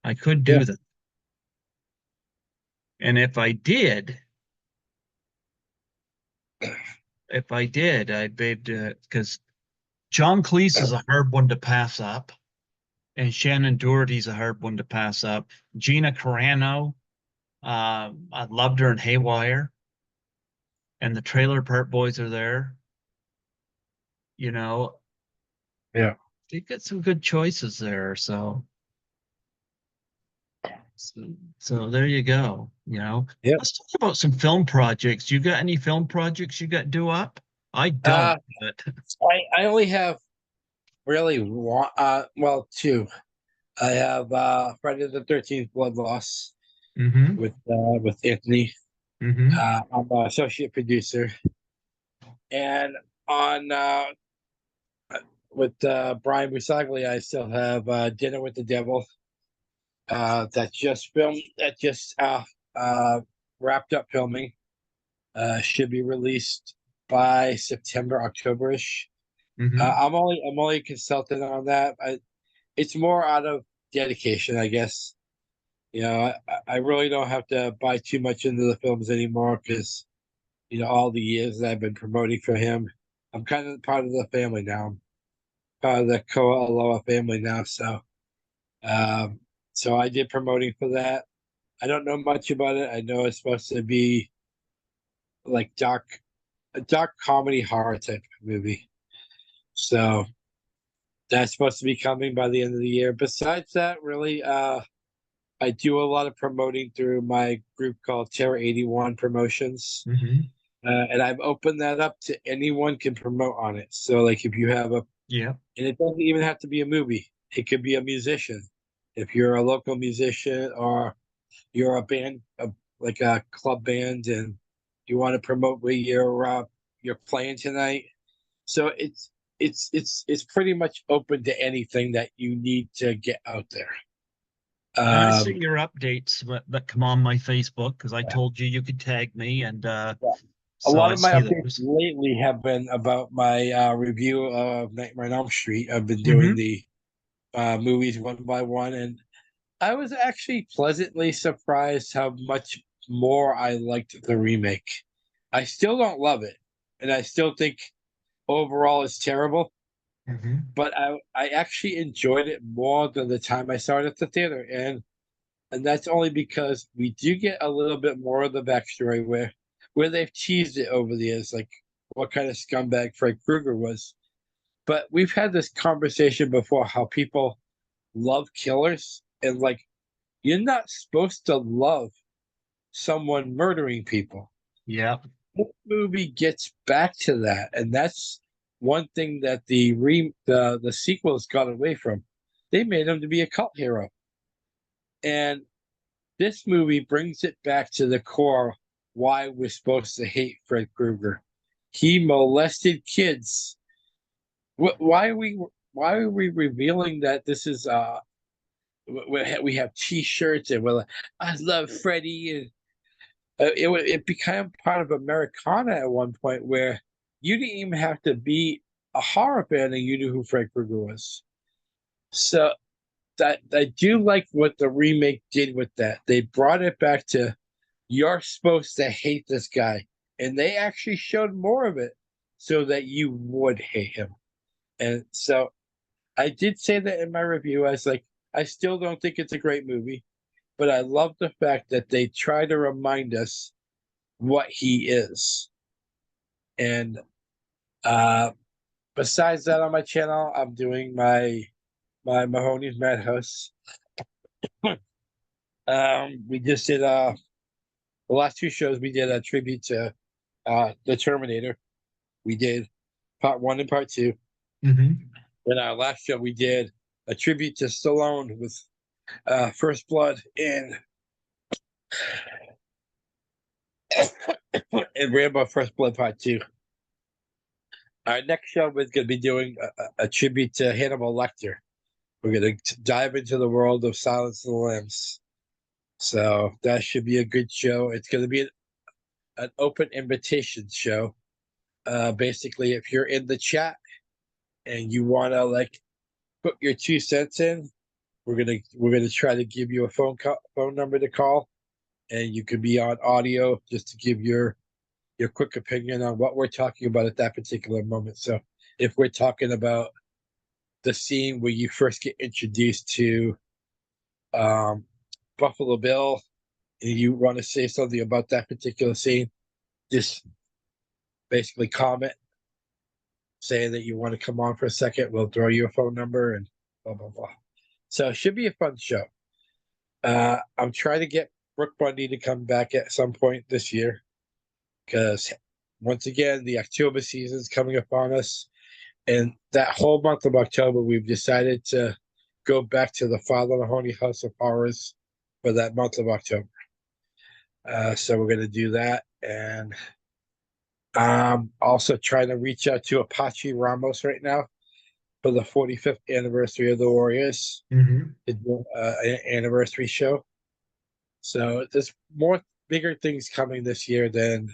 [SPEAKER 1] I could
[SPEAKER 2] Yeah.
[SPEAKER 1] do that. And if I did, I'd be because John Cleese is a hard one to pass up, and Shannon Doherty's a hard one to pass up. Gina Carano, I loved her in Haywire, and the Trailer Park Boys are there. You know,
[SPEAKER 2] Yeah.
[SPEAKER 1] they got some good choices there. So there you go. You know,
[SPEAKER 2] Yep.
[SPEAKER 1] let's talk about some film projects. You got any film projects you got due up? I don't,
[SPEAKER 2] Uh,
[SPEAKER 1] but
[SPEAKER 2] I only have really one. Two. I have Friday the 13th Blood Loss
[SPEAKER 1] mm-hmm,
[SPEAKER 2] with Anthony.
[SPEAKER 1] mm-hmm,
[SPEAKER 2] I'm an associate producer, and on with Brian Busaglia, I still have Dinner with the Devil. That just wrapped up filming. Should be released by September, Octoberish.
[SPEAKER 1] mm-hmm.
[SPEAKER 2] I'm only a consultant on that. It's more out of dedication, I guess. You know, I really don't have to buy too much into the films anymore because all the years that I've been promoting for him, I'm kind of part of the family now. I'm part of the Koa Aloha family now. Um, so I did promoting for that. I don't know much about it. I know it's supposed to be like a dark comedy horror type of movie. So that's supposed to be coming by the end of the year. Besides that, really, I do a lot of promoting through my group called Terror 81 Promotions.
[SPEAKER 1] Mm-hmm.
[SPEAKER 2] And I've opened that up to anyone can promote on it. So, like, if you have
[SPEAKER 1] Yeah.
[SPEAKER 2] and it doesn't even have to be a movie, it could be a musician. If you're a local musician or you're a band, like a club band, and you want to promote where you're playing tonight, so it's pretty much open to anything that you need to get out there.
[SPEAKER 1] And I see
[SPEAKER 2] Um,
[SPEAKER 1] your updates that come on my Facebook because I told you you could tag me, and
[SPEAKER 2] yeah. A
[SPEAKER 1] so
[SPEAKER 2] lot
[SPEAKER 1] I
[SPEAKER 2] of my
[SPEAKER 1] see
[SPEAKER 2] updates
[SPEAKER 1] those.
[SPEAKER 2] lately have been about my review of Nightmare on Elm Street. I've been doing
[SPEAKER 1] Mm-hmm.
[SPEAKER 2] the movies one by one, and I was actually pleasantly surprised how much more I liked the remake. I still don't love it, and I still think overall it's terrible,
[SPEAKER 1] Hmm.
[SPEAKER 2] but I actually enjoyed it more than the time I saw it at the theater, and that's only because we do get a little bit more of the backstory where they've teased it over the years, like what kind of scumbag Fred Krueger was. But we've had this conversation before how people love killers, and like you're not supposed to love someone murdering people.
[SPEAKER 1] Yeah.
[SPEAKER 2] This movie gets back to that, and that's one thing that the sequels got away from. They made him to be a cult hero, and this movie brings it back to the core why we're supposed to hate Fred Krueger. He molested kids. Why are we revealing that this is we have T-shirts and we're like, I love Freddie, and it became part of Americana at one point where you didn't even have to be a horror fan and you knew who Fred Krueger was. So that I do like what the remake did with that. They brought it back to you're supposed to hate this guy, and they actually showed more of it so that you would hate him. And so I did say that in my review. I was like, I still don't think it's a great movie, but I love the fact that they try to remind us what he is. And uh, besides that, on my channel, I'm doing my Mahoney's Madhouse. We just did the last two shows. We did a tribute to the Terminator. We did part one and part two.
[SPEAKER 1] Hmm.
[SPEAKER 2] And our last show, we did a tribute to Stallone with First Blood and Rambo First Blood Part Two. Our next show is going to be doing a tribute to Hannibal Lecter. We're going to dive into the world of Silence of the Lambs. So that should be a good show. It's going to be an open invitation show. Basically, if you're in the chat and you want to like put your 2 cents in, we're gonna try to give you a phone number to call, and you could be on audio just to give your quick opinion on what we're talking about at that particular moment. So if we're talking about the scene where you first get introduced to um, Buffalo Bill, and you want to say something about that particular scene, just basically comment saying that you want to come on for a second. We'll throw you a phone number and blah blah blah. So it should be a fun show. I'm trying to get Brooke Bundy to come back at some point this year because once again the October season is coming upon us, and that whole month of October we've decided to go back to the Father Mahoney House of Horrors for that month of October. So we're going to do that, and also trying to reach out to Apache Ramos right now for the 45th anniversary of the Warriors.
[SPEAKER 1] Hmm.
[SPEAKER 2] To do an anniversary show. So there's more bigger things coming this year than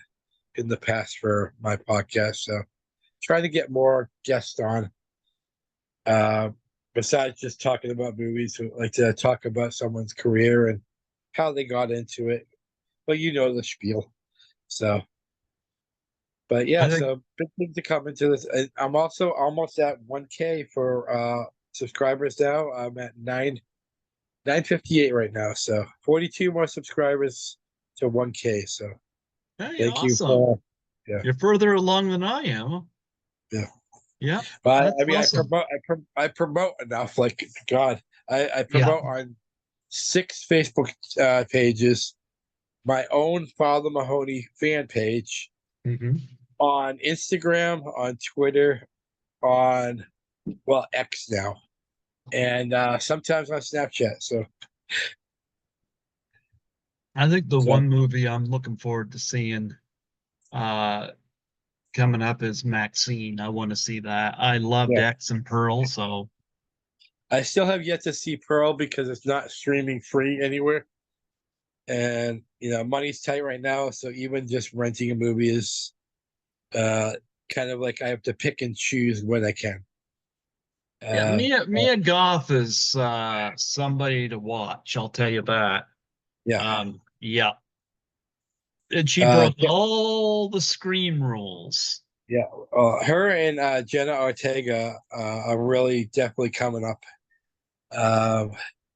[SPEAKER 2] in the past for my podcast. So trying to get more guests on. Uh, Besides just talking about movies, we like to talk about someone's career and how they got into it. But you know the spiel. So, but yeah,
[SPEAKER 1] I think,
[SPEAKER 2] so big things to come into this. And I'm also almost at 1K for subscribers now. I'm at 958 right now. So 42 more subscribers to 1K. So
[SPEAKER 1] hey,
[SPEAKER 2] thank you
[SPEAKER 1] awesome.
[SPEAKER 2] for yeah,
[SPEAKER 1] You're further along than I am.
[SPEAKER 2] yeah.
[SPEAKER 1] Yeah,
[SPEAKER 2] But
[SPEAKER 1] that's
[SPEAKER 2] I mean,
[SPEAKER 1] awesome.
[SPEAKER 2] I promote enough. Like God, I
[SPEAKER 1] Yeah.
[SPEAKER 2] promote on 6 Facebook pages, my own Father Mahoney fan page,
[SPEAKER 1] Hmm.
[SPEAKER 2] on Instagram, on Twitter, on well X now, and sometimes on Snapchat.
[SPEAKER 1] I think the
[SPEAKER 2] So
[SPEAKER 1] one movie I'm looking forward to seeing uh coming up is Maxine. I want to see that. I loved
[SPEAKER 2] yeah,
[SPEAKER 1] X and Pearl, so
[SPEAKER 2] I still have yet to see Pearl because it's not streaming free anywhere. And money's tight right now, so even just renting a movie is uh kind of like I have to pick and choose when I can.
[SPEAKER 1] Yeah,
[SPEAKER 2] Uh,
[SPEAKER 1] Mia Goth is somebody to watch, I'll tell you that.
[SPEAKER 2] yeah.
[SPEAKER 1] Yeah. And she
[SPEAKER 2] Uh,
[SPEAKER 1] broke all the Scream rules.
[SPEAKER 2] yeah. Her and Jenna Ortega are really definitely coming up. Um,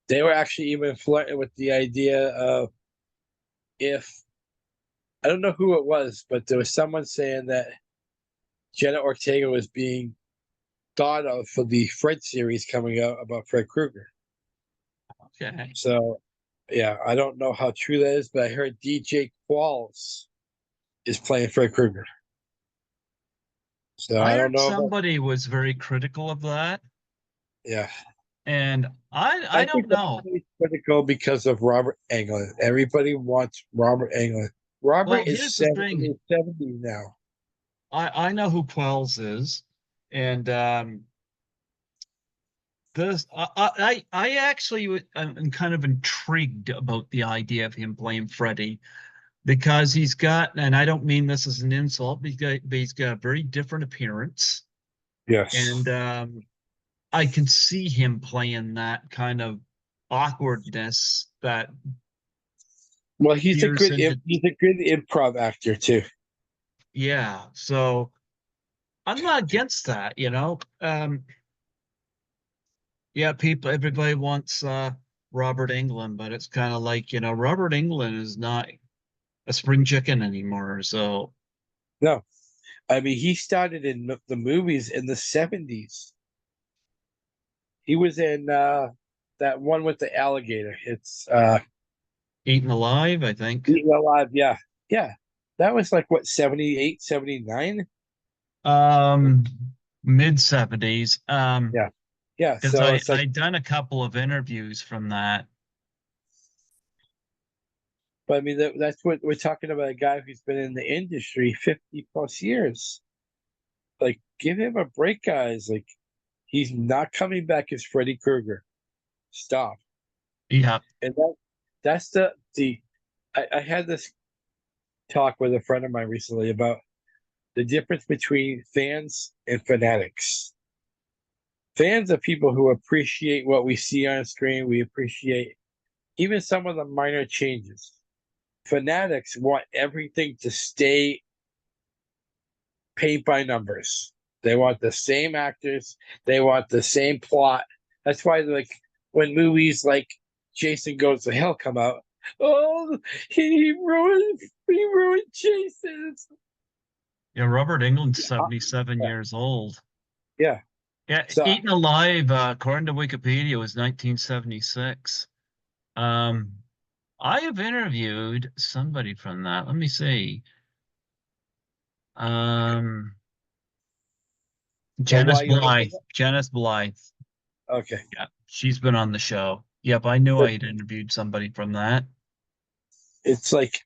[SPEAKER 2] they were actually even flirting with the idea of, if I don't know who it was, but there was someone saying that Jenna Ortega was being thought of for the Fred series coming out about Fred Krueger.
[SPEAKER 1] Okay.
[SPEAKER 2] So, yeah, I don't know how true that is, but I heard DJ Qualls is playing Fred Krueger. So
[SPEAKER 1] I
[SPEAKER 2] I don't
[SPEAKER 1] heard
[SPEAKER 2] know about,
[SPEAKER 1] somebody was very critical of that,
[SPEAKER 2] yeah.
[SPEAKER 1] and I
[SPEAKER 2] I
[SPEAKER 1] don't
[SPEAKER 2] think that's
[SPEAKER 1] know.
[SPEAKER 2] really critical because of Robert Englund. Everybody wants Robert Englund. Robert
[SPEAKER 1] Well,
[SPEAKER 2] is
[SPEAKER 1] here's the
[SPEAKER 2] 70,
[SPEAKER 1] thing.
[SPEAKER 2] is 70 now.
[SPEAKER 1] I know who Quells is, and this I actually am kind of intrigued about the idea of him playing Freddy because he's got, and I don't mean this as an insult, but he's got a very different appearance,
[SPEAKER 2] Yes.
[SPEAKER 1] and I can see him playing that kind of awkwardness that
[SPEAKER 2] Well,
[SPEAKER 1] peers into,
[SPEAKER 2] he's a good improv actor too.
[SPEAKER 1] yeah. So I'm not against that, you know. Yeah, everybody wants Robert Englund, but it's kind of like, you know, Robert Englund is not a spring chicken anymore. So
[SPEAKER 2] No, I mean he started in the movies in the 70s. He was in that one with the alligator. It's
[SPEAKER 1] Eaten Alive, I think.
[SPEAKER 2] Eating Alive. Yeah, yeah. That was like what, 78, 79.
[SPEAKER 1] Um, Mid 70s.
[SPEAKER 2] Yeah, yeah.
[SPEAKER 1] Because
[SPEAKER 2] So it's like,
[SPEAKER 1] I'd done a couple of interviews from that.
[SPEAKER 2] but I mean that's what we're talking about. A guy who's been in the industry 50 plus years. Like, give him a break, guys. Like, he's not coming back as Freddy Krueger. Stop.
[SPEAKER 1] Yeah.
[SPEAKER 2] And that's the I had this talk with a friend of mine recently about the difference between fans and fanatics. Fans are people who appreciate what we see on screen. We appreciate even some of the minor changes. Fanatics want everything to stay paint by numbers. They want the same actors. They want the same plot. That's why, like, when movies like Jason Goes to Hell come out, oh, he ruined Jason.
[SPEAKER 1] Yeah, Robert Englund's
[SPEAKER 2] Uh,
[SPEAKER 1] 77
[SPEAKER 2] yeah,
[SPEAKER 1] years old.
[SPEAKER 2] yeah.
[SPEAKER 1] Yeah,
[SPEAKER 2] So
[SPEAKER 1] Eaten Alive, according to Wikipedia, was 1976. Um, I have interviewed somebody from that. Let me see. Um,
[SPEAKER 2] well,
[SPEAKER 1] Janice
[SPEAKER 2] why you're looking
[SPEAKER 1] Blythe. Janice Blythe.
[SPEAKER 2] at, okay.
[SPEAKER 1] Yeah, she's been on the show. Yep, I knew
[SPEAKER 2] But
[SPEAKER 1] I had interviewed somebody from that.
[SPEAKER 2] it's like,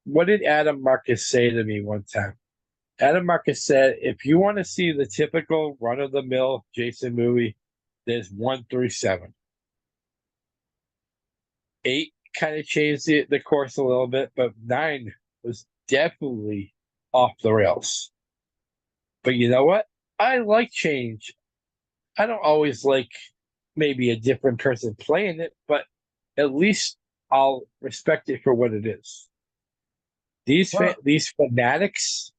[SPEAKER 2] what did Adam Marcus say to me one time? Adam Marcus said, if you want to see the typical run of the mill Jason movie, there's 1 through 7. 8 kind of changed the course a little bit, but 9 was definitely off the rails. But you know what? I like change. I don't always like maybe a different person playing it, but at least I'll respect it for what it is.
[SPEAKER 1] Well,
[SPEAKER 2] These fanatics,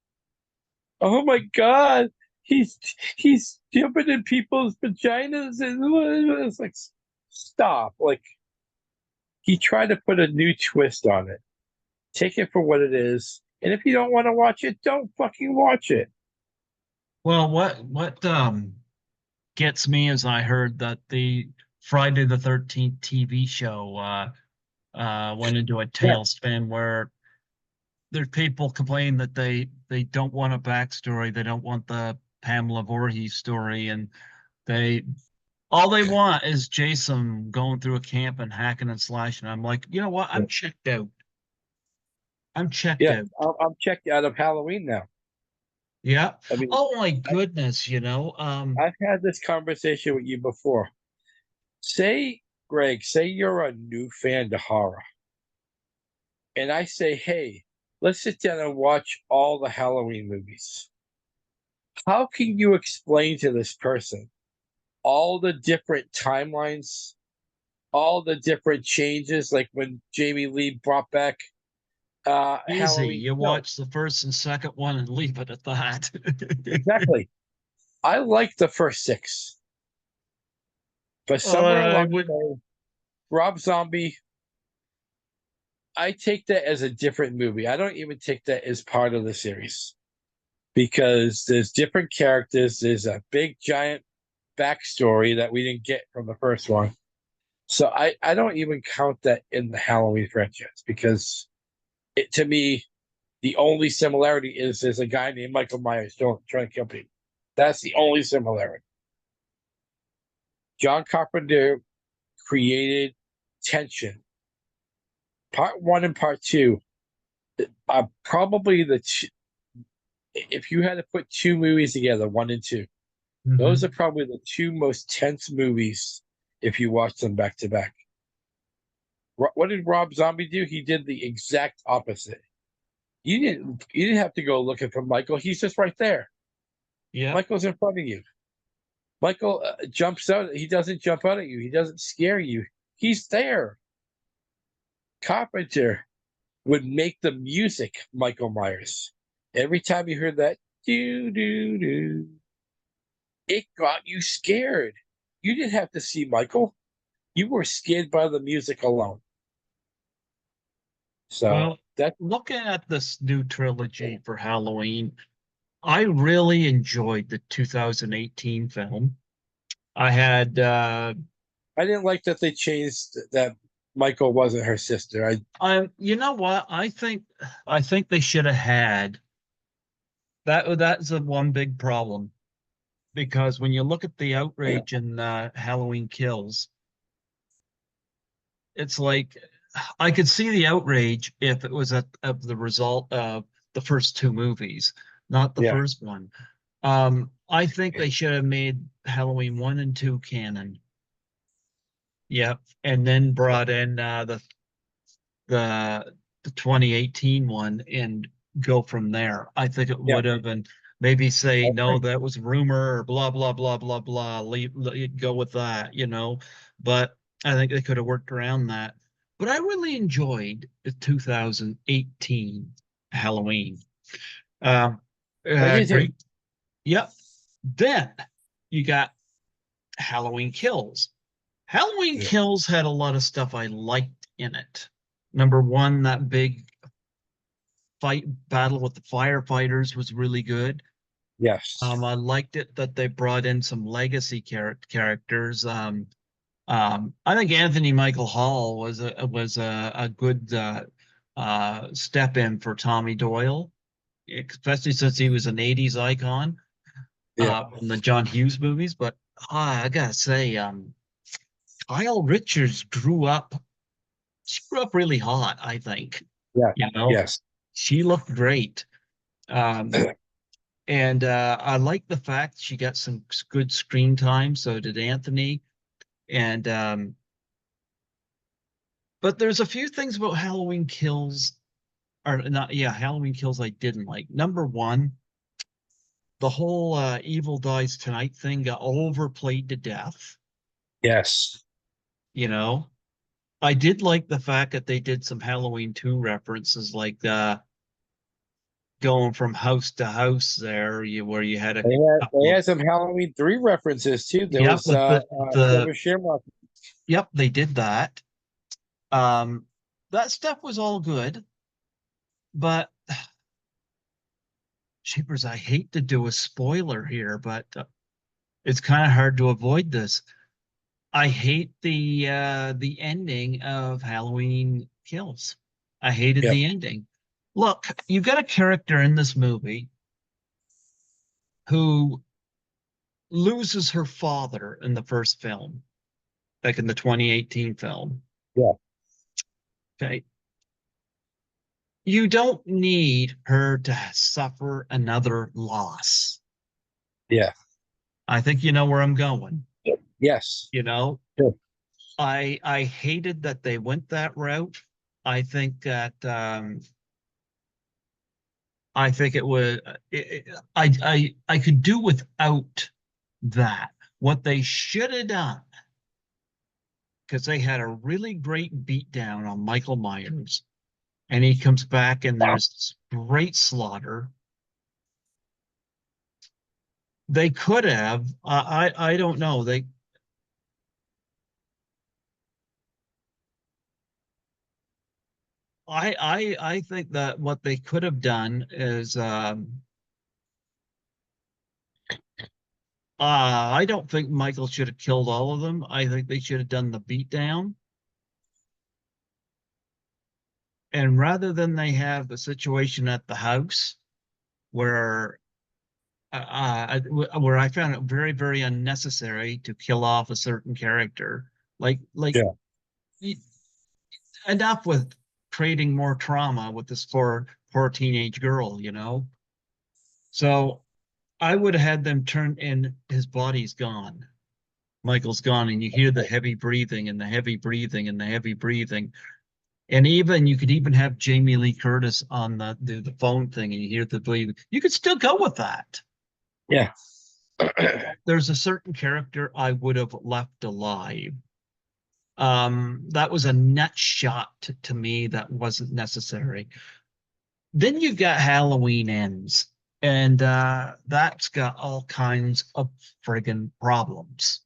[SPEAKER 2] oh my god, he's he's jumping in people's vaginas, and it's like, stop. Like, he tried to put a new twist on it. Take it for what it is. And if you don't want to watch it, don't fucking watch it.
[SPEAKER 1] what gets me is I heard that the Friday the 13th TV show went into a
[SPEAKER 2] Yeah.
[SPEAKER 1] tailspin where there's people complaining that they don't want a backstory, they don't want the Pamela Voorhees story, and they all they want is Jason going through a camp and hacking and slashing. I'm like, you know what?
[SPEAKER 2] Yeah.
[SPEAKER 1] I'm checked out. I'm checked
[SPEAKER 2] Yeah.
[SPEAKER 1] out.
[SPEAKER 2] I'm checked out of Halloween now.
[SPEAKER 1] Yeah.
[SPEAKER 2] I mean,
[SPEAKER 1] Oh my
[SPEAKER 2] I,
[SPEAKER 1] goodness, you know.
[SPEAKER 2] I've had this conversation with you before. Say, Greg, say you're a new fan to horror. And I say, hey, let's sit down and watch all the Halloween movies. How can you explain to this person all the different timelines, all the different changes, like when Jamie Lee brought back
[SPEAKER 1] Easy.
[SPEAKER 2] Halloween.
[SPEAKER 1] You
[SPEAKER 2] No,
[SPEAKER 1] watch the first and second one and leave it at that.
[SPEAKER 2] exactly. I like the first six, but somewhere
[SPEAKER 1] I
[SPEAKER 2] along
[SPEAKER 1] would.
[SPEAKER 2] the way, Rob Zombie, I take that as a different movie. I don't even take that as part of the series because there's different characters. There's a big giant backstory that we didn't get from the first one. So I don't even count that in the Halloween franchise because to me, the only similarity is there's a guy named Michael Myers trying to kill people. That's the only similarity. John Carpenter created tension. Part one and part two are probably if you had to put two movies together, one and two, those
[SPEAKER 1] Mhm.
[SPEAKER 2] are probably the two most tense movies if you watch them back to back. What did Rob Zombie do? He did the exact opposite. You didn't have to go looking for Michael. He's just right there.
[SPEAKER 1] Yeah.
[SPEAKER 2] Michael's in front of you. Michael jumps out. He doesn't jump out at you. He doesn't scare you. He's there. Carpenter would make the music Michael Myers. Every time you heard that do do do, it got you scared. You didn't have to see Michael. You were scared by the music alone. So
[SPEAKER 1] Well,
[SPEAKER 2] that
[SPEAKER 1] looking at this new trilogy for Halloween, I really enjoyed the 2018 film. I had
[SPEAKER 2] I didn't like that they changed that Michael wasn't her sister.
[SPEAKER 1] you know what? I think they should have had that. That's a one big problem because when you look at the outrage in Halloween Kills, it's like I could see the outrage if it was of the result of the first two movies, not the
[SPEAKER 2] Yeah,
[SPEAKER 1] first one. I think they should have made Halloween 1 and 2 canon. Yep, and then brought in the the 2018 one and go from there. I think it
[SPEAKER 2] yeah,
[SPEAKER 1] would have, and maybe say
[SPEAKER 2] I
[SPEAKER 1] no,
[SPEAKER 2] agree.
[SPEAKER 1] that was rumor or blah blah blah blah blah. Go with that, you know. But I think they could have worked around that. But I really enjoyed the 2018 Halloween. Um,
[SPEAKER 2] I did too.
[SPEAKER 1] great. Yep. Then you got Halloween Kills. Halloween
[SPEAKER 2] Yeah.
[SPEAKER 1] Kills had a lot of stuff I liked in it. Number one, that big fight battle with the firefighters was really good.
[SPEAKER 2] Yes.
[SPEAKER 1] I liked it that they brought in some legacy characters. I think Anthony Michael Hall was a good step in for Tommy Doyle, especially since he was an '80s icon
[SPEAKER 2] Yeah.
[SPEAKER 1] in the John Hughes movies. But I gotta say, Kyle Richards grew up. She grew up really hot, I think.
[SPEAKER 2] Yeah.
[SPEAKER 1] You know,
[SPEAKER 2] Yes.
[SPEAKER 1] she looked great. Um, and I like the fact she got some good screen time. So did Anthony. And but there's a few things about Halloween Kills, or not, yeah, Halloween Kills I didn't like. Number one, the whole Evil Dies Tonight thing got overplayed to death.
[SPEAKER 2] Yes.
[SPEAKER 1] You know, I did like the fact that they did some Halloween 2 references, like going from house to house there, where you had a
[SPEAKER 2] They
[SPEAKER 1] couple of,
[SPEAKER 2] had some Halloween 3 references too. There
[SPEAKER 1] yep,
[SPEAKER 2] was
[SPEAKER 1] with the
[SPEAKER 2] Trevor Shamrock.
[SPEAKER 1] yep, they did that. Um, that stuff was all good, but Shapers, I hate to do a spoiler here, but it's kind of hard to avoid this. I hate the ending of Halloween Kills. I hated
[SPEAKER 2] Yep.
[SPEAKER 1] the ending. Look, you got a character in this movie who loses her father in the first film, like in the 2018 film.
[SPEAKER 2] Yeah.
[SPEAKER 1] Okay. You don't need her to suffer another loss.
[SPEAKER 2] Yeah.
[SPEAKER 1] I think you know where I'm going.
[SPEAKER 2] Yes.
[SPEAKER 1] You know,
[SPEAKER 2] Sure.
[SPEAKER 1] I hated that they went that route. I think that I think it was I could do without that. What they should have done, because they had a really great beatdown on Michael Myers, and he comes back and there's this great slaughter. They could have, I don't know. I think that what they could have done is I don't think Michael should have killed all of them. I think they should have done the beatdown. And rather than they have the situation at the house where where I found it very, very unnecessary to kill off a certain character. Like
[SPEAKER 2] Yeah.
[SPEAKER 1] Enough with creating more trauma with this poor teenage girl, you know? So I would have had them turn in his body's gone. Michael's gone, and you hear the heavy breathing and the heavy breathing and the heavy breathing. And even you could even have Jamie Lee Curtis on the phone thing, and you hear the breathing. You could still go with that.
[SPEAKER 2] Yeah.
[SPEAKER 1] There's a certain character I would have left alive. That was a nut shot to me that wasn't necessary. Then you've got Halloween Ends, and that's got all kinds of friggin' problems.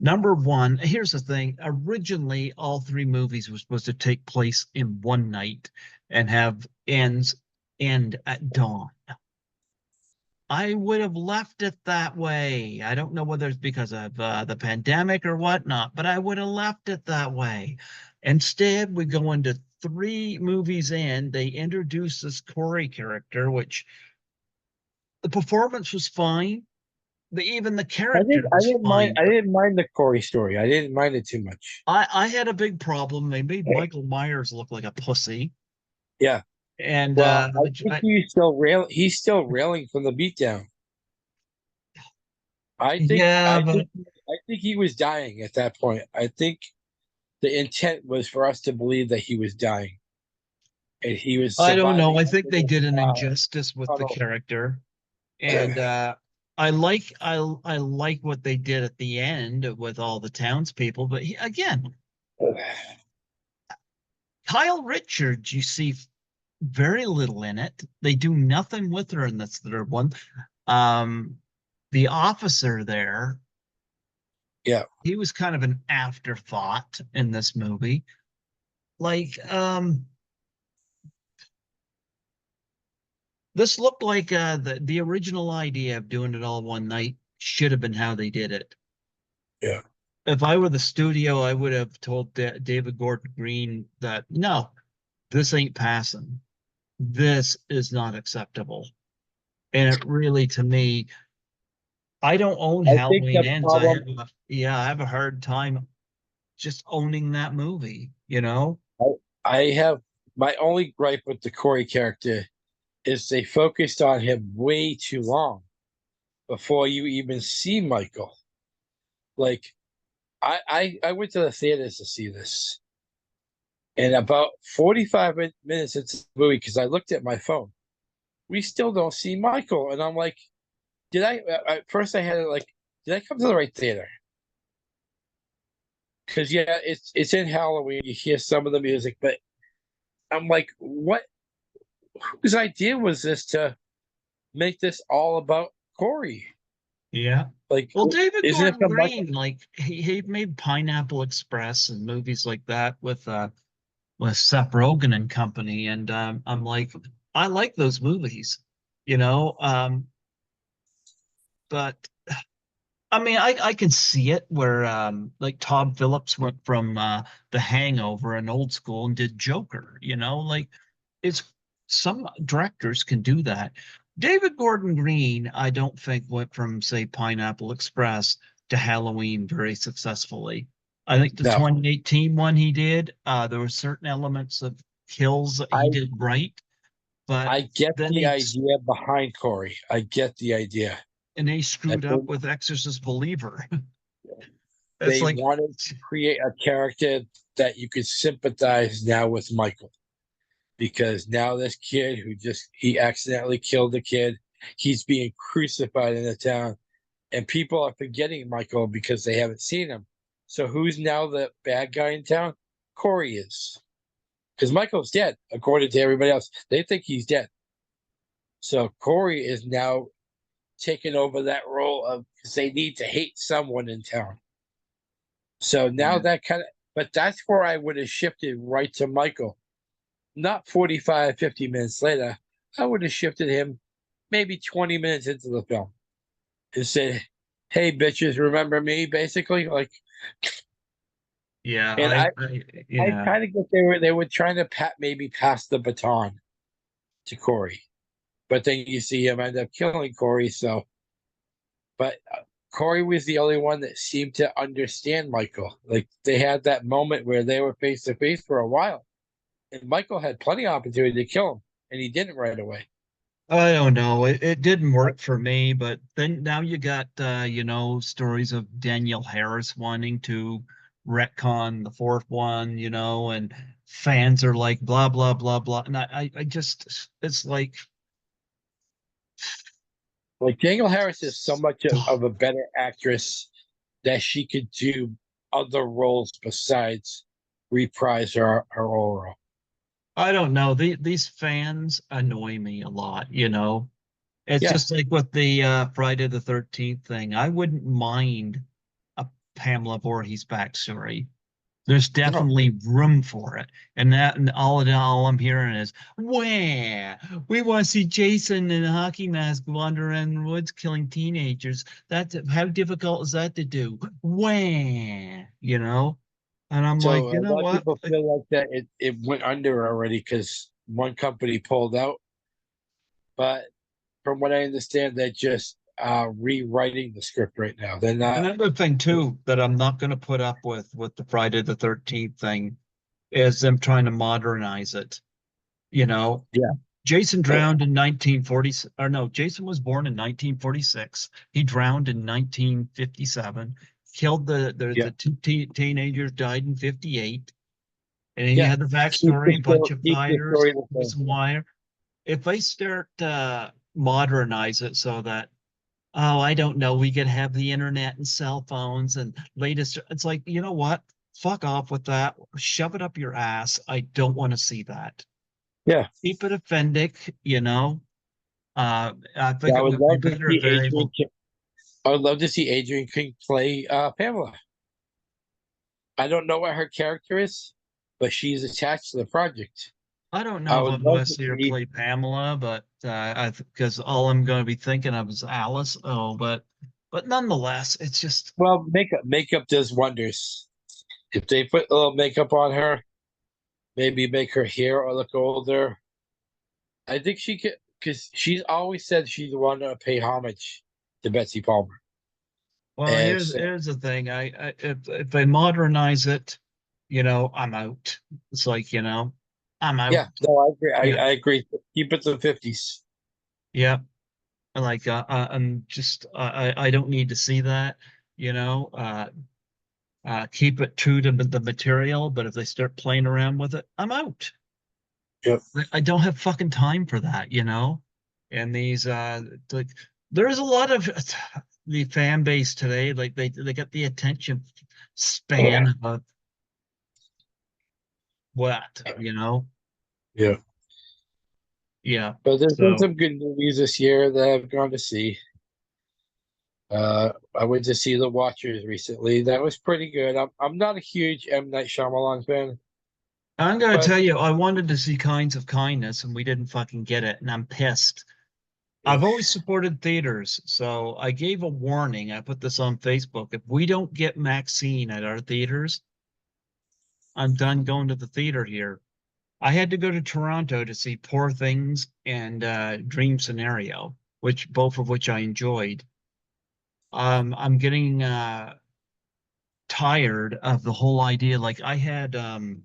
[SPEAKER 1] Number one, here's the thing. Originally, all three movies were supposed to take place in one night and have ends end at dawn. I would have left it that way. I don't know whether it's because of the pandemic or whatnot, but I would have left it that way. Instead, we go into three movies in. They introduce this Corey character, which the performance was fine. Even the character
[SPEAKER 2] I
[SPEAKER 1] was
[SPEAKER 2] didn't mind.
[SPEAKER 1] fine.
[SPEAKER 2] I didn't mind the Corey story. I didn't mind it too much.
[SPEAKER 1] I had a big problem. They made Michael Myers look like a pussy.
[SPEAKER 2] Yeah.
[SPEAKER 1] And
[SPEAKER 2] Well, I think he's still railing from the beatdown.
[SPEAKER 1] yeah, but
[SPEAKER 2] I think he was dying at that point. I think the intent was for us to believe that he was dying, and he was
[SPEAKER 1] I don't know.
[SPEAKER 2] surviving
[SPEAKER 1] I think
[SPEAKER 2] under
[SPEAKER 1] they
[SPEAKER 2] the
[SPEAKER 1] did an injustice with the
[SPEAKER 2] tunnel.
[SPEAKER 1] character. And I like what they did at the end with all the townspeople. But again, Kyle Richards, you see very little in it. They do nothing with her in this third one. Um, the officer there,
[SPEAKER 2] Yeah.
[SPEAKER 1] he was kind of an afterthought in this movie. Like, this looked like the original idea of doing it all one night should have been how they did it.
[SPEAKER 2] Yeah.
[SPEAKER 1] If I were the studio, I would have told David Gordon Green that no, this ain't passing. This is not acceptable. And it really, to me, I don't own
[SPEAKER 2] I think
[SPEAKER 1] Halloween
[SPEAKER 2] the
[SPEAKER 1] Ends.
[SPEAKER 2] problem.
[SPEAKER 1] I have a hard time just owning that movie, you know?
[SPEAKER 2] I have my only gripe with the Corey character is they focused on him way too long before you even see Michael. Like I went to the theaters to see this, and about 45 minutes into the movie, because I looked at my phone, we still don't see Michael, and I'm like, did I? At first, I had it like, did I come to the right theater? Because yeah, it's in Halloween. You hear some of the music, but I'm like, what? Whose idea was this to make this all about Corey?
[SPEAKER 1] Yeah.
[SPEAKER 2] Like,
[SPEAKER 1] Well, David
[SPEAKER 2] isn't it
[SPEAKER 1] Gordon
[SPEAKER 2] the Michael?
[SPEAKER 1] Green, like he made Pineapple Express and movies like that with Seth Rogen and company, and I'm like, I like those movies, you know. But I mean, I can see it where like Todd Phillips went from The Hangover and Old School and did Joker, you know, like it's some directors can do that. David Gordon Green, I don't think went from say Pineapple Express to Halloween very successfully. I think the
[SPEAKER 2] No,
[SPEAKER 1] 2018 one he did, there were certain elements of kills that he
[SPEAKER 2] I
[SPEAKER 1] did right, but
[SPEAKER 2] I get
[SPEAKER 1] then
[SPEAKER 2] the
[SPEAKER 1] he
[SPEAKER 2] idea behind Corey. I get the idea.
[SPEAKER 1] and he
[SPEAKER 2] I
[SPEAKER 1] screwed up
[SPEAKER 2] think
[SPEAKER 1] with Exorcist Believer. It's
[SPEAKER 2] they
[SPEAKER 1] like,
[SPEAKER 2] wanted to create a character that you could sympathize now with Michael, because now this kid who just he accidentally killed a kid, he's being crucified in the town. and people are forgetting Michael because they haven't seen him. So who's now the bad guy in town? Corey is, because Michael's dead, according to everybody else. They think he's dead. So Corey is now taking over that role of because they need to hate someone in town. So now
[SPEAKER 1] Yeah.
[SPEAKER 2] that kind of, but that's where I would have shifted right to Michael. Not 45, 50 minutes later. I would have shifted him maybe 20 minutes into the film and said, hey, bitches, remember me, basically? Like,
[SPEAKER 1] Yeah,
[SPEAKER 2] and I
[SPEAKER 1] yeah.
[SPEAKER 2] kind of get they were trying to maybe pass the baton to Corey. But then you see him end up killing Corey. So, but Corey was the only one that seemed to understand Michael. Like they had that moment where they were face to face for a while, and Michael had plenty of opportunity to kill him, and he didn't right away.
[SPEAKER 1] I don't know. It didn't work for me, but then now you got stories of Danielle Harris wanting to retcon the fourth one, and fans are like blah blah blah blah. And I just it's like
[SPEAKER 2] Like Daniel Harris is so much of
[SPEAKER 1] stop.
[SPEAKER 2] a better actress that she could do other roles besides reprise her old role.
[SPEAKER 1] I don't know. These fans annoy me a lot. It's
[SPEAKER 2] Yeah,
[SPEAKER 1] just like with the Friday the 13th thing. I wouldn't mind a Pamela Voorhees backstory. There's
[SPEAKER 2] no.
[SPEAKER 1] definitely room for it. And all I'm hearing is, wah, we want to see Jason in a hockey mask wander around the woods killing teenagers. That's how difficult is that to do? Wah. And I'm
[SPEAKER 2] So
[SPEAKER 1] like,
[SPEAKER 2] a
[SPEAKER 1] you know
[SPEAKER 2] lot of
[SPEAKER 1] what?
[SPEAKER 2] people feel like that it went under already because one company pulled out. But from what I understand, they're just rewriting the script right now. They're not.
[SPEAKER 1] Another thing too that I'm not going to put up with the Friday the 13th thing is them trying to modernize it. You know,
[SPEAKER 2] Yeah,
[SPEAKER 1] Jason drowned in 1940, or no, Jason was born in 1946. He drowned in 1957, killed
[SPEAKER 2] yeah,
[SPEAKER 1] the two teenagers, died in 58. And then you
[SPEAKER 2] yeah.
[SPEAKER 1] had the backstory, a bunch of
[SPEAKER 2] Keep the
[SPEAKER 1] fighters,
[SPEAKER 2] story the same.
[SPEAKER 1] some wire. If they start modernize it so that, oh, I don't know, we could have the internet and cell phones and latest, it's like, you know what? Fuck off with that. Shove it up your ass. I don't want to see that.
[SPEAKER 2] Yeah,
[SPEAKER 1] Keep it authentic. I
[SPEAKER 2] yeah.
[SPEAKER 1] think it would be better if they're able.
[SPEAKER 2] I would love to see Adrian King play Pamela. I don't know what her character is, but she's attached to the project.
[SPEAKER 1] I don't
[SPEAKER 2] I
[SPEAKER 1] know if
[SPEAKER 2] would
[SPEAKER 1] I'm going
[SPEAKER 2] love
[SPEAKER 1] to
[SPEAKER 2] to
[SPEAKER 1] see her
[SPEAKER 2] see.
[SPEAKER 1] play Pamela, but I because all I'm going to be thinking of is Alice. Oh, but nonetheless, it's just
[SPEAKER 2] Well, makeup does wonders. If they put a little makeup on her, maybe make her hair look older. I think she could because she's always said she's the one to pay homage to Betsy Palmer.
[SPEAKER 1] well.
[SPEAKER 2] And
[SPEAKER 1] Here's
[SPEAKER 2] so,
[SPEAKER 1] here's the thing. If they modernize it, I'm out. It's like I'm out.
[SPEAKER 2] yeah, no, I agree.
[SPEAKER 1] Yeah,
[SPEAKER 2] I agree. Keep it to the 50s.
[SPEAKER 1] yeah. Like I'm just I don't need to see that. You know. Keep it true to the material, but if they start playing around with it, I'm out.
[SPEAKER 2] Yep.
[SPEAKER 1] I don't have fucking time for that. And these like there's a lot of the fan base today, like they got the attention span of what.
[SPEAKER 2] Yeah.
[SPEAKER 1] Yeah.
[SPEAKER 2] But there's been
[SPEAKER 1] So
[SPEAKER 2] some good movies this year that I've gone to see. I went to see The Watchers recently. That was pretty good. I'm not a huge M. Night Shyamalan fan,
[SPEAKER 1] I'm gonna
[SPEAKER 2] but
[SPEAKER 1] tell you, I wanted to see Kinds of Kindness and we didn't fucking get it, and I'm pissed.
[SPEAKER 2] yeah,
[SPEAKER 1] I've always supported theaters, so I gave a warning. I put this on Facebook. If we don't get Maxine at our theaters, I'm done going to the theater here. I had to go to Toronto to see Poor Things and Dream Scenario, which both of which I enjoyed. I'm getting tired of the whole idea. Like I had who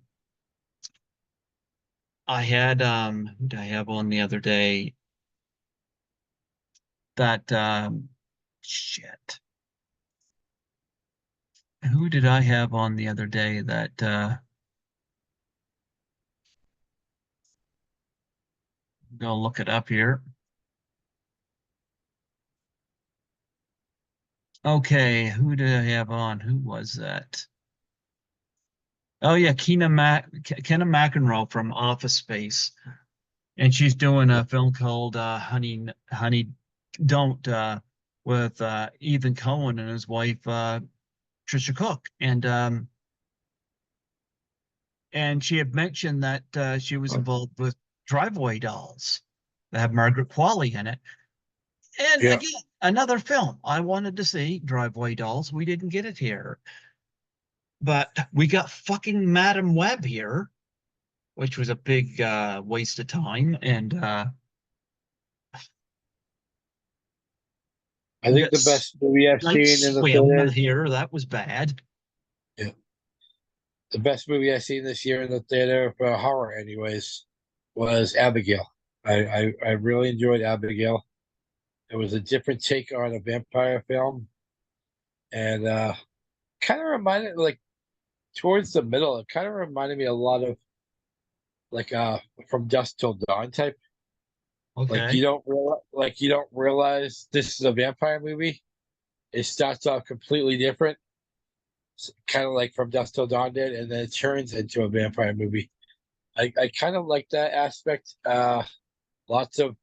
[SPEAKER 1] did I have on the other day? That shit. Who did I have on the other day that go look it up here. Okay, who did I have on? Who was that? Oh yeah, Kenna McEnroe from Office Space, and she's doing a film called Honey Don't with Ethan Cohen and his wife Trisha Cook, and she had mentioned that she was involved with Driveway Dolls that have Margaret Qualley in it. And
[SPEAKER 2] Yeah,
[SPEAKER 1] again, another film I wanted to see, Driveway Dolls. We didn't get it here, but we got fucking Madam Web here, which was a big waste of time. And
[SPEAKER 2] I
[SPEAKER 1] we
[SPEAKER 2] think
[SPEAKER 1] got
[SPEAKER 2] the best movie I've
[SPEAKER 1] Night
[SPEAKER 2] seen in the
[SPEAKER 1] Swim
[SPEAKER 2] theater.
[SPEAKER 1] here. That was bad.
[SPEAKER 2] Yeah, the best movie I've seen this year in the theater for horror, anyways, was Abigail. I really enjoyed Abigail. It was a different take on a vampire film, and kind of reminded like towards the middle. It kind of reminded me a lot of like From Dusk Till Dawn type.
[SPEAKER 1] Okay.
[SPEAKER 2] Like you don't realize this is a vampire movie. It starts off completely different, kind of like From Dusk Till Dawn did, and then it turns into a vampire movie. I kind of like that aspect. Lots of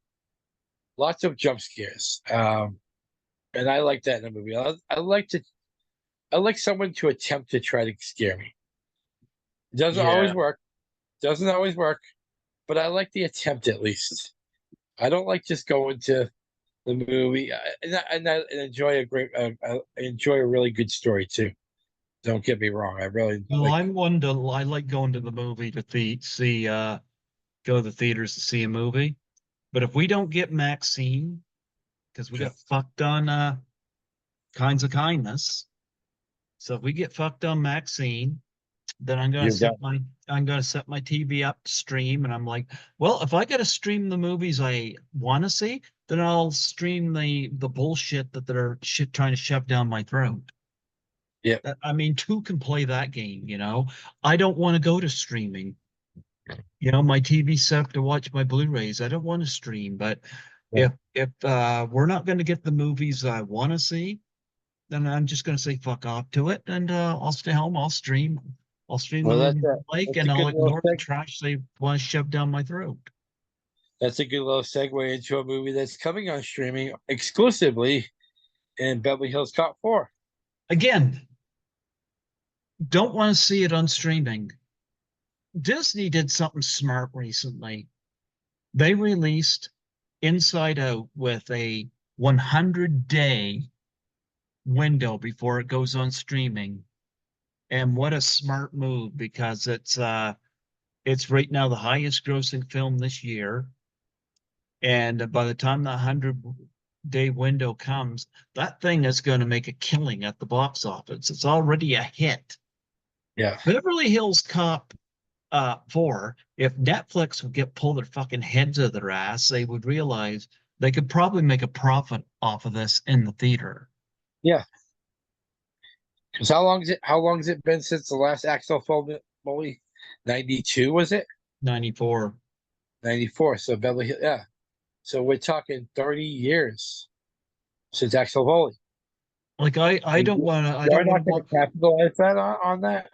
[SPEAKER 2] lots of jump scares. And I like that in a movie. I like someone to attempt to try to scare me. It doesn't always
[SPEAKER 1] Yeah.
[SPEAKER 2] work. Doesn't always work, but I like the attempt at least. I don't like just going to the movie and enjoy a great. I enjoy a really good story too. Don't get me wrong. I really
[SPEAKER 1] Well,
[SPEAKER 2] like.
[SPEAKER 1] I'm one to I like going to the movie to see go to the theaters to see a movie. But if we don't get Maxine, because we got fucked on Kinds of Kindness, so if we get fucked on Maxine, then
[SPEAKER 2] You're done.
[SPEAKER 1] I'm gonna set my TV up to stream, and I'm like, well, if I gotta stream the movies I want to see, then I'll stream the bullshit that they're shit trying to shove down my throat.
[SPEAKER 2] Yep.
[SPEAKER 1] I mean, two can play that game, you know. I don't want to go to streaming. You know, my TV's set up to watch my Blu-rays. I don't want to stream, but
[SPEAKER 2] Yeah.
[SPEAKER 1] if we're not going to get the movies I want to see, then I'm just going to say fuck off to it, and I'll stay home. I'll stream the
[SPEAKER 2] Well,
[SPEAKER 1] movies I like,
[SPEAKER 2] that's a
[SPEAKER 1] and I'll
[SPEAKER 2] good little
[SPEAKER 1] ignore the trash they want to shove down my throat.
[SPEAKER 2] that's a good little segue into a movie that's coming on streaming exclusively in Beverly Hills Cop 4.
[SPEAKER 1] Again, don't want to see it on streaming. Disney did something smart recently. They released Inside Out with a 100-day window before it goes on streaming. And what a smart move, because it's right now the highest grossing film this year. And by the time the 100-day window comes, that thing is going to make a killing at the box office. It's already a hit.
[SPEAKER 2] Yeah.
[SPEAKER 1] Beverly Hills Cop 4, if Netflix would get pull their fucking heads out of their ass, they would realize they could probably make a profit off of this in the theater.
[SPEAKER 2] Yeah. Because how long has it been since the last Axel Foley? 92 was it?
[SPEAKER 1] 94.
[SPEAKER 2] 94. So Beverly Hills, yeah. So we're talking 30 years since Axel Foley.
[SPEAKER 1] Like I don't want to I
[SPEAKER 2] You're
[SPEAKER 1] don't want
[SPEAKER 2] not
[SPEAKER 1] to
[SPEAKER 2] going
[SPEAKER 1] watch.
[SPEAKER 2] to capitalize that on that?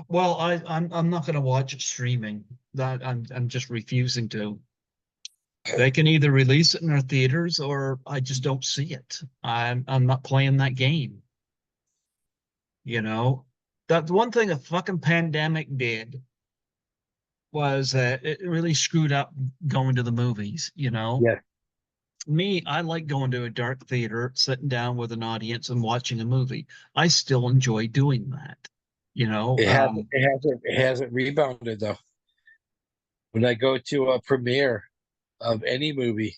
[SPEAKER 1] Well, I'm not going to watch it streaming. That I'm just refusing to. They can either release it in our theaters or I just don't see it. I'm not playing that game. You know, that one thing a fucking pandemic did was it really screwed up going to the movies. You know,
[SPEAKER 2] Yeah.
[SPEAKER 1] me, I like going to a dark theater, sitting down with an audience and watching a movie. I still enjoy doing that. You know,
[SPEAKER 2] It hasn't rebounded though. When I go to a premiere of any movie,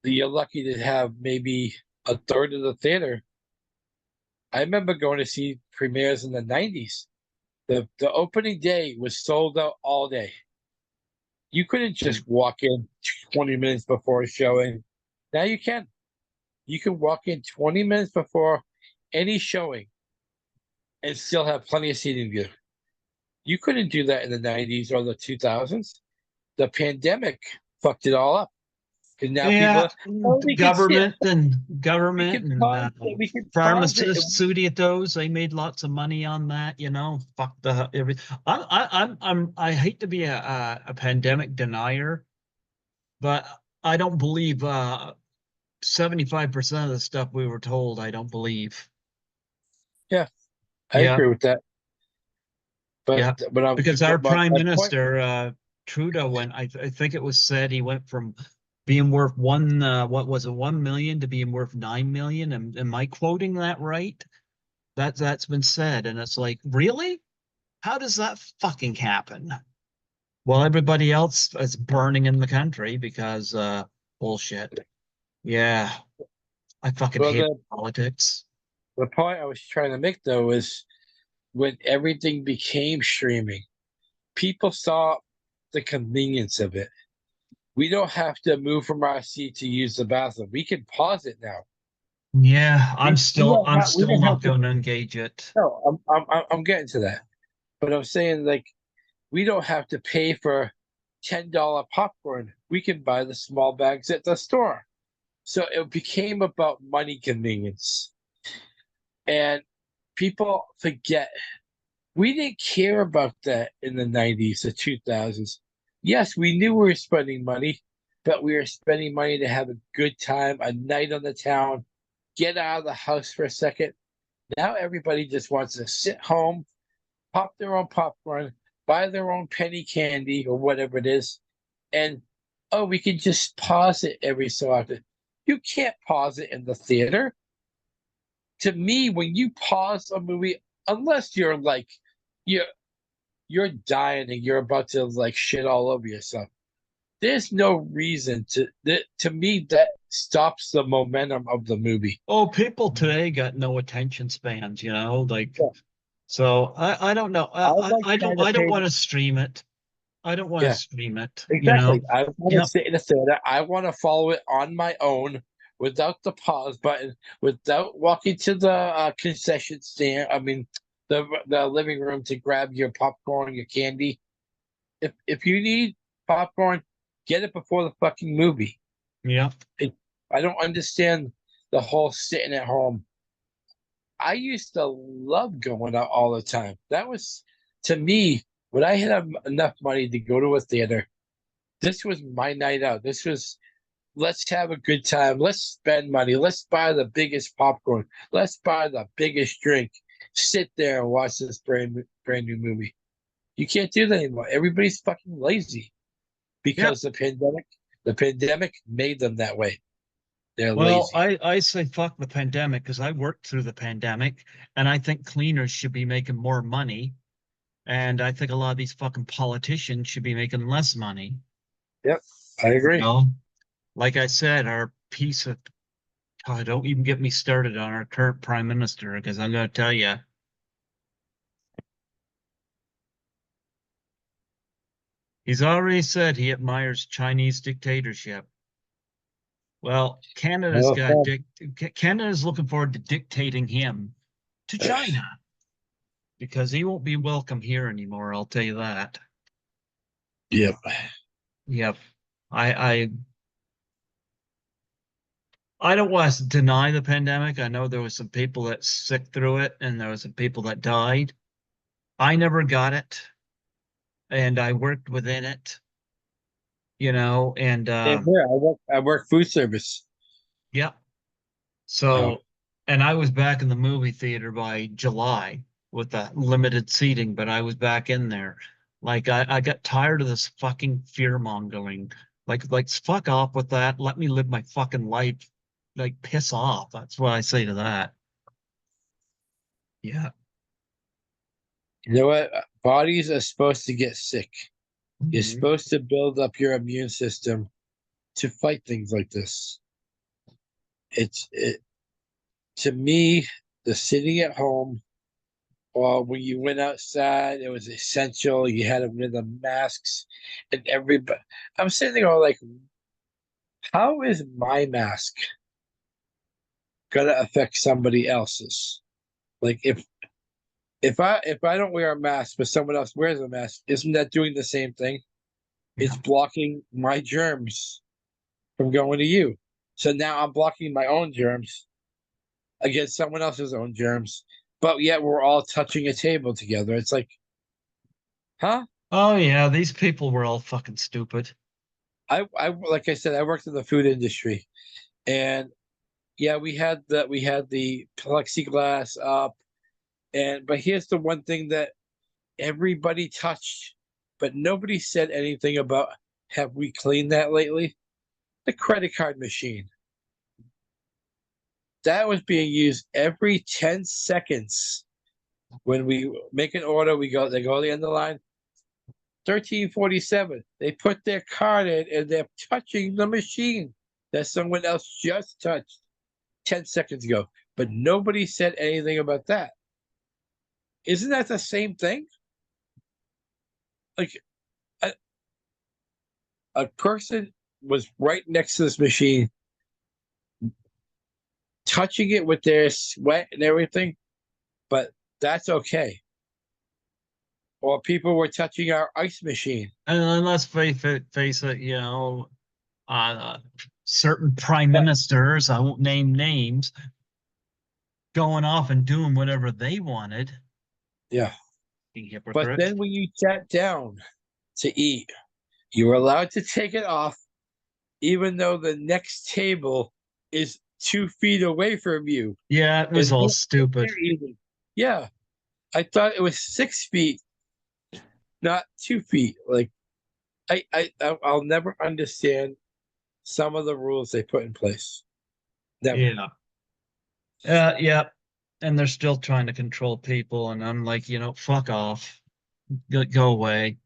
[SPEAKER 2] you're lucky to have maybe a third of the theater. I remember going to see premieres in the 90s. The opening day was sold out all day. You couldn't just walk in 20 minutes before a showing. Now you can. You can walk in 20 minutes before any showing and still have plenty of seating view. You couldn't do that in the 90s or the 2000s. The pandemic fucked it all up. Because now
[SPEAKER 1] Yeah,
[SPEAKER 2] people, oh, we can sit, we
[SPEAKER 1] government
[SPEAKER 2] can
[SPEAKER 1] and
[SPEAKER 2] pause it, we can pause it.
[SPEAKER 1] pharmacists, studios, they made lots of money on that, you know. Fuck the every. I hate to be a pandemic denier, but I don't believe 75% of the stuff we were told. I don't believe.
[SPEAKER 2] Yeah, I
[SPEAKER 1] Yeah,
[SPEAKER 2] agree with that. But
[SPEAKER 1] yeah,
[SPEAKER 2] but I'm
[SPEAKER 1] because our
[SPEAKER 2] but
[SPEAKER 1] prime
[SPEAKER 2] my point.
[SPEAKER 1] minister Trudeau went. I think it was said he went from being worth what was it, 1 million to being worth 9 million. Am I quoting that right? That's been said, and it's like, really? How does that fucking happen? Well, everybody else is burning in the country because bullshit. Yeah, I fucking
[SPEAKER 2] Well,
[SPEAKER 1] hate politics.
[SPEAKER 2] the point I was trying to make though is when everything became streaming, people saw the convenience of it. We don't have to move from our seat to use the bathroom. We can pause it now.
[SPEAKER 1] Yeah, I'm
[SPEAKER 2] We
[SPEAKER 1] still
[SPEAKER 2] don't have
[SPEAKER 1] not
[SPEAKER 2] to.
[SPEAKER 1] going to engage it.
[SPEAKER 2] No, I'm getting to that. But I'm saying like we don't have to pay for $10 popcorn. We can buy the small bags at the store. So it became about money convenience. And people forget we didn't care about that in the 90s, the 2000s. Yes, we knew we were spending money, but we were spending money to have a good time, a night on the town, get out of the house for a second. Now everybody just wants to sit home, pop their own popcorn, buy their own penny candy or whatever it is, and oh, we can just pause it every so often. You can't pause it in the theater. To me, when you pause a movie, unless you're like you're you're dying and you're about to like shit all over yourself, there's no reason to me that stops the momentum of the movie.
[SPEAKER 1] Oh, people today got no attention spans, you know, like
[SPEAKER 2] Yeah.
[SPEAKER 1] so I don't know.
[SPEAKER 2] I like trying to
[SPEAKER 1] I don't
[SPEAKER 2] pay.
[SPEAKER 1] want to stream it. I don't want to
[SPEAKER 2] Yeah,
[SPEAKER 1] stream it, you know.
[SPEAKER 2] exactly. I want to
[SPEAKER 1] Yep.
[SPEAKER 2] sit in a theater. I want to follow it on my own without the pause button, without walking to the concession stand. I mean, the living room to grab your popcorn, your candy. If you need popcorn, get it before the fucking movie.
[SPEAKER 1] Yep.
[SPEAKER 2] It, I don't understand the whole sitting at home. I used to love going out all the time. That was to me when I had enough money to go to a theater. This was my night out. This was let's have a good time. Let's spend money. Let's buy the biggest popcorn. Let's buy the biggest drink. Sit there and watch this brand new movie. You can't do that anymore. Everybody's fucking lazy
[SPEAKER 1] Yep.
[SPEAKER 2] because the pandemic made them that way. They're
[SPEAKER 1] Well,
[SPEAKER 2] lazy.
[SPEAKER 1] I say fuck the pandemic because I worked through the pandemic and I think cleaners should be making more money. And I think a lot of these fucking politicians should be making less money.
[SPEAKER 2] Yep, I
[SPEAKER 1] You
[SPEAKER 2] agree.
[SPEAKER 1] know, like I said, our piece of, God, don't even get me started on our current prime minister because I'm going to tell you, he's already said he admires Chinese dictatorship. Well,
[SPEAKER 2] Oh,
[SPEAKER 1] Canada's looking forward to dictating him to China because he won't be welcome here anymore. I'll tell you that.
[SPEAKER 2] yep.
[SPEAKER 1] Yep. I I I don't want to deny the pandemic. I know there was some people that sick through it and there was some people that died. I never got it and I worked within it, you know, and
[SPEAKER 2] Same here. I work food service.
[SPEAKER 1] yep.
[SPEAKER 2] So
[SPEAKER 1] So, and I was back in the movie theater by July with the limited seating, but I was back in there. Like I got tired of this fucking fear mongering. Like fuck off with that. Let me live my fucking life. Like piss off. That's what I say to that. Yeah.
[SPEAKER 2] you know what? Bodies are supposed to get sick. You're
[SPEAKER 1] Mhm.
[SPEAKER 2] supposed to build up your immune system to fight things like this. It to me, the sitting at home or when you went outside, it was essential. You had to wear the masks, and everybody. I'm sitting there going, like, how is my mask gonna affect somebody else's? Like, if I don't wear a mask, but someone else wears a mask, isn't that doing the same thing? It's
[SPEAKER 1] Yeah.
[SPEAKER 2] blocking my germs from going to you. So now I'm blocking my own germs against someone else's own germs, but yet we're all touching a table together. It's like, huh?
[SPEAKER 1] Oh yeah, these people were all fucking stupid.
[SPEAKER 2] I like I said, I worked in the food industry, and yeah, we had the plexiglass up, and but here's the one thing that everybody touched, but nobody said anything about have we cleaned that lately? The credit card machine. That was being used every 10 seconds. When we make an order, they go to the end of the line. 1347. They put their card in and they're touching the machine that someone else just touched 10 seconds ago. But nobody said anything about that. Isn't that the same thing? Like a, a person was right next to this machine, touching it with their sweat and everything, but that's okay. Or people were touching our ice machine.
[SPEAKER 1] And let's face it, you know, certain prime ministers, I won't name names, going off and doing whatever they wanted.
[SPEAKER 2] Yeah.
[SPEAKER 1] Being
[SPEAKER 2] But
[SPEAKER 1] hypocrite.
[SPEAKER 2] then when you sat down to eat, you were allowed to take it off, even though the next table is 2 feet away from you.
[SPEAKER 1] Yeah, it was
[SPEAKER 2] And
[SPEAKER 1] all
[SPEAKER 2] they're
[SPEAKER 1] stupid.
[SPEAKER 2] eating. Yeah. I thought it was 6 feet, not 2 feet. Like I'll never understand some of the rules they put in place. Never.
[SPEAKER 1] Yeah. Yeah. And they're still trying to control people. And I'm like, you know, fuck off. Go away.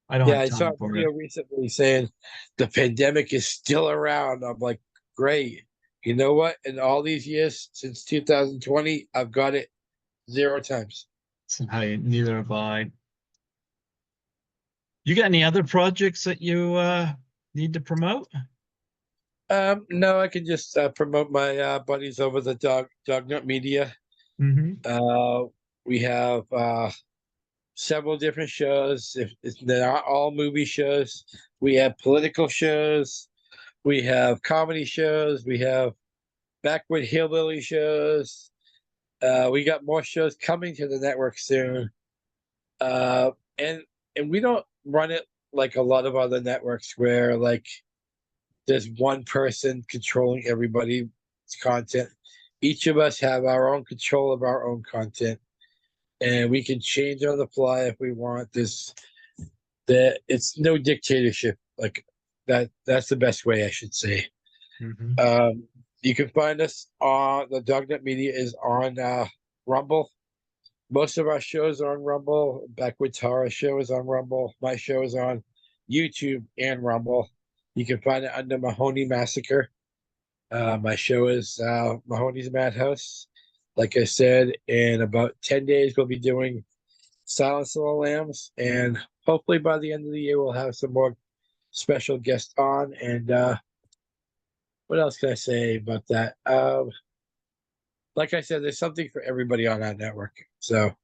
[SPEAKER 1] I don't
[SPEAKER 2] Yeah,
[SPEAKER 1] have
[SPEAKER 2] I saw
[SPEAKER 1] time
[SPEAKER 2] a
[SPEAKER 1] for
[SPEAKER 2] video
[SPEAKER 1] it.
[SPEAKER 2] recently saying the pandemic is still around. I'm like, great. You know what? In all these years since 2020, I've got it 0 times.
[SPEAKER 1] So, hey, neither have I. You got any other projects that you need to promote?
[SPEAKER 2] No, I can just promote my buddies over the Dog Nut Media.
[SPEAKER 1] Mm-hmm.
[SPEAKER 2] Uh, we have several different shows. If they're not all movie shows, we have political shows. We have comedy shows. We have backward hillbilly shows. We got more shows coming to the network soon. Uh, and and we don't run it like a lot of other networks where like there's one person controlling everybody's content. Each of us have our own control of our own content, and we can change on the fly if we want. It's no dictatorship like that. That's the best way I should say.
[SPEAKER 1] Mm-hmm.
[SPEAKER 2] You can find us on the Dognet Media is on Rumble. Most of our shows are on Rumble. Backward Tara show is on Rumble. My show is on YouTube and Rumble. You can find it under Mahoney Massacre. My show is Mahoney's Madhouse. Like I said, in about 10 days, we'll be doing Silence of the Lambs. And hopefully by the end of the year, we'll have some more special guests on. And what else can I say about that? Like I said, there's something for everybody on our network. So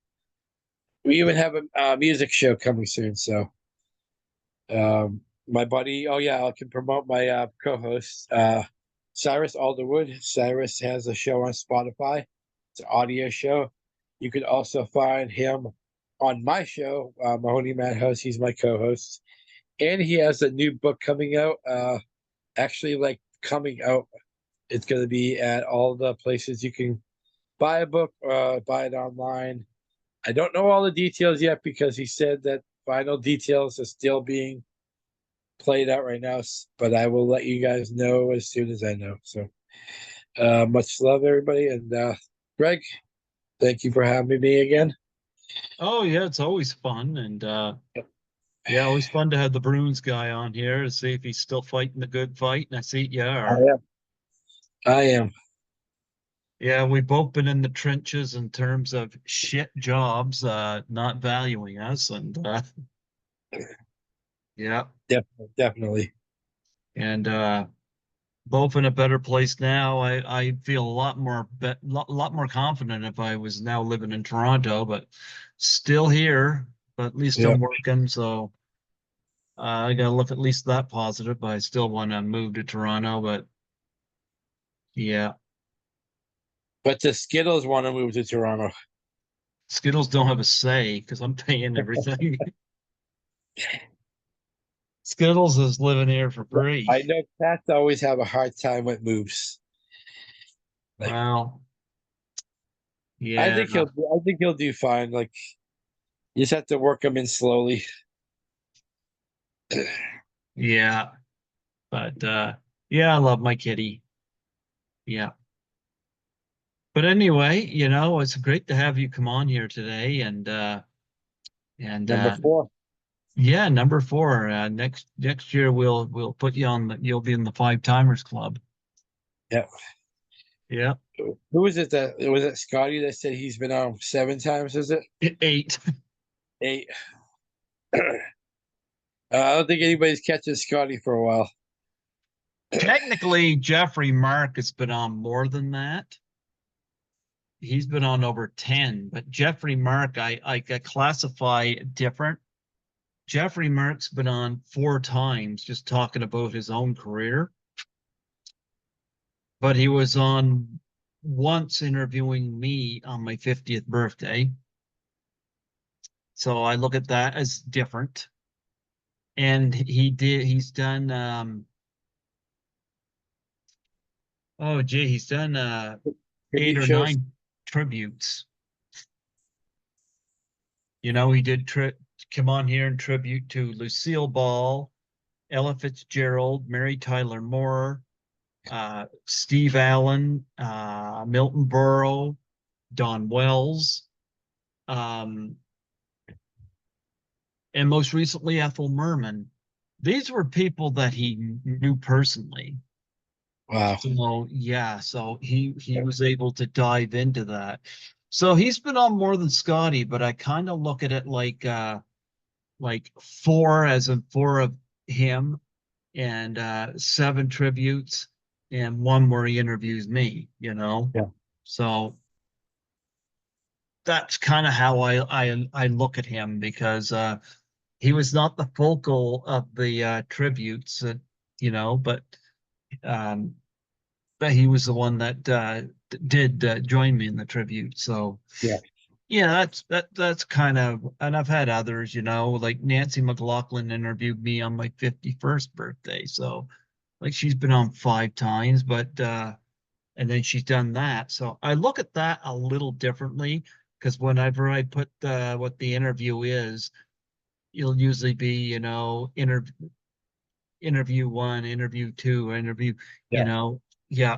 [SPEAKER 2] we even have a music show coming soon. So my buddy, oh yeah, I can promote my co-host, Cyrus Alderwood. Cyrus has a show on Spotify. It's an audio show. You can also find him on my show, Mahoney Madhouse. He's my co-host, and he has a new book coming out. Actually, like coming out, it's going to be at all the places you can buy a book, buy it online. I don't know all the details yet because he said that final details are still being played out right now, but I will let you guys know as soon as I know. So much love, everybody. And Greg, thank you for having me again.
[SPEAKER 1] Oh yeah, it's always fun, and yeah, always fun to have the Bruins guy on here to see if he's still fighting the good fight. And I see you
[SPEAKER 2] I
[SPEAKER 1] are.
[SPEAKER 2] am. I am.
[SPEAKER 1] Yeah, we've both been in the trenches in terms of shit jobs, not valuing us, and yeah,
[SPEAKER 2] Definitely. Definitely.
[SPEAKER 1] and both in a better place now. I feel a lot more confident if I was now living in Toronto, but still here. But at least
[SPEAKER 2] Yeah.
[SPEAKER 1] I'm working, so I gotta look at least that positive, but I still want to move to Toronto. But yeah,
[SPEAKER 2] But the Skittles want to move to Toronto.
[SPEAKER 1] Skittles don't have a say because I'm paying everything. Skittles is living here for free.
[SPEAKER 2] I know cats always have a hard time with moves. Like
[SPEAKER 1] Well, yeah,
[SPEAKER 2] I think he'll do fine. Like you just have to work him in slowly.
[SPEAKER 1] yeah, but yeah, I love my kitty. Yeah. But anyway, it's great to have you come on here today and
[SPEAKER 2] Number four.
[SPEAKER 1] yeah, number four. Next year we'll put you on you'll be in the five timers club.
[SPEAKER 2] Yeah.
[SPEAKER 1] Yeah.
[SPEAKER 2] Who was it that was it Scotty that said he's been on 7 times, is it?
[SPEAKER 1] Eight.
[SPEAKER 2] 8. I don't think anybody's catching Scotty for a while.
[SPEAKER 1] Technically, Jeffrey Mark has been on more than that. He's been on over 10, but Jeffrey Mark, I classify different. Jeffrey Mark's been on four times just talking about his own career, but he was on once interviewing me on my 50th birthday. So I look at that as different. And he's done oh gee, he's done eight
[SPEAKER 2] Tribute
[SPEAKER 1] or
[SPEAKER 2] shows.
[SPEAKER 1] nine tributes. He did come on here and tribute to Lucille Ball, Ella Fitzgerald, Mary Tyler Moore, Steve Allen, Milton Berle, Don Wells, um, and most recently Ethel Merman. These were people that he knew personally.
[SPEAKER 2] Wow.
[SPEAKER 1] So yeah, so he was able to dive into that. So he's been on more than Scotty, but I kind of look at it like four as in four of him and seven tributes and one where he interviews me.
[SPEAKER 2] Yeah.
[SPEAKER 1] So that's kind of how I look at him because he was not the focal of the tributes, but um, he was the one that did join me in the tribute. So
[SPEAKER 2] Yeah.
[SPEAKER 1] yeah, that's kind of, and I've had others, like Nancy McLaughlin interviewed me on my 51st birthday. So like she's been on five times, but and then she's done that. So I look at that a little differently because whenever I put what the interview is, it'll usually be, interview one, interview two, interview,
[SPEAKER 2] Yeah.
[SPEAKER 1] yeah.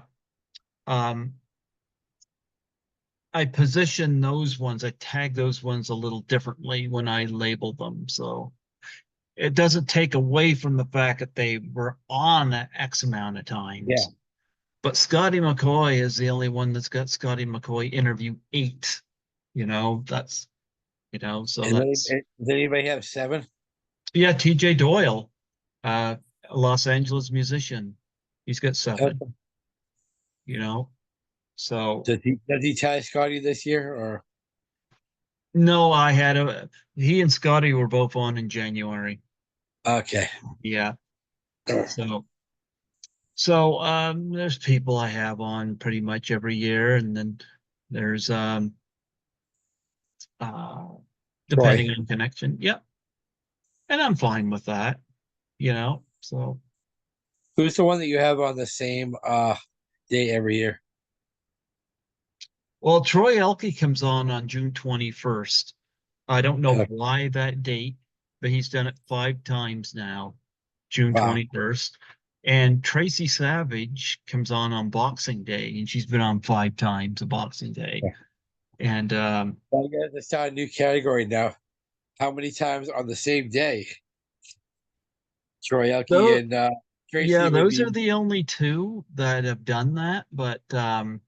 [SPEAKER 1] Um, I position those ones, I tag those ones a little differently when I label them. So it doesn't take away from the fact that they were on X amount of
[SPEAKER 2] Yeah.
[SPEAKER 1] times. But Scotty McCoy is the only one that's got Scotty McCoy interview 8. That's, so that's,
[SPEAKER 2] Does anybody have 7?
[SPEAKER 1] yeah, TJ Doyle, uh, a Los Angeles musician. He's got 7,
[SPEAKER 2] Okay.
[SPEAKER 1] you know. So
[SPEAKER 2] Does he tie Scotty this year or
[SPEAKER 1] no, he and Scotty were both on in January.
[SPEAKER 2] okay?
[SPEAKER 1] Yeah. So there's people I have on pretty much every year, and then there's uh
[SPEAKER 2] Troy.
[SPEAKER 1] depending on connection. Yeah. And I'm fine with that. So
[SPEAKER 2] Who's the one that you have on the same day every year?
[SPEAKER 1] well, Troy Elke comes on June 21st. I don't know
[SPEAKER 2] Uh,
[SPEAKER 1] why that date, but he's done it five times now, June
[SPEAKER 2] wow.
[SPEAKER 1] 21st. And Tracy Savage comes on Boxing Day, and she's been on five times a Boxing Day.
[SPEAKER 2] Yeah.
[SPEAKER 1] And
[SPEAKER 2] I guess it's start a new category now. How many times on the same day? Troy Elke
[SPEAKER 1] so
[SPEAKER 2] and Tracy
[SPEAKER 1] yeah,
[SPEAKER 2] would
[SPEAKER 1] those
[SPEAKER 2] be
[SPEAKER 1] are the only two that have done that. But I'm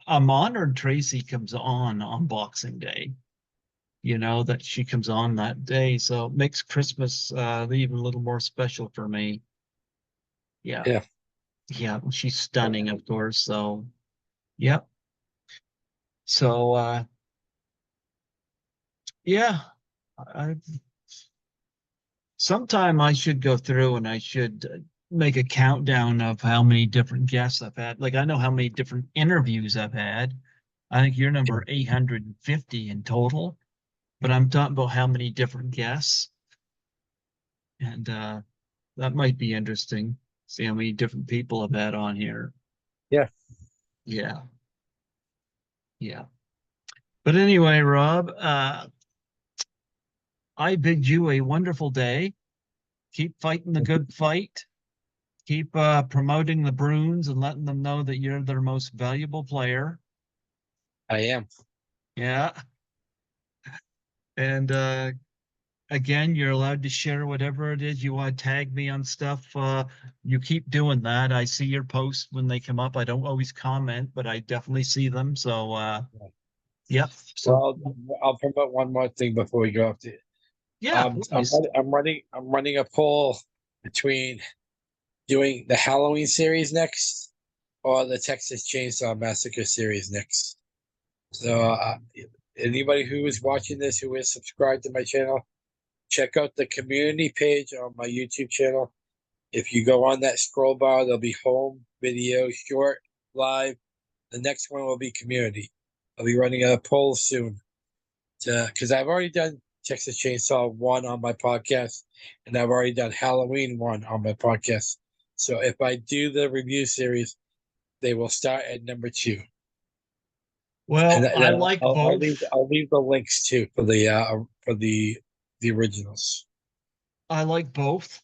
[SPEAKER 1] honored Tracy comes on Boxing Day. That she comes on that day, so it makes Christmas even a little more special for me. Yeah,
[SPEAKER 2] yeah.
[SPEAKER 1] yeah, she's stunning, of course. So, yep. So, yeah, I sometime I should go through and I should make a countdown of how many different guests I've had. Like I know how many different interviews I've had. I think you're number 850 in total, but I'm talking about how many different guests. And that might be interesting. See how many different people I've had on here.
[SPEAKER 2] Yeah.
[SPEAKER 1] Yeah, yeah. But anyway, Rob, I bid you a wonderful day. Keep fighting the good fight. Keep promoting the Bruins and letting them know that you're their most valuable player.
[SPEAKER 2] I am.
[SPEAKER 1] Yeah. And again, you're allowed to share whatever it is you want to tag me on stuff. You keep doing that. I see your posts when they come up. I don't always comment, but I definitely see them. So, yep. So,
[SPEAKER 2] Well, I'll promote one more thing before we go up to.
[SPEAKER 1] yeah, please.
[SPEAKER 2] I'm running a poll between doing the Halloween series next or the Texas Chainsaw Massacre series next. So anybody who is watching this who is subscribed to my channel, check out the community page on my YouTube channel. If you go on that scroll bar, there'll be home, video, short, live. The next one will be community. I'll be running a poll soon because I've already done Texas Chainsaw 1 on my podcast, and I've already done Halloween 1 on my podcast. So if I do the review series, they will start at number 2. And
[SPEAKER 1] Well, I like both.
[SPEAKER 2] I'll leave the links too for the originals.
[SPEAKER 1] I like both,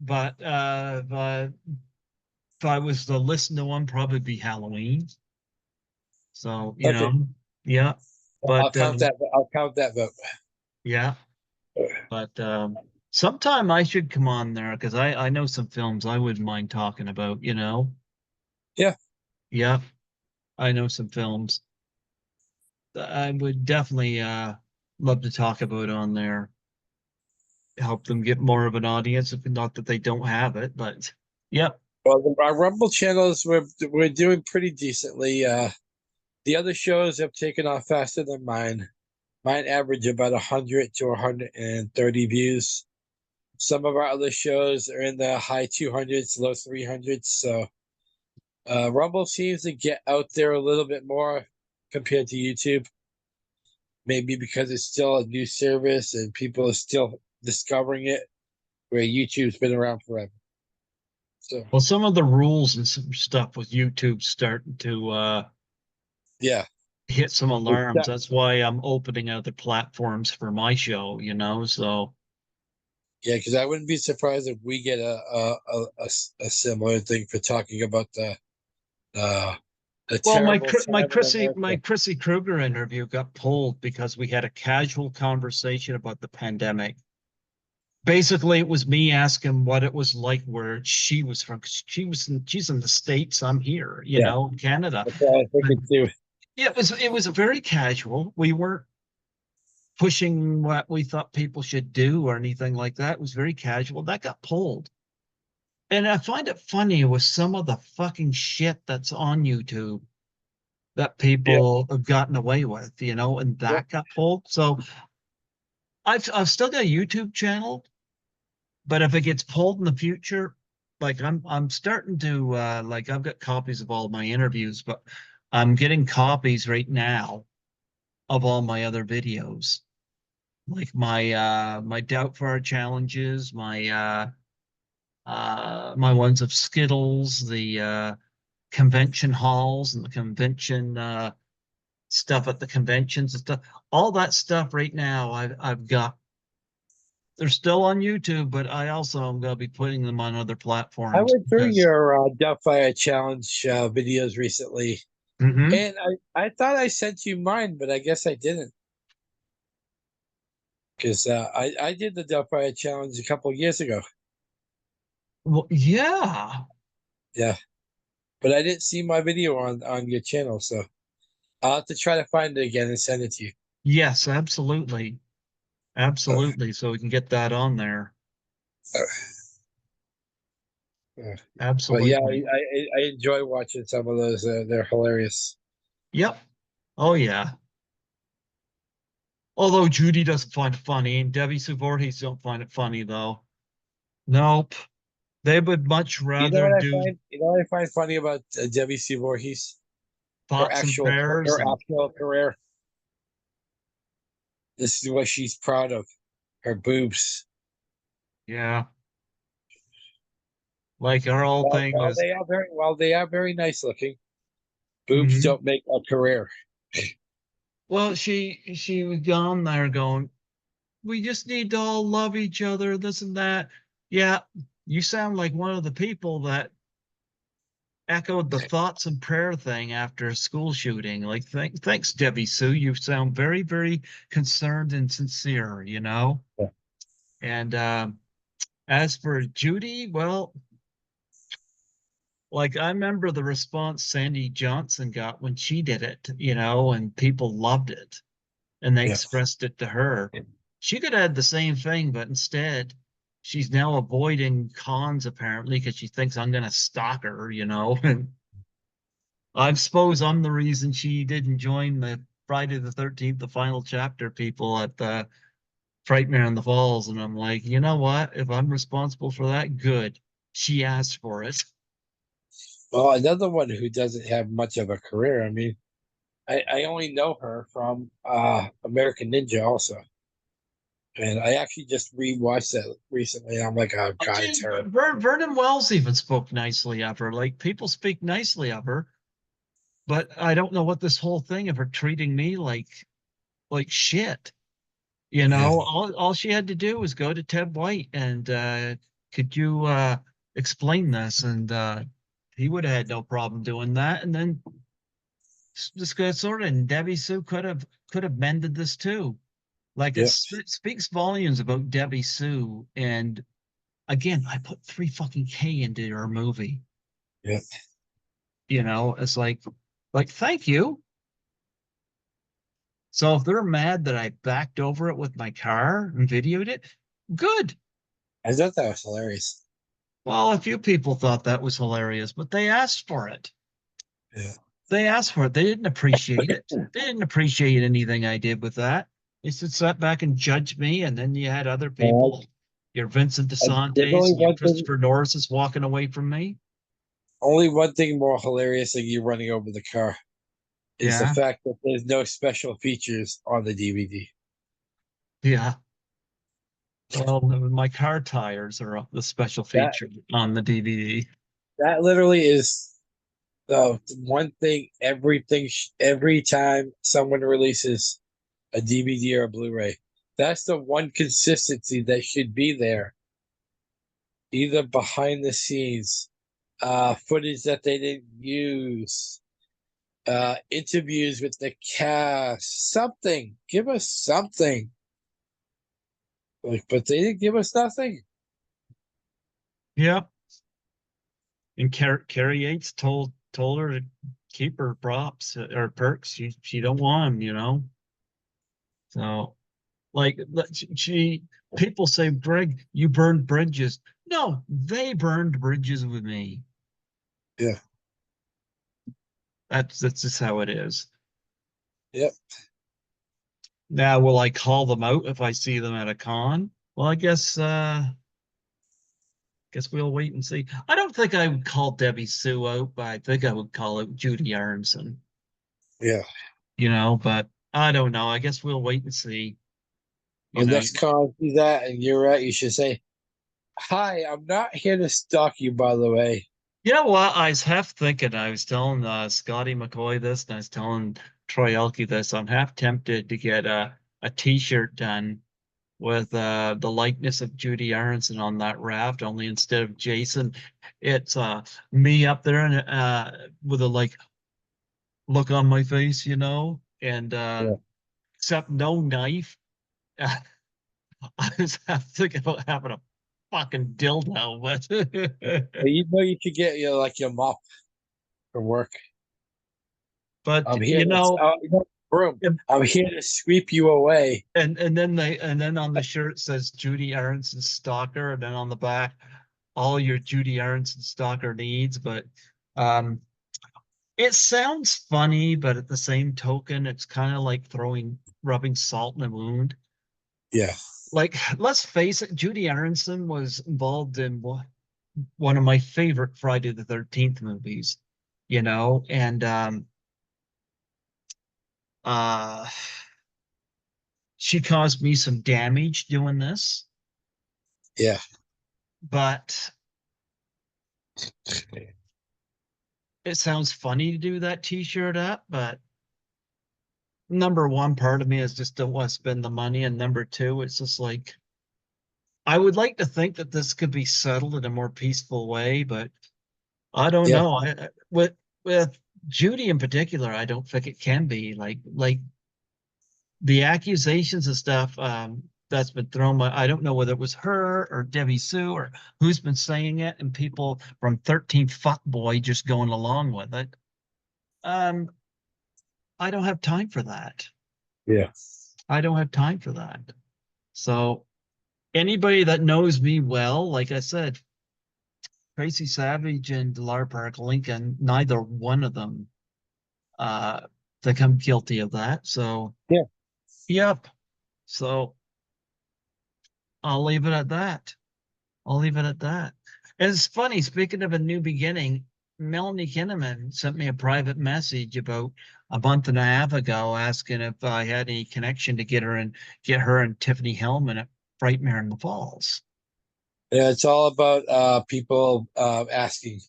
[SPEAKER 1] but if I was to listen to one, probably be Halloween. So,
[SPEAKER 2] Okay,
[SPEAKER 1] yeah. But
[SPEAKER 2] I'll count that vote.
[SPEAKER 1] yeah, but sometime I should come on there because I know some films I wouldn't mind talking about.
[SPEAKER 2] Yeah.
[SPEAKER 1] Yeah, I know some films that I would definitely love to talk about on there. Help them get more of an audience, if not that they don't have it, but yep.
[SPEAKER 2] Well, our Rumble channels we're doing pretty decently. The other shows have taken off faster than mine. Mine average about 100 to 130 views. Some of our other shows are in the high 200s, low 300s. So Rumble seems to get out there a little bit more compared to YouTube. Maybe because it's still a new service and people are still discovering it, where YouTube's been around forever. So
[SPEAKER 1] Well, some of the rules and some stuff with YouTube starting to
[SPEAKER 2] yeah,
[SPEAKER 1] hit some
[SPEAKER 2] it's
[SPEAKER 1] alarms.
[SPEAKER 2] that,
[SPEAKER 1] That's why I'm opening other platforms for my show. So
[SPEAKER 2] yeah, because I wouldn't be surprised if we get a similar thing for talking about uh, the
[SPEAKER 1] well,
[SPEAKER 2] terrible time in
[SPEAKER 1] My
[SPEAKER 2] America.
[SPEAKER 1] Chrissy Krueger interview got pulled because we had a casual conversation about the pandemic. Basically, it was me asking what it was like where she was from. 'Cause she's in the States. I'm here,
[SPEAKER 2] Yeah,
[SPEAKER 1] Canada.
[SPEAKER 2] that's what I was
[SPEAKER 1] But
[SPEAKER 2] thinking too.
[SPEAKER 1] yeah, it was a very casual. We weren't pushing what we thought people should do or anything like that. It was very casual. That got pulled. And I find it funny with some of the fucking shit that's on YouTube that
[SPEAKER 2] Yeah,
[SPEAKER 1] people have gotten away with, and
[SPEAKER 2] yeah.
[SPEAKER 1] that got pulled. So I've still got a YouTube channel, but if it gets pulled in the future, like I'm starting to like I've got copies of all my interviews, but I'm getting copies right now of all my other videos. Like my doubt for our challenges, my ones of Skittles, the convention halls and the convention stuff at the conventions and stuff. All that stuff right now I've got. They're still on YouTube, but I also am going to be putting them on other
[SPEAKER 2] I
[SPEAKER 1] platforms
[SPEAKER 2] went through
[SPEAKER 1] because.
[SPEAKER 2] your Delphi Challenge videos recently,
[SPEAKER 1] Mhm.
[SPEAKER 2] and I thought I sent you mine, but I guess I didn't because I did the Delphi Challenge a couple of years ago.
[SPEAKER 1] Well, yeah.
[SPEAKER 2] Yeah, but I didn't see my video on your channel, so I'll have to try to find it again and send it to you.
[SPEAKER 1] Yes, absolutely.
[SPEAKER 2] Uh,
[SPEAKER 1] Absolutely. So we can get that on there.
[SPEAKER 2] uh, uh, but yeah,
[SPEAKER 1] Absolutely.
[SPEAKER 2] I enjoy watching some of those. They're hilarious.
[SPEAKER 1] Yep. Oh yeah. Although Judy doesn't find it funny, and Debbie Sue Voorhees don't find it funny though. Nope. They would much
[SPEAKER 2] You know
[SPEAKER 1] rather
[SPEAKER 2] what I
[SPEAKER 1] do
[SPEAKER 2] find? You know what I find funny about Debbie C. Voorhees?
[SPEAKER 1] pots and
[SPEAKER 2] Her
[SPEAKER 1] pans and
[SPEAKER 2] actual career. This is what she's proud of. Her boobs.
[SPEAKER 1] yeah, like her whole thing was.
[SPEAKER 2] Well, they are very nice looking. Boobs
[SPEAKER 1] Mhm.
[SPEAKER 2] don't make a career.
[SPEAKER 1] Well, she was gone there going, we just need to all love each other, this and that. Yeah, you sound like one of the people that echoed the thoughts and prayer thing after a school shooting. Like, thanks, Debbie Sue. You sound very, very concerned and sincere, you know?
[SPEAKER 2] Yeah.
[SPEAKER 1] And as for Judy, well, like I remember the response Sandy Johnson got when she did it, you know, and people loved it and they
[SPEAKER 2] Yeah.
[SPEAKER 1] expressed it to her. She could have had the same thing, but instead she's now avoiding cons apparently because she thinks I'm gonna stalk her, you know. And I suppose I'm the reason she didn't join the Friday the 13th, the final chapter people at the Frightmare in the Falls. And I'm like, you know what? If I'm responsible for that, good. She asked for it.
[SPEAKER 2] Well, another one who doesn't have much of a career. I mean, I only know her from American Ninja also. And I actually just rewatched that recently. I'm like, oh
[SPEAKER 1] Oh,
[SPEAKER 2] God, it's
[SPEAKER 1] dude,
[SPEAKER 2] her.
[SPEAKER 1] Vernon Wells even spoke nicely of her. Like people speak nicely of her, but I don't know what this whole thing of her treating me like shit. You
[SPEAKER 2] Yeah.
[SPEAKER 1] know, all she had to do was go to Ted White and could you explain this? And he would have had no problem doing that. And then just got sorted. And Debbie Sue could have mended this too. Like it
[SPEAKER 2] Yeah.
[SPEAKER 1] speaks volumes about Debbie Sue. And again, I put three fucking K into her movie.
[SPEAKER 2] Yeah.
[SPEAKER 1] You know, it's like thank you. So if they're mad that I backed over it with my car and videoed it, good.
[SPEAKER 2] I thought that was hilarious.
[SPEAKER 1] Well, a few people thought that was hilarious, but they asked for it.
[SPEAKER 2] Yeah.
[SPEAKER 1] They asked for it. They didn't appreciate it. They didn't appreciate anything I did with that. They just sat back and judged me, and then you had other
[SPEAKER 2] Uh,
[SPEAKER 1] people, your Vincent
[SPEAKER 2] there's
[SPEAKER 1] DeSantis and your Christopher Norris walking away from me.
[SPEAKER 2] only one thing more hilarious than you running over the car is the
[SPEAKER 1] Yeah,
[SPEAKER 2] fact that there's no special features on the DVD.
[SPEAKER 1] yeah. Well, my car tires are the special
[SPEAKER 2] That
[SPEAKER 1] feature on the DVD.
[SPEAKER 2] that literally is the one thing every time someone releases a DVD or a Blu-ray. That's the one consistency that should be there. Either behind the scenes, footage that they didn't use, interviews with the cast, something. Give us something. Like, but they didn't give us nothing.
[SPEAKER 1] Yep. And Carrie Yates told her to keep her props or perks. She don't want them, you know. So like people say, Greg, you burned bridges. No, they burned bridges with me.
[SPEAKER 2] Yeah.
[SPEAKER 1] That's just how it is.
[SPEAKER 2] Yep.
[SPEAKER 1] Now, will I call them out if I see them at a con? Well, I guess we'll wait and see. I don't think I would call Debbie Sue out, but I think I would call out Judy Aronson,
[SPEAKER 2] Yeah.
[SPEAKER 1] you know, but I don't know. I guess we'll wait and see, you
[SPEAKER 2] Well,
[SPEAKER 1] know.
[SPEAKER 2] next con see that and you're right, you should say, hi, I'm not here to stalk you, by the way.
[SPEAKER 1] You know what? I was half thinking, I was telling Scotty McCoy this, and I was telling Troy Elke this. I'm half tempted to get a t-shirt done with the likeness of Judy Aronson on that raft, only instead of Jason, it's me up there and with a like look on my face, you know, and
[SPEAKER 2] Yeah.
[SPEAKER 1] except no knife. I was half thinking about having a fucking dildo,
[SPEAKER 2] But you know you should get like your mop for work.
[SPEAKER 1] but
[SPEAKER 2] I'm here
[SPEAKER 1] you
[SPEAKER 2] to
[SPEAKER 1] know,
[SPEAKER 2] broom.
[SPEAKER 1] and
[SPEAKER 2] I'm here to sweep you away.
[SPEAKER 1] and then on the shirt it says Judy Aronson stalker, and then on the back, all your Judy Aronson stalker needs. But um It sounds funny, but at the same token, it's kind of like rubbing salt in a wound.
[SPEAKER 2] Yeah.
[SPEAKER 1] Like, let's face it, Judy Aronson was involved in one of my favorite Friday the 13th movies, and uh she caused me some damage doing this,
[SPEAKER 2] Yeah.
[SPEAKER 1] but it sounds funny to do that t-shirt up, but number one part of me is just don't want to spend the money, and number two, it's just like I would like to think that this could be settled in a more peaceful way, but I don't
[SPEAKER 2] Yeah.
[SPEAKER 1] know. With Judy in particular, I don't think it can be like the accusations and stuff that's been thrown. I don't know whether it was her or Debbie Sue or who's been saying it, and people from 13th Fuck Boy just going along with it. Um, I don't have time for that.
[SPEAKER 2] Yeah.
[SPEAKER 1] I don't have time for that. So anybody that knows me well, like I said, Tracy Savage and Delar Park Lincoln, neither one of them become guilty of that. So,
[SPEAKER 2] Yeah.
[SPEAKER 1] yep. So I'll leave it at that. I'll leave it at that. It's funny, speaking of a new beginning, Melanie Kinnaman sent me a private message about a month and a half ago asking if I had any connection to get her and Tiffany Hellman at Frightmare in the Falls.
[SPEAKER 2] Yeah. It's all about people asking.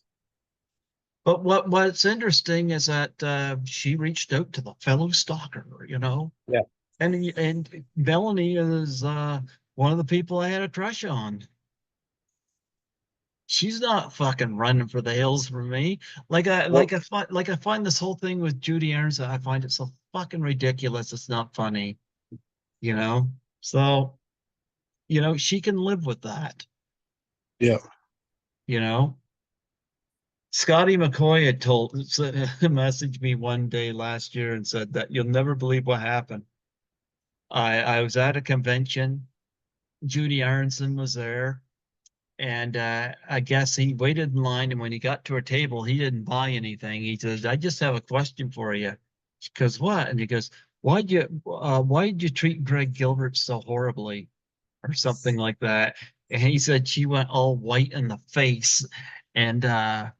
[SPEAKER 1] But what's interesting is that she reached out to the fellow stalker.
[SPEAKER 2] Yeah.
[SPEAKER 1] And Melanie is one of the people I had a crush on. She's not fucking running for the hills for me.
[SPEAKER 2] Well,
[SPEAKER 1] Like I find this whole thing with Judy Aronson, I find it so fucking ridiculous. It's not funny, you know. So she can live with that.
[SPEAKER 2] yeah.
[SPEAKER 1] You know, Scotty McCoy had messaged me one day last year and said that you'll never believe what happened. I was at a convention. Judy Aronson was there. And I guess he waited in line, and when he got to her table, he didn't buy anything. He says, "I just have a question for you." She goes, "What?" And he goes, why'd you treat Greg Gilbert so horribly?" Or something like that. And he said she went all white in the face and tried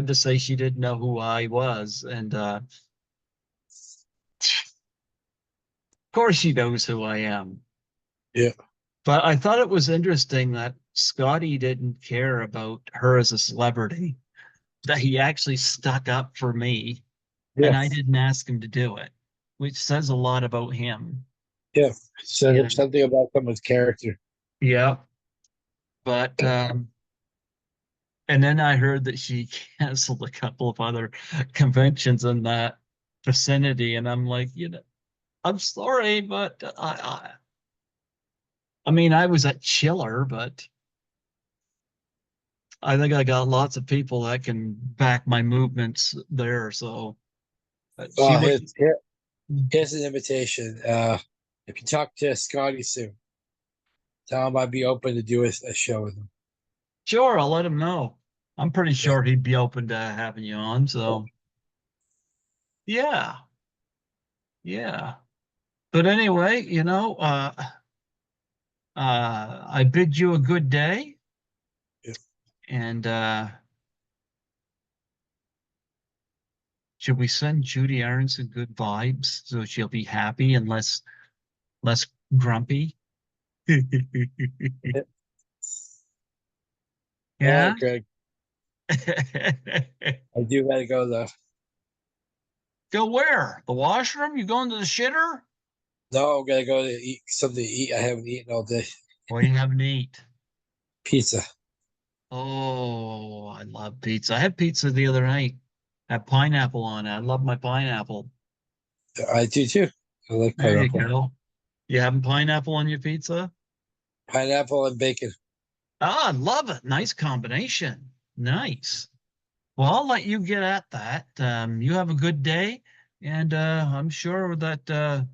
[SPEAKER 1] to say she didn't know who I was. And of course she knows who I am.
[SPEAKER 2] Yeah.
[SPEAKER 1] But I thought it was interesting that Scotty didn't care about her as a celebrity, that he actually stuck up for me, and
[SPEAKER 2] Yeah.
[SPEAKER 1] I didn't ask him to do it, which says a lot about him.
[SPEAKER 2] Yeah. So
[SPEAKER 1] You
[SPEAKER 2] there's
[SPEAKER 1] know?
[SPEAKER 2] something about someone's character.
[SPEAKER 1] Yeah. But and then I heard that she canceled a couple of other conventions in that vicinity, and I'm like, I'm sorry, but I mean, I was at Chiller, but I think I got lots of people that can back my movements there. So she
[SPEAKER 2] Well,
[SPEAKER 1] would.
[SPEAKER 2] here's an invitation. If you talk to Scotty soon, tell him I'd be open to do a show with him.
[SPEAKER 1] Sure, I'll let him know. I'm pretty
[SPEAKER 2] Yeah.
[SPEAKER 1] sure he'd be open to having you on. So yeah, yeah. But anyway, I bid you a good day,
[SPEAKER 2] Yeah.
[SPEAKER 1] and should we send Judy Aronson good vibes so she'll be happy and less grumpy?
[SPEAKER 2] All
[SPEAKER 1] Yeah.
[SPEAKER 2] right, Greg. I do gotta go though.
[SPEAKER 1] Go where? The washroom? You going to the shitter?
[SPEAKER 2] No, I'm gonna go to eat something to eat. I haven't eaten all day.
[SPEAKER 1] What do you have to eat?
[SPEAKER 2] Pizza.
[SPEAKER 1] Oh, I love pizza. I had pizza the other night. Had pineapple on it. I love my pineapple.
[SPEAKER 2] I do too. I like
[SPEAKER 1] There you
[SPEAKER 2] pineapple.
[SPEAKER 1] go. You having pineapple on your pizza?
[SPEAKER 2] Pineapple and bacon.
[SPEAKER 1] Ah, I love it. Nice combination. Nice. Well, I'll let you get at that. You have a good day, and I'm sure that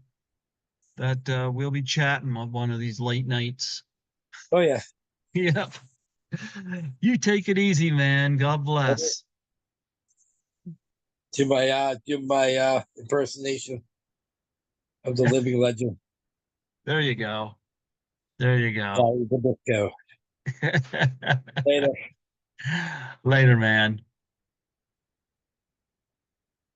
[SPEAKER 1] we'll be chatting on one of these late nights.
[SPEAKER 2] Oh yeah.
[SPEAKER 1] Yep. You take it easy, man. God bless.
[SPEAKER 2] do my impersonation of the living legend.
[SPEAKER 1] There you go. There you go.
[SPEAKER 2] Sorry, the book go. Later.
[SPEAKER 1] Later, man.